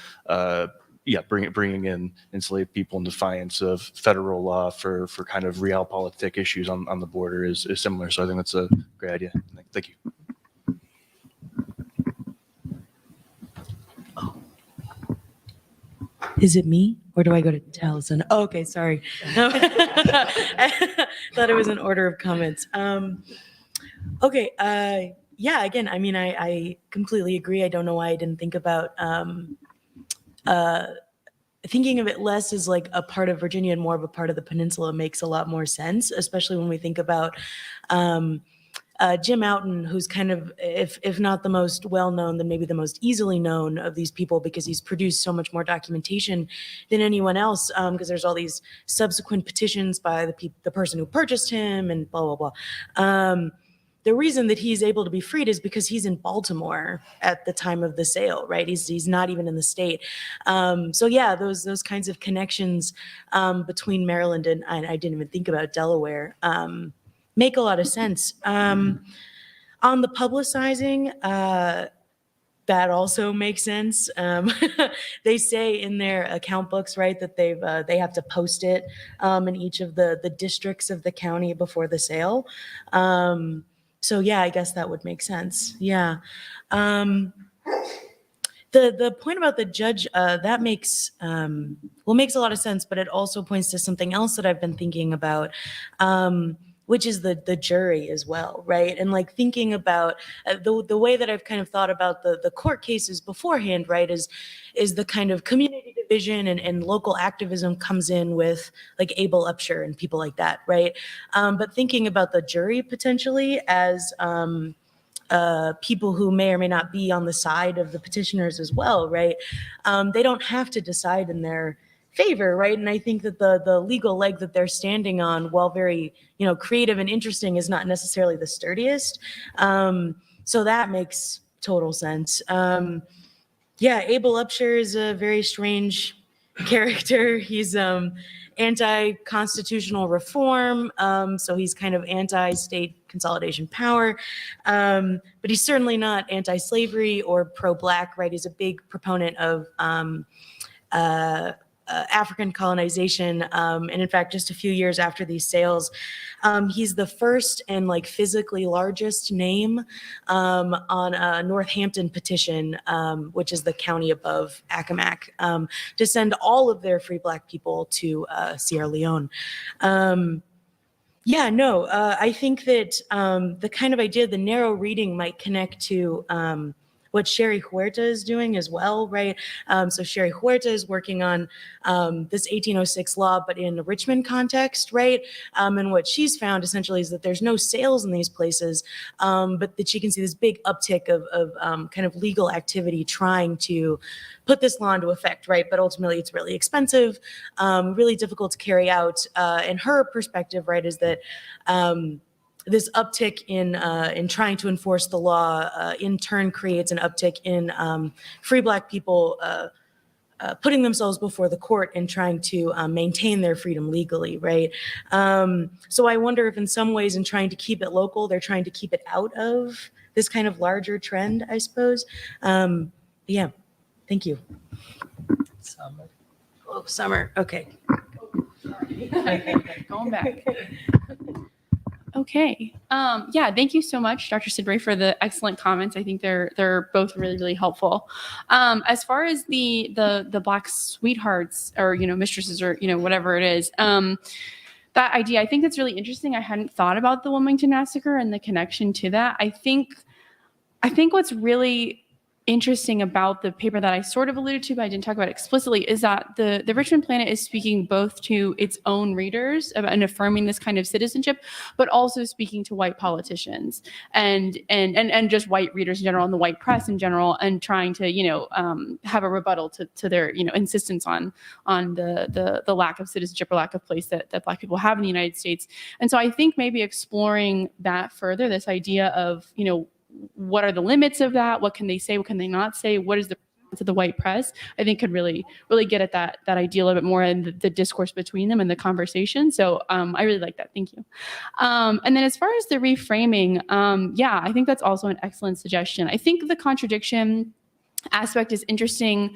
bringing in enslaved people in defiance of federal law for kind of realpolitik issues on the border is similar. So I think that's a great idea. Thank you. Is it me, or do I go to Talison? Oh, okay, sorry. No. I thought it was an order of comments. Okay, again, I mean, I completely agree. I don't know why I didn't think about thinking of it less as like a part of Virginia and more of a part of the peninsula makes a lot more sense, especially when we think about Jim Outen, who's kind of, if not the most well-known, then maybe the most easily known of these people, because he's produced so much more documentation than anyone else, because there's all these subsequent petitions by the person who purchased him and blah, blah, blah. The reason that he's able to be freed is because he's in Baltimore at the time of the sale, right? He's not even in the state. So yeah, those kinds of connections between Maryland and I didn't even think about Delaware, make a lot of sense. On the publicizing, that also makes sense. They say in their account books, right, that they have to post it in each of the districts of the county before the sale. So yeah, I guess that would make sense. Yeah. The point about the judge, that makes makes a lot of sense, but it also points to something else that I've been thinking about, which is the jury as well, right? And like thinking about the way that I've kind of thought about the court cases beforehand, right, is the kind of community division and local activism comes in with like Abel Upshur and people like that, right? But thinking about the jury potentially as people who may or may not be on the side of the petitioners as well, right? They don't have to decide in their favor, right? And I think that the legal leg that they're standing on, while very, creative and interesting, is not necessarily the sturdiest. So that makes total sense. Abel Upshur is a very strange character. He's anti-constitutional reform, so he's kind of anti-state consolidation power, but he's certainly not anti-slavery or pro-Black, right? He's a big proponent of African colonization, and in fact, just a few years after these sales, he's the first and like physically largest name on a Northampton petition, which is the county above Accomack, to send all of their free Black people to Sierra Leone. I think that the kind of idea, the narrow reading, might connect to what Sherry Huerta is doing as well, right? So Sherry Huerta is working on this 1806 law, but in a Richmond context, right? And what she's found essentially is that there's no sales in these places, but that she can see this big uptick of kind of legal activity trying to put this law into effect, right? But ultimately it's really expensive, really difficult to carry out. And her perspective, right, is that this uptick in trying to enforce the law in turn creates an uptick in free Black people putting themselves before the court and trying to maintain their freedom legally, right? So I wonder if in some ways in trying to keep it local, they're trying to keep it out of this kind of larger trend, I suppose. Yeah, thank you. Summer. Oh, Summer, okay. Going back. Okay. Yeah, thank you so much, Dr. Sidbury, for the excellent comments. I think they're both really, really helpful. As far as the Black sweethearts or, mistresses or, whatever it is, that idea, I think that's really interesting. I hadn't thought about the Wilmington Massacre and the connection to that. I think what's really interesting about the paper that I sort of alluded to, but I didn't talk about explicitly, is that the Richmond Planet is speaking both to its own readers and affirming this kind of citizenship, but also speaking to white politicians and just white readers in general and the white press in general, and trying to have a rebuttal to their insistence on the lack of citizenship or lack of place that Black people have in the United States. And so I think maybe exploring that further, this idea of what are the limits of that? What can they say? What can they not say? What is the to the white press? I think could really get at that idea a little bit more and the discourse between them and the conversation. So I really like that. Thank you. And then as far as the reframing, yeah, I think that's also an excellent suggestion. I think the contradiction aspect is interesting,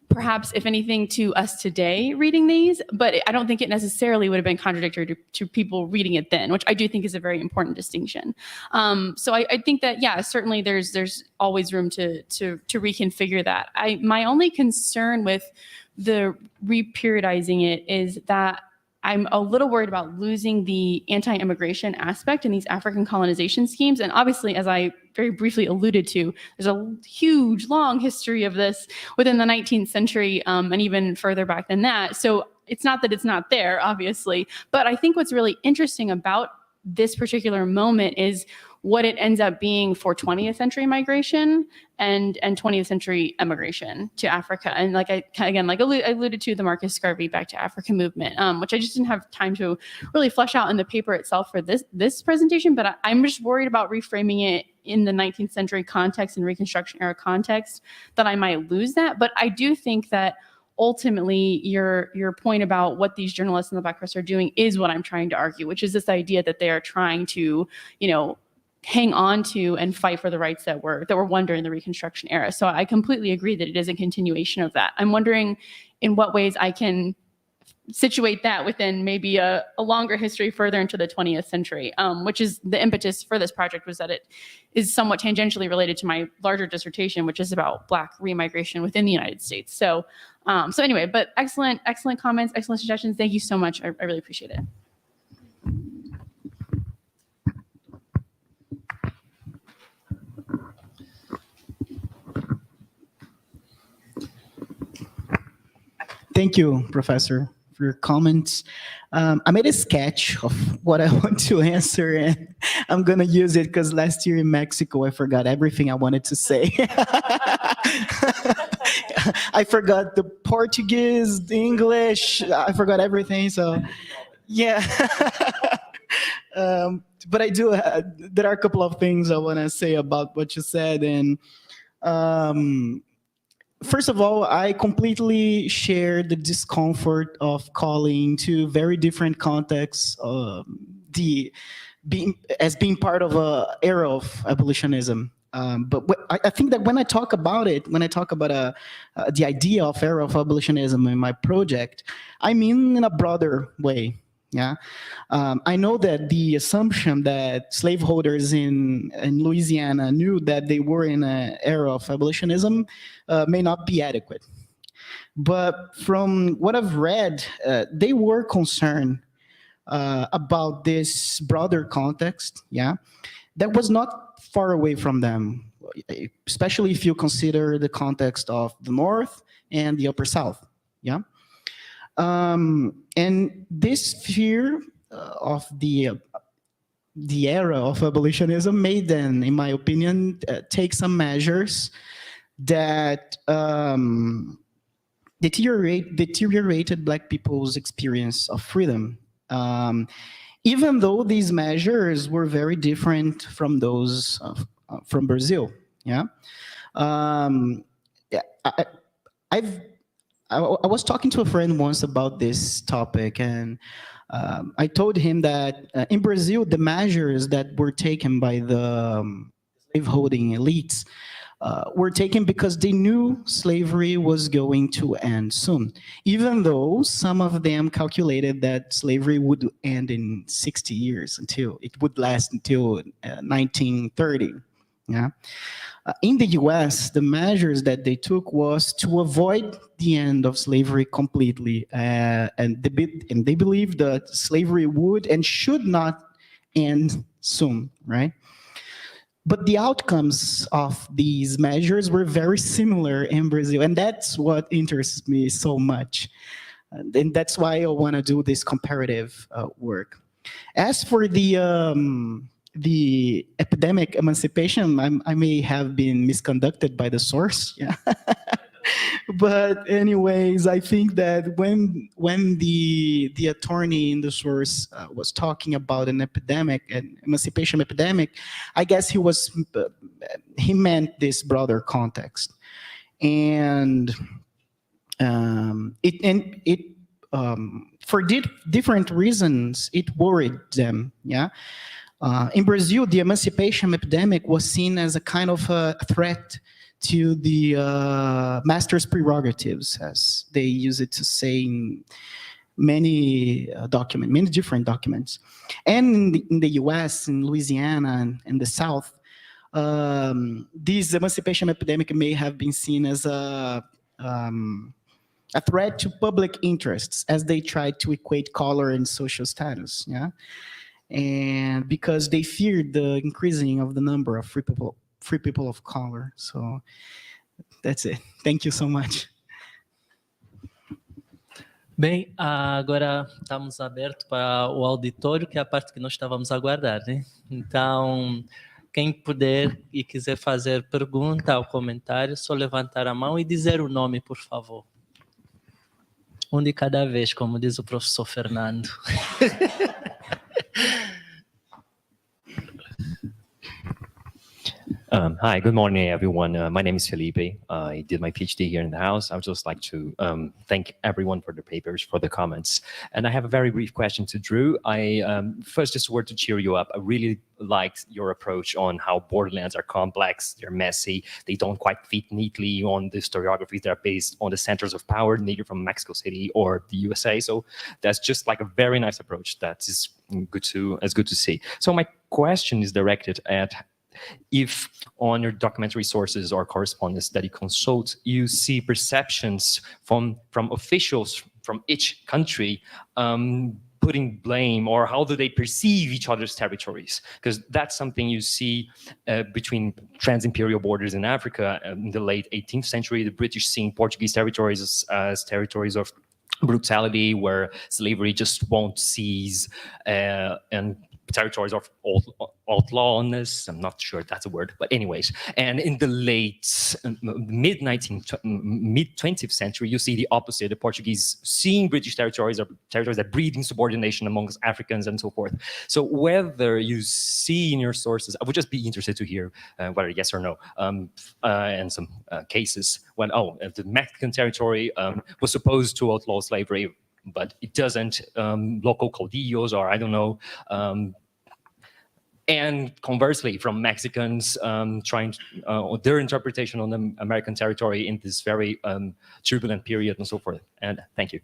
perhaps, if anything, to us today reading these, but I don't think it necessarily would have been contradictory to people reading it then, which I do think is a very important distinction. So I think that, yeah, certainly there's always room to reconfigure that. My only concern with the reperiodizing it is that I'm a little worried about losing the anti-immigration aspect in these African colonization schemes. And obviously, as I very briefly alluded to, there's a huge, long history of this within the 19th century and even further back than that. So it's not that it's not there, obviously. But I think what's really interesting about this particular moment is what it ends up being for 20th century migration and 20th century immigration to Africa. And like I alluded to the Marcus Garvey Back to Africa movement, which I just didn't have time to really flesh out in the paper itself for this presentation, but I'm just worried about reframing it in the 19th century context and Reconstruction era context that I might lose that. But I do think that ultimately your point about what these journalists in the Black press are doing is what I'm trying to argue, which is this idea that they are trying to, hang on to and fight for the rights that were won during the Reconstruction era. So I completely agree that it is a continuation of that. I'm wondering in what ways I can situate that within maybe a longer history further into the 20th century, which is the impetus for this project, was that it is somewhat tangentially related to my larger dissertation, which is about Black remigration within the United States. So anyway, but excellent comments, excellent suggestions. Thank you so much. I really appreciate it. Thank you, Professor, for your comments. I made a sketch of what I want to answer, and I'm going to use it because last year in Mexico, I forgot everything I wanted to say. I forgot the Portuguese, the English, I forgot everything, so yeah. But I do, there are a couple of things I want to say about what you said, and first of all, I completely share the discomfort of calling two very different contexts as being part of an era of abolitionism. But I think that when I talk about it, the idea of era of abolitionism in my project, I mean in a broader way. Yeah, I know that the assumption that slaveholders in Louisiana knew that they were in an era of abolitionism may not be adequate. But from what I've read, they were concerned about this broader context, yeah, that was not far away from them, especially if you consider the context of the North and the Upper South, yeah. And this fear of the era of abolitionism made them, in my opinion, take some measures that deteriorated Black people's experience of freedom, even though these measures were very different from those from Brazil. Yeah, I was talking to a friend once about this topic, and I told him that in Brazil, the measures that were taken by the slaveholding elites were taken because they knew slavery was going to end soon, even though some of them calculated that slavery would end in 60 years, until it would last until 1930. Yeah. In the US, the measures that they took was to avoid the end of slavery completely. And they believed that slavery would and should not end soon, right? But the outcomes of these measures were very similar in Brazil, and that's what interests me so much. And that's why I want to do this comparative work. As for the epidemic emancipation, I may have been misconducted by the source. Yeah. But anyways, I think that when the attorney in the source was talking about an epidemic, an emancipation epidemic, I guess he meant this broader context, and for different reasons it worried them. Yeah. In Brazil, the emancipation epidemic was seen as a kind of a threat to the master's prerogatives, as they use it to say in many different documents. And in the US, in Louisiana, and the South, this emancipation epidemic may have been seen as a threat to public interests, as they tried to equate color and social status. Yeah. And because they feared the increasing of the number of free people of color. So that's it. Thank you so much. Bem, agora estamos abertos para o auditório, que é a parte que nós estávamos a aguardar, né? Então, quem puder e quiser fazer pergunta ou comentário, só levantar a mão e dizer o nome, por favor. Um de cada vez, como diz o professor Fernando. Hi, good morning, everyone. My name is Felipe. I did my PhD here in the house. I would just like to thank everyone for the papers, for the comments. And I have a very brief question to Drew. First, just a word to cheer you up. I really liked your approach on how borderlands are complex, they're messy, they don't quite fit neatly on the historiographies that are based on the centers of power, neither from Mexico City or the USA. So that's just like a very nice approach. That is good to see. So my question is directed at, if on your documentary sources or correspondence that you consult, you see perceptions from officials from each country putting blame, or how do they perceive each other's territories? Because that's something you see between trans-imperial borders in Africa in the late 18th century, the British seeing Portuguese territories as territories of brutality, where slavery just won't cease, and territories of outlawness. I'm not sure if that's a word, but anyways. And in the late mid-20th century, you see the opposite, the Portuguese seeing British territories or territories that breed insubordination amongst Africans and so forth. So whether you see in your sources, I would just be interested to hear whether yes or no, and some cases when, the Mexican territory was supposed to outlaw slavery, but it doesn't, local caudillos, or I don't know, and conversely from Mexicans trying their interpretation on the American territory in this very turbulent period and so forth. And thank you.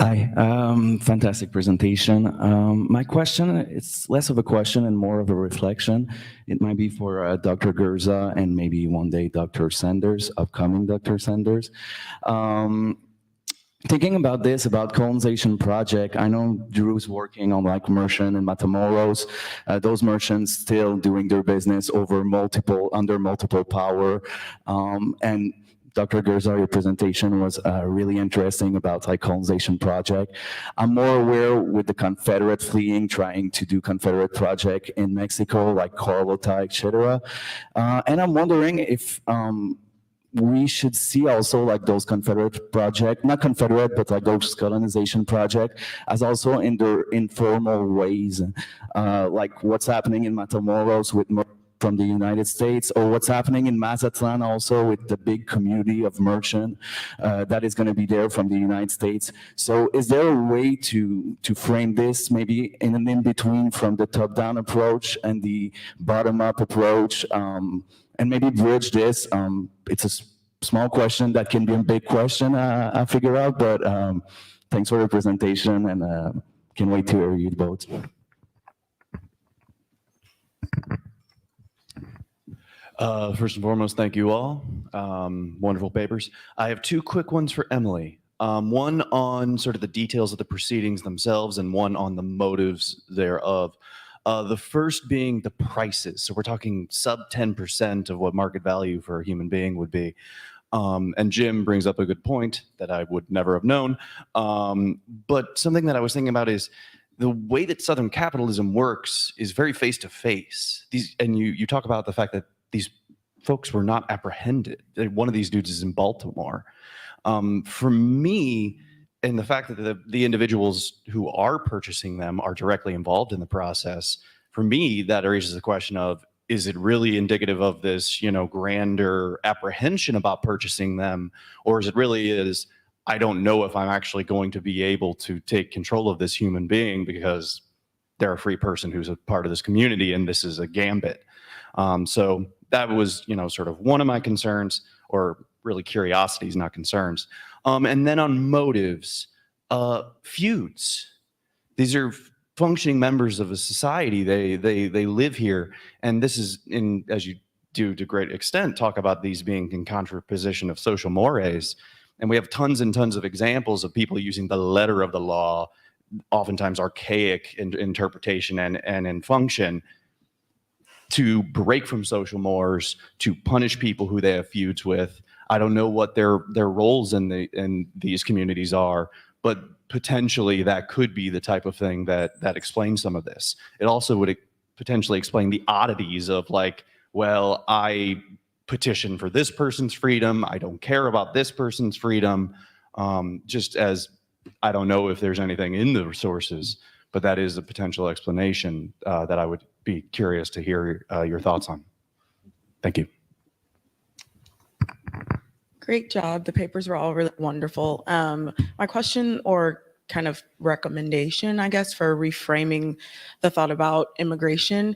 Hi, fantastic presentation. My question, it's less of a question and more of a reflection. It might be for Dr. Gurza and maybe one day Dr. Sanders, upcoming Dr. Sanders. Thinking about this, about colonization project, I know Drew's working on like merchant and Matamoros, those merchants still doing their business under multiple power, and Dr. Gurza, your presentation was really interesting about like colonization project. I'm more aware with the Confederate fleeing, trying to do Confederate project in Mexico, like Carlota, etc. And I'm wondering if we should see also like those Confederate project, not Confederate, but like those colonization project as also in their informal ways, like what's happening in Matamoros with from the United States, or what's happening in Mazatlan also with the big community of merchant that is going to be there from the United States. So is there a way to frame this maybe in an in-between from the top-down approach and the bottom-up approach, and maybe bridge this? It's a small question that can be a big question, I figure out, but thanks for the presentation, and can't wait to hear you both. First and foremost, thank you all. Wonderful papers. I have two quick ones for Emily. One on sort of the details of the proceedings themselves and one on the motives thereof. The first being the prices. So we're talking sub 10% of what market value for a human being would be. And Jim brings up a good point that I would never have known. But something that I was thinking about is the way that Southern capitalism works is very face-to-face. And you talk about the fact that these folks were not apprehended. One of these dudes is in Baltimore. For me, and the fact that the individuals who are purchasing them are directly involved in the process, for me, that raises the question of, is it really indicative of this, grander apprehension about purchasing them? Or is it really I don't know if I'm actually going to be able to take control of this human being because they're a free person who's a part of this community and this is a gambit. So that was, sort of one of my concerns, or really curiosities, not concerns. And then on motives, feuds. These are functioning members of a society. They live here, and this is as you do to great extent, talk about these being in contraposition of social mores. And we have tons and tons of examples of people using the letter of the law, oftentimes archaic in interpretation and in function, to break from social mores, to punish people who they have feuds with. I don't know what their roles in these communities are, but potentially that could be the type of thing that explains some of this. It also would potentially explain the oddities of like, well, I petition for this person's freedom, I don't care about this person's freedom, just as I don't know if there's anything in the resources, but that is a potential explanation that I would be curious to hear your thoughts on. Thank you. Great job. The papers were all really wonderful. My question, or kind of recommendation, I guess, for reframing the thought about immigration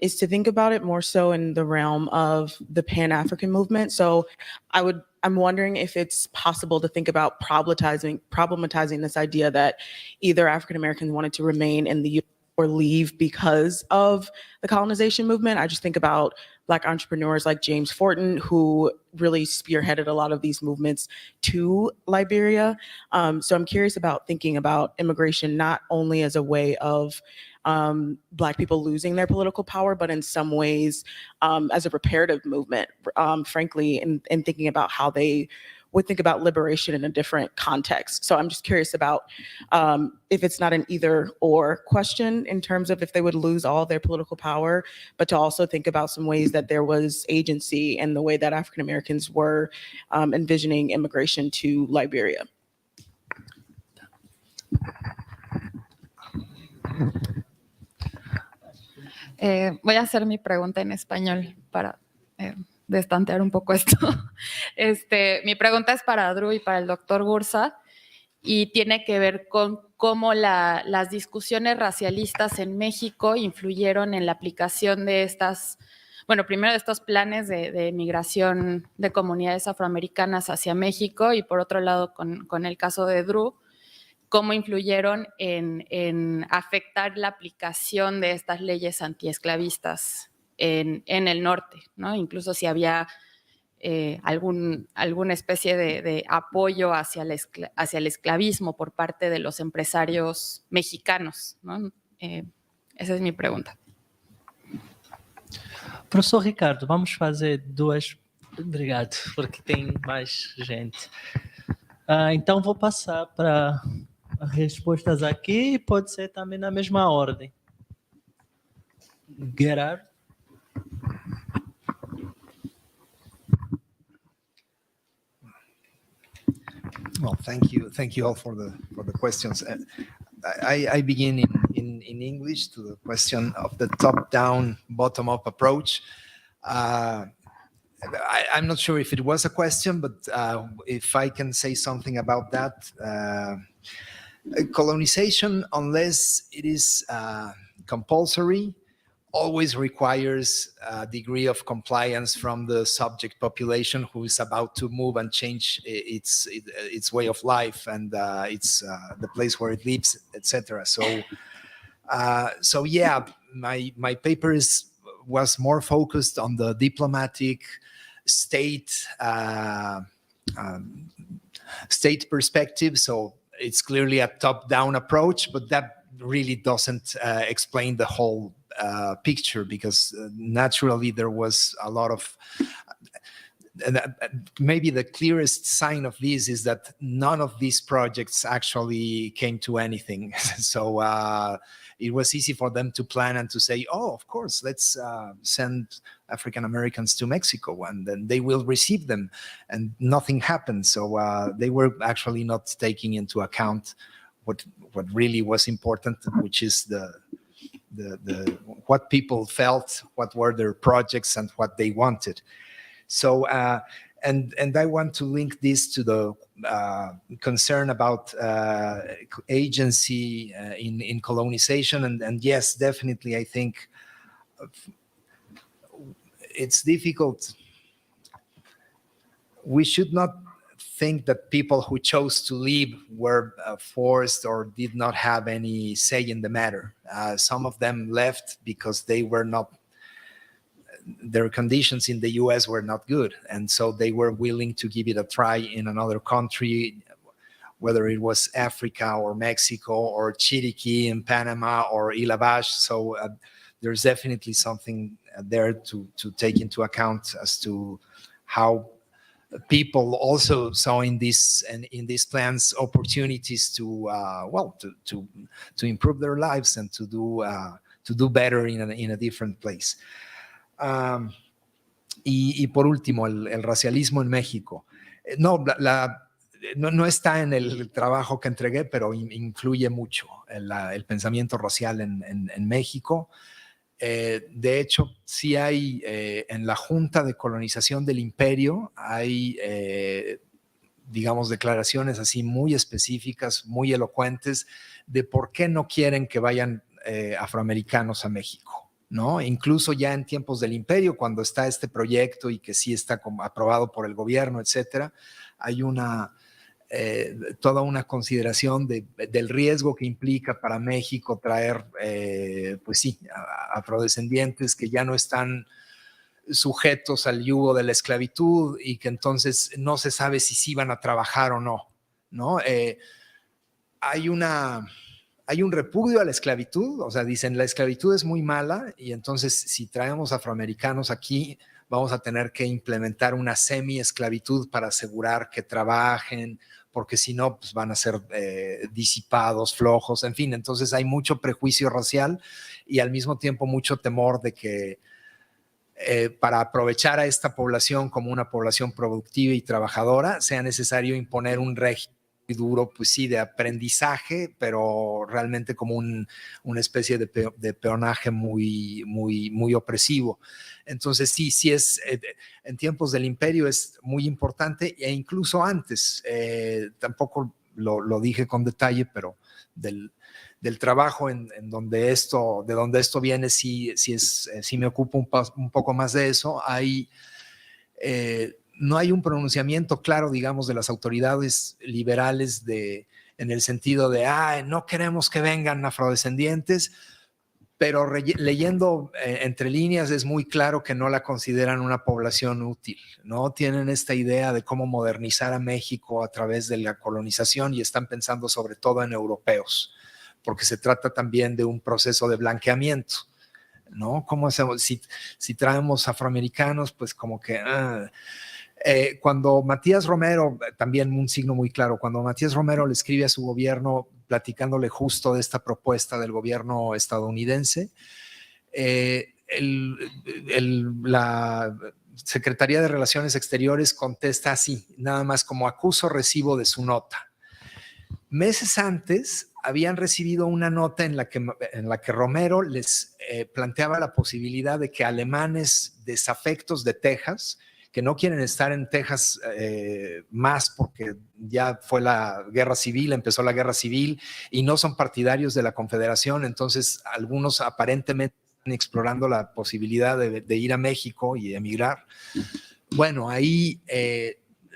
is to think about it more so in the realm of the Pan-African movement. So I'm wondering if it's possible to think about problematizing this idea that either African Americans wanted to remain in the U.S. or leave because of the colonization movement. I just think about Black entrepreneurs like James Fortin, who really spearheaded a lot of these movements to Liberia. So I'm curious about thinking about immigration not only as a way of Black people losing their political power, but in some ways as a reparative movement, frankly, in thinking about how they would think about liberation in a different context. So I'm just curious about if it's not an either or question in terms of if they would lose all their political power, but to also think about some ways that there was agency in the way that African Americans were envisioning immigration to Liberia. Voy a hacer mi pregunta en español para destantear un poco esto. Mi pregunta es para Drew y para el doctor Gurza, y tiene que ver con cómo las discusiones racialistas en México influyeron en la aplicación de primero de estos planes de migración de comunidades afroamericanas hacia México, y por otro lado con el caso de Drew, cómo influyeron en afectar la aplicación de estas leyes antiesclavistas en el norte, ¿no? Incluso si había alguna especie de apoyo hacia el esclavismo por parte de los empresarios mexicanos, ¿no? Essa é a minha pergunta. Professor Ricardo, vamos fazer duas... Obrigado, porque tem mais gente. Então vou passar para as respostas aqui, e pode ser também na mesma ordem. Gerardo? Well, thank you all for the questions. I begin in English to the question of the top-down, bottom-up approach. I'm not sure if it was a question, but if I can say something about that. Colonization, unless it is compulsory, always requires a degree of compliance from the subject population who is about to move and change its way of life and the place where it lives, etc. So yeah, my paper was more focused on the diplomatic state perspective. So it's clearly a top-down approach, but that really doesn't explain the whole picture, because naturally there was a lot of maybe the clearest sign of this is that none of these projects actually came to anything. So it was easy for them to plan and to say, oh, of course, let's send African Americans to Mexico and then they will receive them, and nothing happened. So they were actually not taking into account what really was important, which is the what people felt, what were their projects and what they wanted. So and I want to link this to the concern about agency in colonization, and yes, definitely I think it's difficult. We should not think that people who chose to leave were forced or did not have any say in the matter. Some of them left because they were not, their conditions in the US were not good. And so they were willing to give it a try in another country, whether it was Africa or Mexico or Chiriquí in Panama or Ilavash. So there's definitely something there to take into account as to how people also saw in these plans opportunities to improve their lives and to do better in a different place. Y por último, el racialismo en México. No está en el trabajo que entregué, pero influye mucho el pensamiento racial en México. De hecho, sí hay en la Junta de Colonización del Imperio, hay, digamos, declaraciones así muy específicas, muy elocuentes de por qué no quieren que vayan afroamericanos a México, ¿no? Incluso ya en tiempos del Imperio, cuando está este proyecto y que sí está aprobado por el gobierno, etcétera, hay toda una consideración del riesgo que implica para México traer, pues sí, afrodescendientes que ya no están sujetos al yugo de la esclavitud y que entonces no se sabe si sí van a trabajar o no, ¿no? Hay un repudio a la esclavitud, o sea, dicen la esclavitud es muy mala y entonces si traemos afroamericanos aquí vamos a tener que implementar una semi-esclavitud para asegurar que trabajen, porque si no, pues van a ser disipados, flojos, en fin. Entonces hay mucho prejuicio racial y al mismo tiempo mucho temor de que para aprovechar a esta población como una población productiva y trabajadora sea necesario imponer un régimen duro, pues sí, de aprendizaje, pero realmente como una especie de peonaje muy opresivo. Entonces sí es, en tiempos del Imperio es muy importante, e incluso antes, tampoco lo dije con detalle, pero del trabajo de donde esto viene, sí me ocupo un poco más de eso. No hay un pronunciamiento claro, digamos, de las autoridades liberales en el sentido de, no queremos que vengan afrodescendientes, pero leyendo entre líneas es muy claro que no la consideran una población útil, ¿no? Tienen esta idea de cómo modernizar a México a través de la colonización y están pensando sobre todo en europeos, porque se trata también de un proceso de blanqueamiento, ¿no? ¿Cómo hacemos? Si traemos afroamericanos, pues como que... cuando Matías Romero, también un signo muy claro, cuando Matías Romero le escribe a su gobierno platicándole justo de esta propuesta del gobierno estadounidense, la Secretaría de Relaciones Exteriores contesta así, nada más como acuso recibo de su nota. Meses antes habían recibido una nota en la que Romero les planteaba la posibilidad de que alemanes desafectos de Texas, que no quieren estar en Texas más porque ya fue la guerra civil, empezó la guerra civil y no son partidarios de la Confederación, entonces algunos aparentemente están explorando la posibilidad de ir a México y emigrar. Bueno, ahí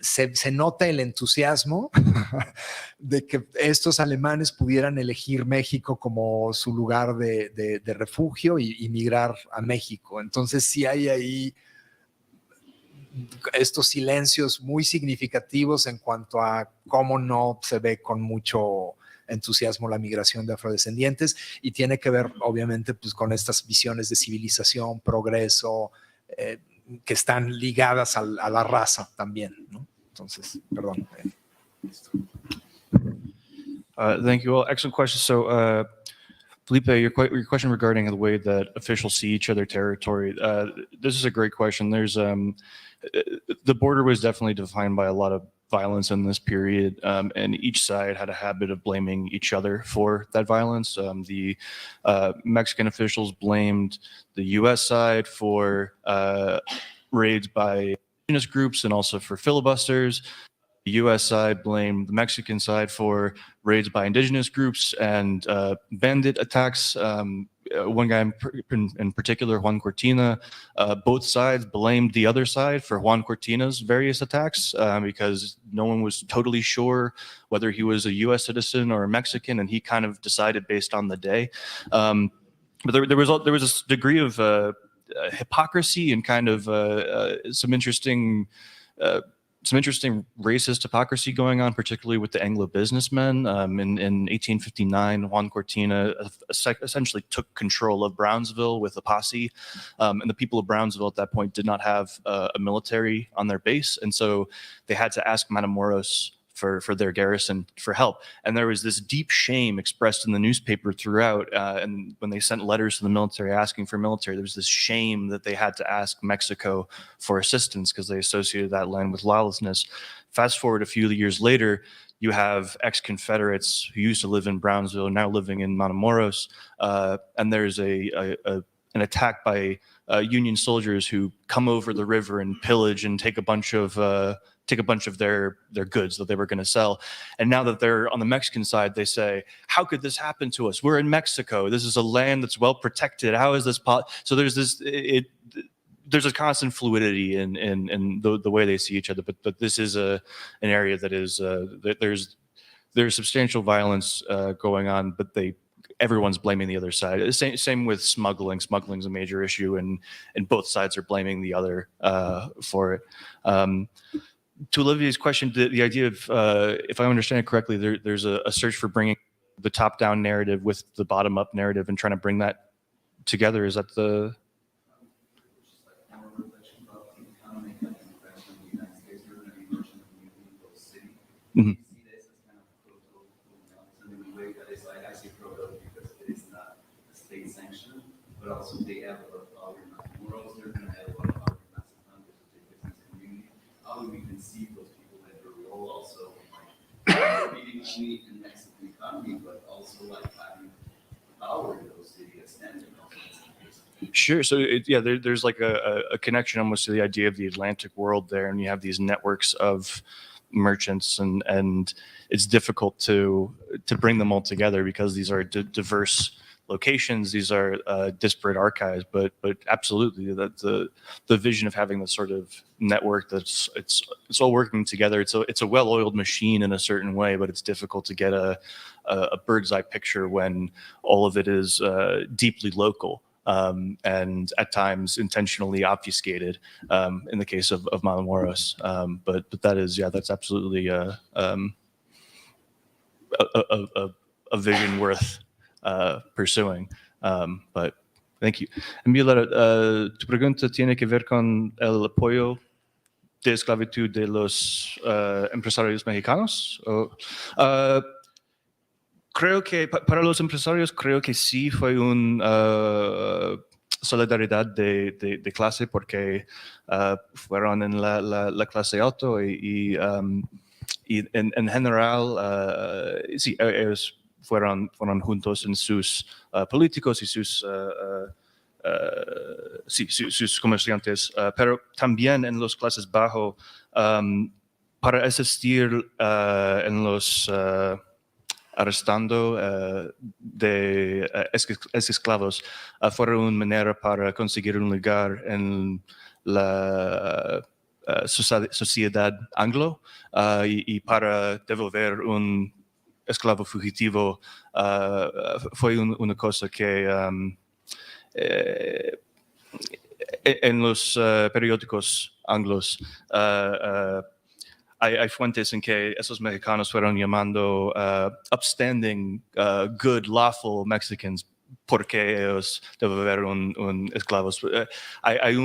se nota el entusiasmo de que estos alemanes pudieran elegir México como su lugar de refugio y migrar a México. Entonces sí hay ahí estos silencios muy significativos en cuanto a cómo no se ve con mucho entusiasmo la migración de afrodescendientes, y tiene que ver obviamente pues, con estas visiones de civilización, progreso, que están ligadas a la raza también, ¿no? Entonces, perdón. Thank you all. Excellent question. So, Felipe, your question regarding the way that officials see each other territory, this is a great question. There's the border was definitely defined by a lot of violence in this period, and each side had a habit of blaming each other for that violence. The Mexican officials blamed the U.S. side for raids by indigenous groups and also for filibusters. The U.S. side blamed the Mexican side for raids by indigenous groups and bandit attacks. One guy in particular, Juan Cortina, both sides blamed the other side for Juan Cortina's various attacks because no one was totally sure whether he was a U.S. citizen or a Mexican, and he kind of decided based on the day. But there was a degree of hypocrisy and kind of some interesting racist hypocrisy going on, particularly with the Anglo businessmen. In 1859, Juan Cortina essentially took control of Brownsville with a posse, and the people of Brownsville at that point did not have a military on their base, and so they had to ask Matamoros for their garrison for help. And there was this deep shame expressed in the newspaper throughout, and when they sent letters to the military asking for military, there was this shame that they had to ask Mexico for assistance because they associated that land with lawlessness. Fast forward a few years later, you have ex-Confederates who used to live in Brownsville, now living in Matamoros, and there's an attack by Union soldiers who come over the river and pillage and take a bunch of their goods that they were going to sell. And now that they're on the Mexican side, they say, how could this happen to us? We're in Mexico. This is a land that's well protected. How is this So there's there's a constant fluidity in the way they see each other. But this is an area that is there's substantial violence going on, but everyone's blaming the other side. Same with smuggling. Smuggling's a major issue, and both sides are blaming the other for it. To Olivier's question, the idea of, if I understand it correctly, there's a search for bringing the top-down narrative with the bottom-up narrative and trying to bring that together. Is that the... Mm-hmm. But also they have a lot of power in Matamoros, they're going to have a lot of power in Mazatlán, there's a big business community. How do we conceive those people and their role also, like, maybe only in the Mexican economy, but also like having power in those cities standing also in some cases? Sure. So there's like a connection almost to the idea of the Atlantic world there, and you have these networks of merchants, and it's difficult to bring them all together because these are diverse locations, these are disparate archives, but absolutely the vision of having this sort of network that's it's all working together. It's a well-oiled machine in a certain way, but it's difficult to get a bird's eye picture when all of it is deeply local and at times intentionally obfuscated. In the case of Matamoros, but that is that's absolutely a vision worth pursuing. But thank you. Emilia, tu pregunta tiene que ver con el apoyo de esclavitud de los empresarios mexicanos. Creo que para los empresarios, creo que sí fue solidaridad de clase porque fueron en la clase alta y en general, sí, ellos fueron juntos en sus políticos y sus comerciantes, pero también en las clases bajo, para asistir en los arrestando de esclavos, fueron una manera para conseguir un lugar en la sociedad anglo y para devolver un esclavo fugitivo fue una cosa que en los periódicos anglos hay fuentes en que esos mexicanos fueron llamando upstanding, good, lawful Mexicans porque ellos devolvieron un esclavo. Hay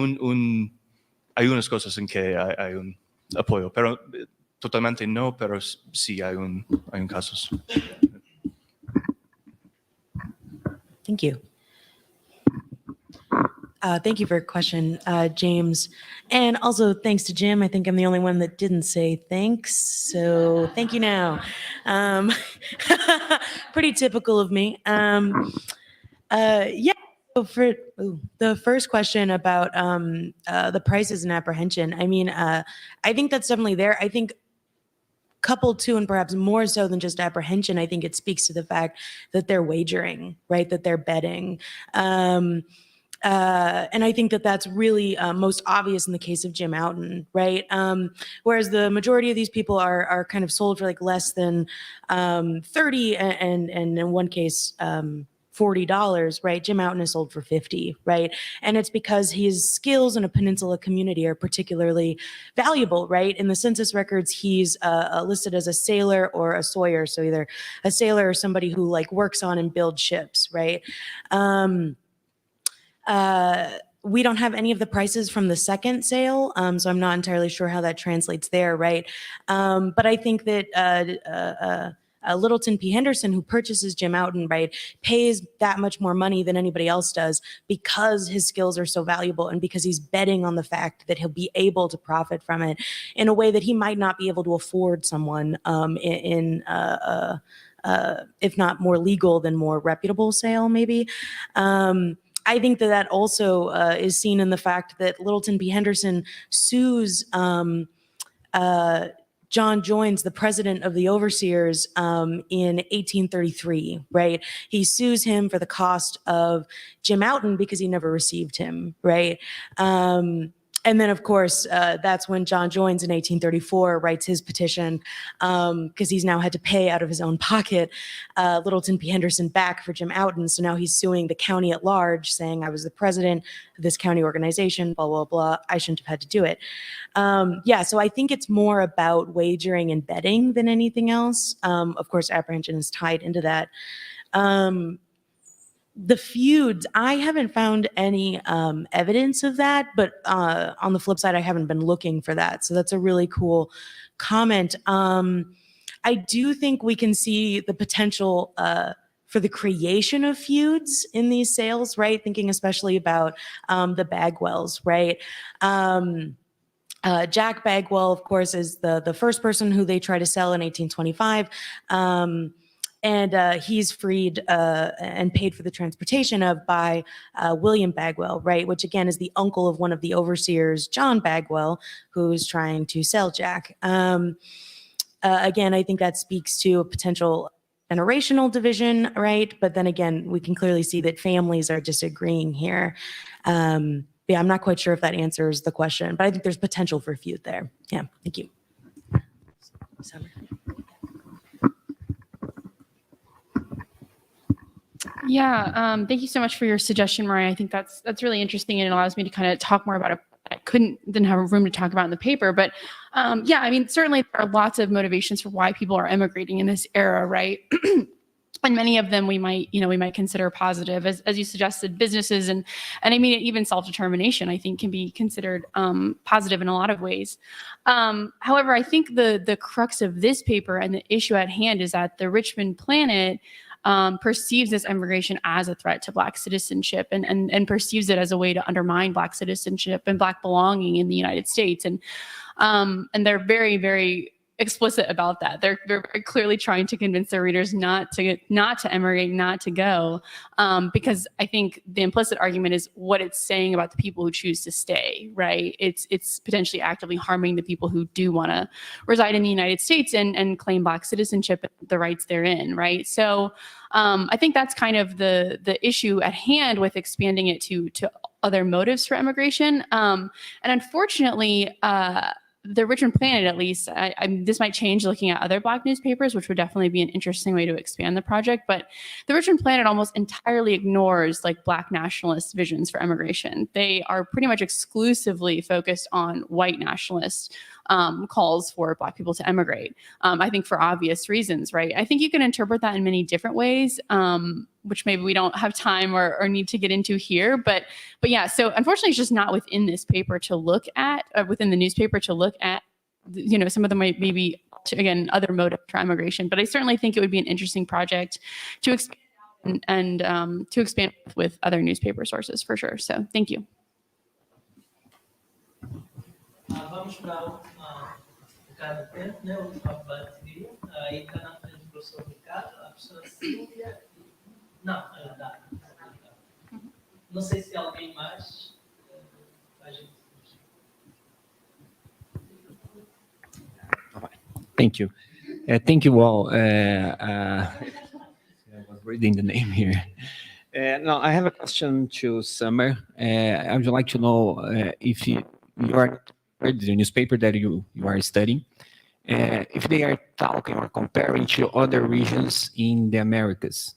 unas cosas en que hay un apoyo, pero totalmente no, pero sí hay un casos. Thank you. Thank you for your question, James. And also thanks to Jim. I think I'm the only one that didn't say thanks. So thank you now. Pretty typical of me. Yeah. So for the first question about the prices and apprehension, I mean, I think that's definitely there. I think coupled to, and perhaps more so than just apprehension, I think it speaks to the fact that they're wagering, right? That they're betting. And I think that that's really most obvious in the case of Jim Outen, right? Whereas the majority of these people are kind of sold for like less than 30 and in one case, $40, right? Jim Outen is sold for 50, right? And it's because his skills in a peninsula community are particularly valuable, right? In the census records, he's listed as a sailor or a sawyer. So either a sailor or somebody who like works on and builds ships, right? We don't have any of the prices from the second sale, so I'm not entirely sure how that translates there, right? But I think that Littleton P. Henderson, who purchases Jim Outen, right, pays that much more money than anybody else does because his skills are so valuable and because he's betting on the fact that he'll be able to profit from it in a way that he might not be able to afford someone if not more legal, then more reputable sale, maybe. I think that also is seen in the fact that Littleton B. Henderson sues John Joines, the president of the overseers, in 1833, right? He sues him for the cost of Jim Outen because he never received him, right? And then, of course, that's when John Joines in 1834 writes his petition because he's now had to pay out of his own pocket Littleton P. Henderson back for Jim Outen. So now he's suing the county at large, saying, I was the president of this county organization, blah, blah, blah. I shouldn't have had to do it. Yeah, so I think it's more about wagering and betting than anything else. Of course, apprehension is tied into that. The feuds, I haven't found any evidence of that, but on the flip side, I haven't been looking for that. So that's a really cool comment. I do think we can see the potential for the creation of feuds in these sales, right? Thinking especially about the Bagwells, right? Jack Bagwell, of course, is the first person who they try to sell in 1825. And he's freed and paid for the transportation of by William Bagwell, right? Which again is the uncle of one of the overseers, John Bagwell, who is trying to sell Jack. Again, I think that speaks to a potential generational division, right? But then again, we can clearly see that families are disagreeing here. Yeah, I'm not quite sure if that answers the question, but I think there's potential for a feud there. Yeah, thank you. Summer. Yeah, thank you so much for your suggestion, Mariah. I think that's really interesting, and it allows me to kind of talk more about it. I didn't have room to talk about in the paper, but yeah, I mean, certainly there are lots of motivations for why people are emigrating in this era, right? And many of them we might consider positive, as you suggested. Businesses and I mean even self-determination, I think, can be considered positive in a lot of ways. However, I think the crux of this paper and the issue at hand is that the Richmond Planet perceives this immigration as a threat to Black citizenship and perceives it as a way to undermine Black citizenship and Black belonging in the United States. And they're very, very explicit about that. They're very clearly trying to convince their readers not to emigrate, not to go, because I think the implicit argument is what it's saying about the people who choose to stay, right? It's potentially actively harming the people who do want to reside in the United States and claim Black citizenship and the rights therein, right? So I think that's kind of the issue at hand with expanding it to other motives for immigration. And unfortunately, the Richmond Planet, at least, this might change looking at other Black newspapers, which would definitely be an interesting way to expand the project. But the Richmond Planet almost entirely ignores like Black nationalist visions for immigration. They are pretty much exclusively focused on white nationalist calls for Black people to emigrate. I think for obvious reasons, right? I think you can interpret that in many different ways, which maybe we don't have time or need to get into here. But yeah, so unfortunately, it's just not within this paper to look at, within the newspaper to look at, you know, some of them might maybe, again, other motives for immigration. But I certainly think it would be an interesting project to expand and to expand with other newspaper sources for sure. So thank you. Vamos para a última tempo, né? A última bateria. Aí está na frente do professor Ricardo, a professora Silvia. Não, dá. Não sei se alguém mais. A gente... Thank you. Thank you all. I was reading the name here. Now, I have a question to Summer. I would like to know if you are the newspaper that you are studying, if they are talking or comparing to other regions in the Americas.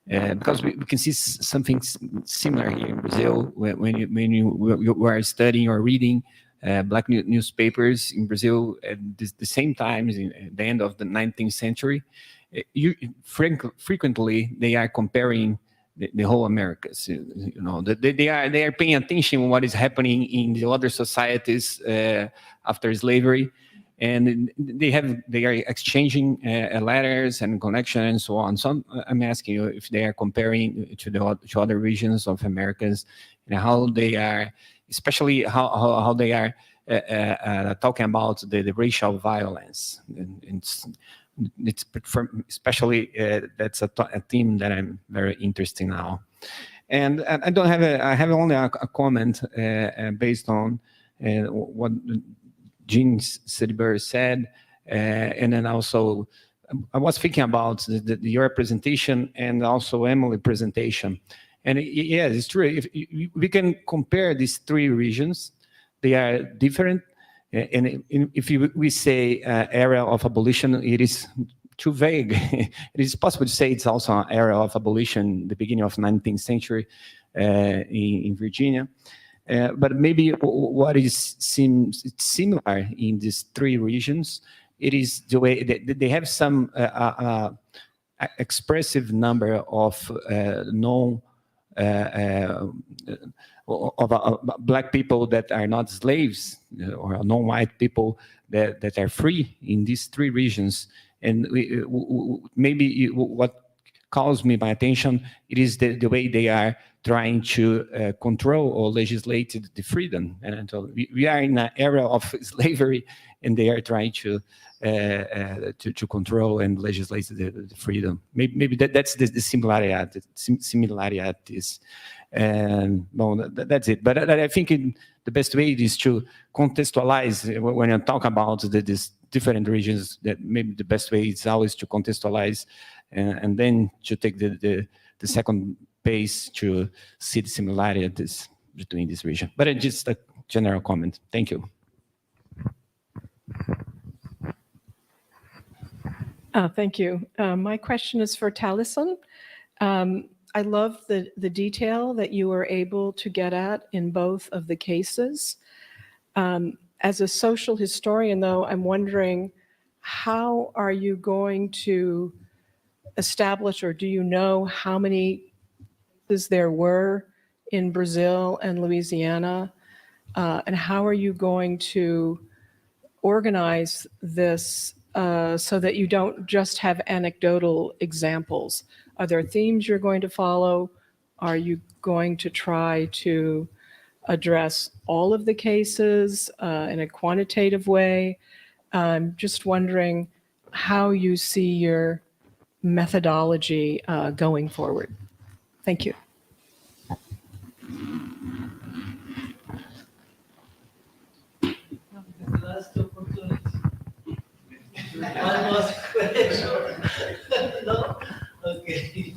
Because we can see something similar here in Brazil when you are studying or reading Black newspapers in Brazil at the same time, at the end of the 19th century. Frequently, they are comparing the whole Americas. You know, they are paying attention to what is happening in the other societies after slavery, and they are exchanging letters and connections and so on. So I'm asking you if they are comparing to other regions of Americas and how they are, especially how they are talking about the racial violence. And it's especially that's a theme that I'm very interested in now. And I don't have I have only a comment based on what Jean Sedberg said, and then also I was thinking about your presentation and also Emily's presentation. And yes, it's true. If we can compare these three regions, they are different. And if we say area of abolition, it is too vague. It is possible to say it's also an area of abolition, the beginning of 19th century in Virginia. But maybe what seems similar in these three regions, it is the way they have some expressive number of Black people that are not slaves or non-white people that are free in these three regions. And maybe what calls my attention, it is the way they are trying to control or legislate the freedom. And so we are in an era of slavery, and they are trying to control and legislate the freedom. Maybe that's the similarity at this. And well, that's it. But I think the best way is to contextualize when you talk about these different regions. That maybe the best way is always to contextualize, and then to take the second pace to see the similarities between this region. But it's just a general comment. Thank you. Thank you. My question is for Talison. I love the detail that you were able to get at in both of the cases. As a social historian, though, I'm wondering, how are you going to establish, or do you know how many cases there were in Brazil and Louisiana? And how are you going to organize this so that you don't just have anecdotal examples Are there themes you're going to follow? Are you going to try to address all of the cases in a quantitative way? I'm just wondering how you see your methodology going forward. Thank you. Last opportunity. One more question. No? Okay.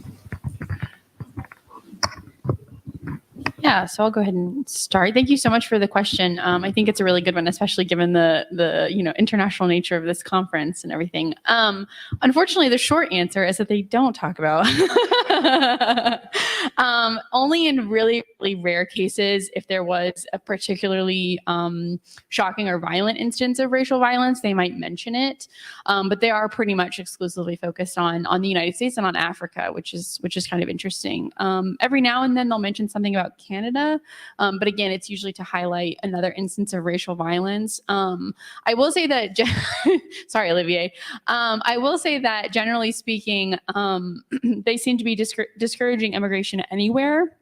Yeah, so I'll go ahead and start. Thank you so much for the question. I think it's a really good one, especially given the international nature of this conference and everything. Unfortunately, the short answer is that they don't talk about. Only in really, really rare cases, if there was a particularly shocking or violent instance of racial violence, they might mention it. But they are pretty much exclusively focused on the United States and on Africa, which is kind of interesting. Every now and then they'll mention something about Canada, but again, it's usually to highlight another instance of racial violence. I will say that, sorry, Olivier. I will say that generally speaking, they seem to be discouraging immigration anywhere.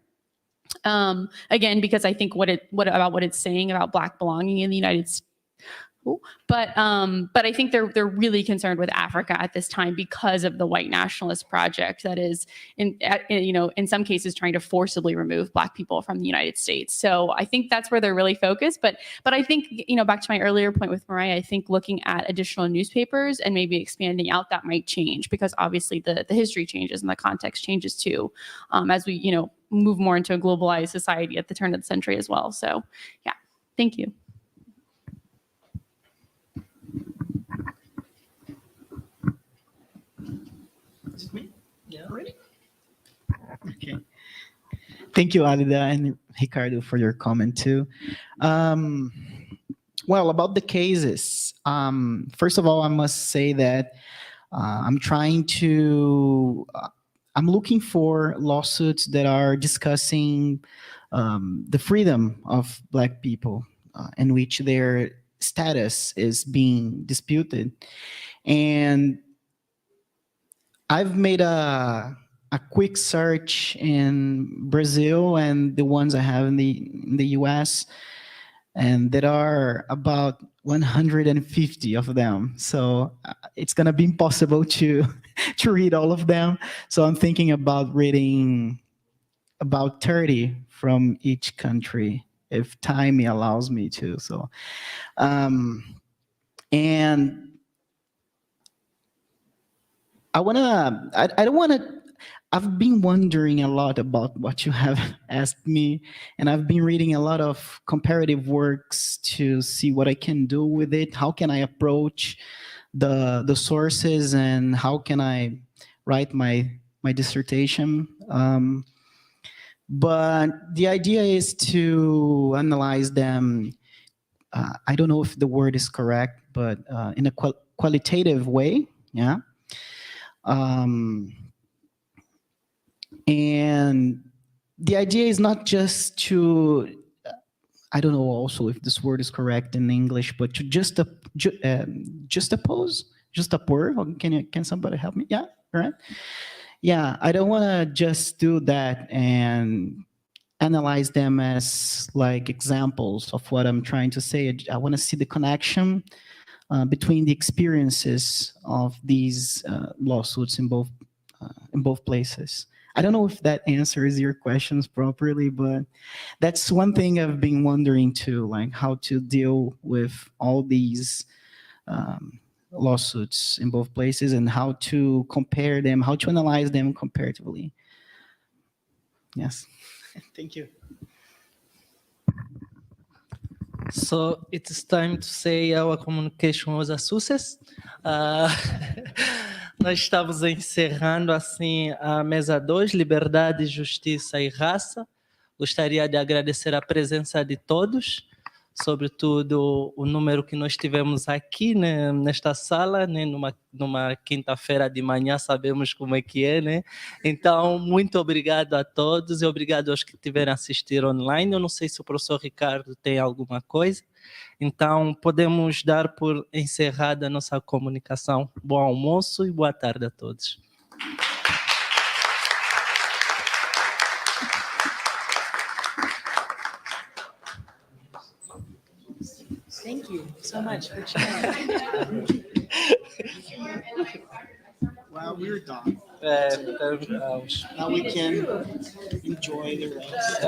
Again, because I think what it's saying about Black belonging in the United States. But I think they're really concerned with Africa at this time because of the white nationalist project that is in some cases trying to forcibly remove Black people from the United States. So I think that's where they're really focused. But I think back to my earlier point with Mariah, I think looking at additional newspapers and maybe expanding out, that might change because obviously the history changes and the context changes too as we move more into a globalized society at the turn of the century as well. So yeah, thank you. Is it me? Yeah, ready? Okay. Thank you, Alida and Ricardo, for your comment too. Well, about the cases, first of all, I must say that I'm looking for lawsuits that are discussing the freedom of Black people in which their status is being disputed. And I've made a quick search in Brazil and the ones I have in the US, and there are about 150 of them. So it's gonna be impossible to read all of them. So I'm thinking about reading about 30 from each country, if time allows me to. So, and I've been wondering a lot about what you have asked me, and I've been reading a lot of comparative works to see what I can do with it. How can I approach the sources, and how can I write my dissertation? But the idea is to analyze them. I don't know if the word is correct, but in a qualitative way, yeah. And the idea is not just to, I don't know also if this word is correct in English, but to juxtapose. Can somebody help me? Yeah, right. Yeah, I don't want to just do that and analyze them as like examples of what I'm trying to say. I want to see the connection between the experiences of these lawsuits in both places. I don't know if that answers your questions properly, but that's one thing I've been wondering too, like how to deal with all these lawsuits in both places and how to compare them, how to analyze them comparatively. Yes, thank you. So it's time to say our communication was a success. Nós estamos encerrando assim a mesa 2, Liberdade, Justiça e Raça. Gostaria de agradecer a presença de todos, sobretudo o número que nós tivemos aqui, né, nesta sala, né, numa quinta-feira de manhã, sabemos como é que é, né? Então, muito obrigado a todos e obrigado aos que tiveram a assistir online. Eu não sei se o professor Ricardo tem alguma coisa. Então, podemos dar por encerrada a nossa comunicação. Bom almoço e boa tarde a todos. Thank you so much for sharing. Well, we're done. Então, Now we can enjoy the rest.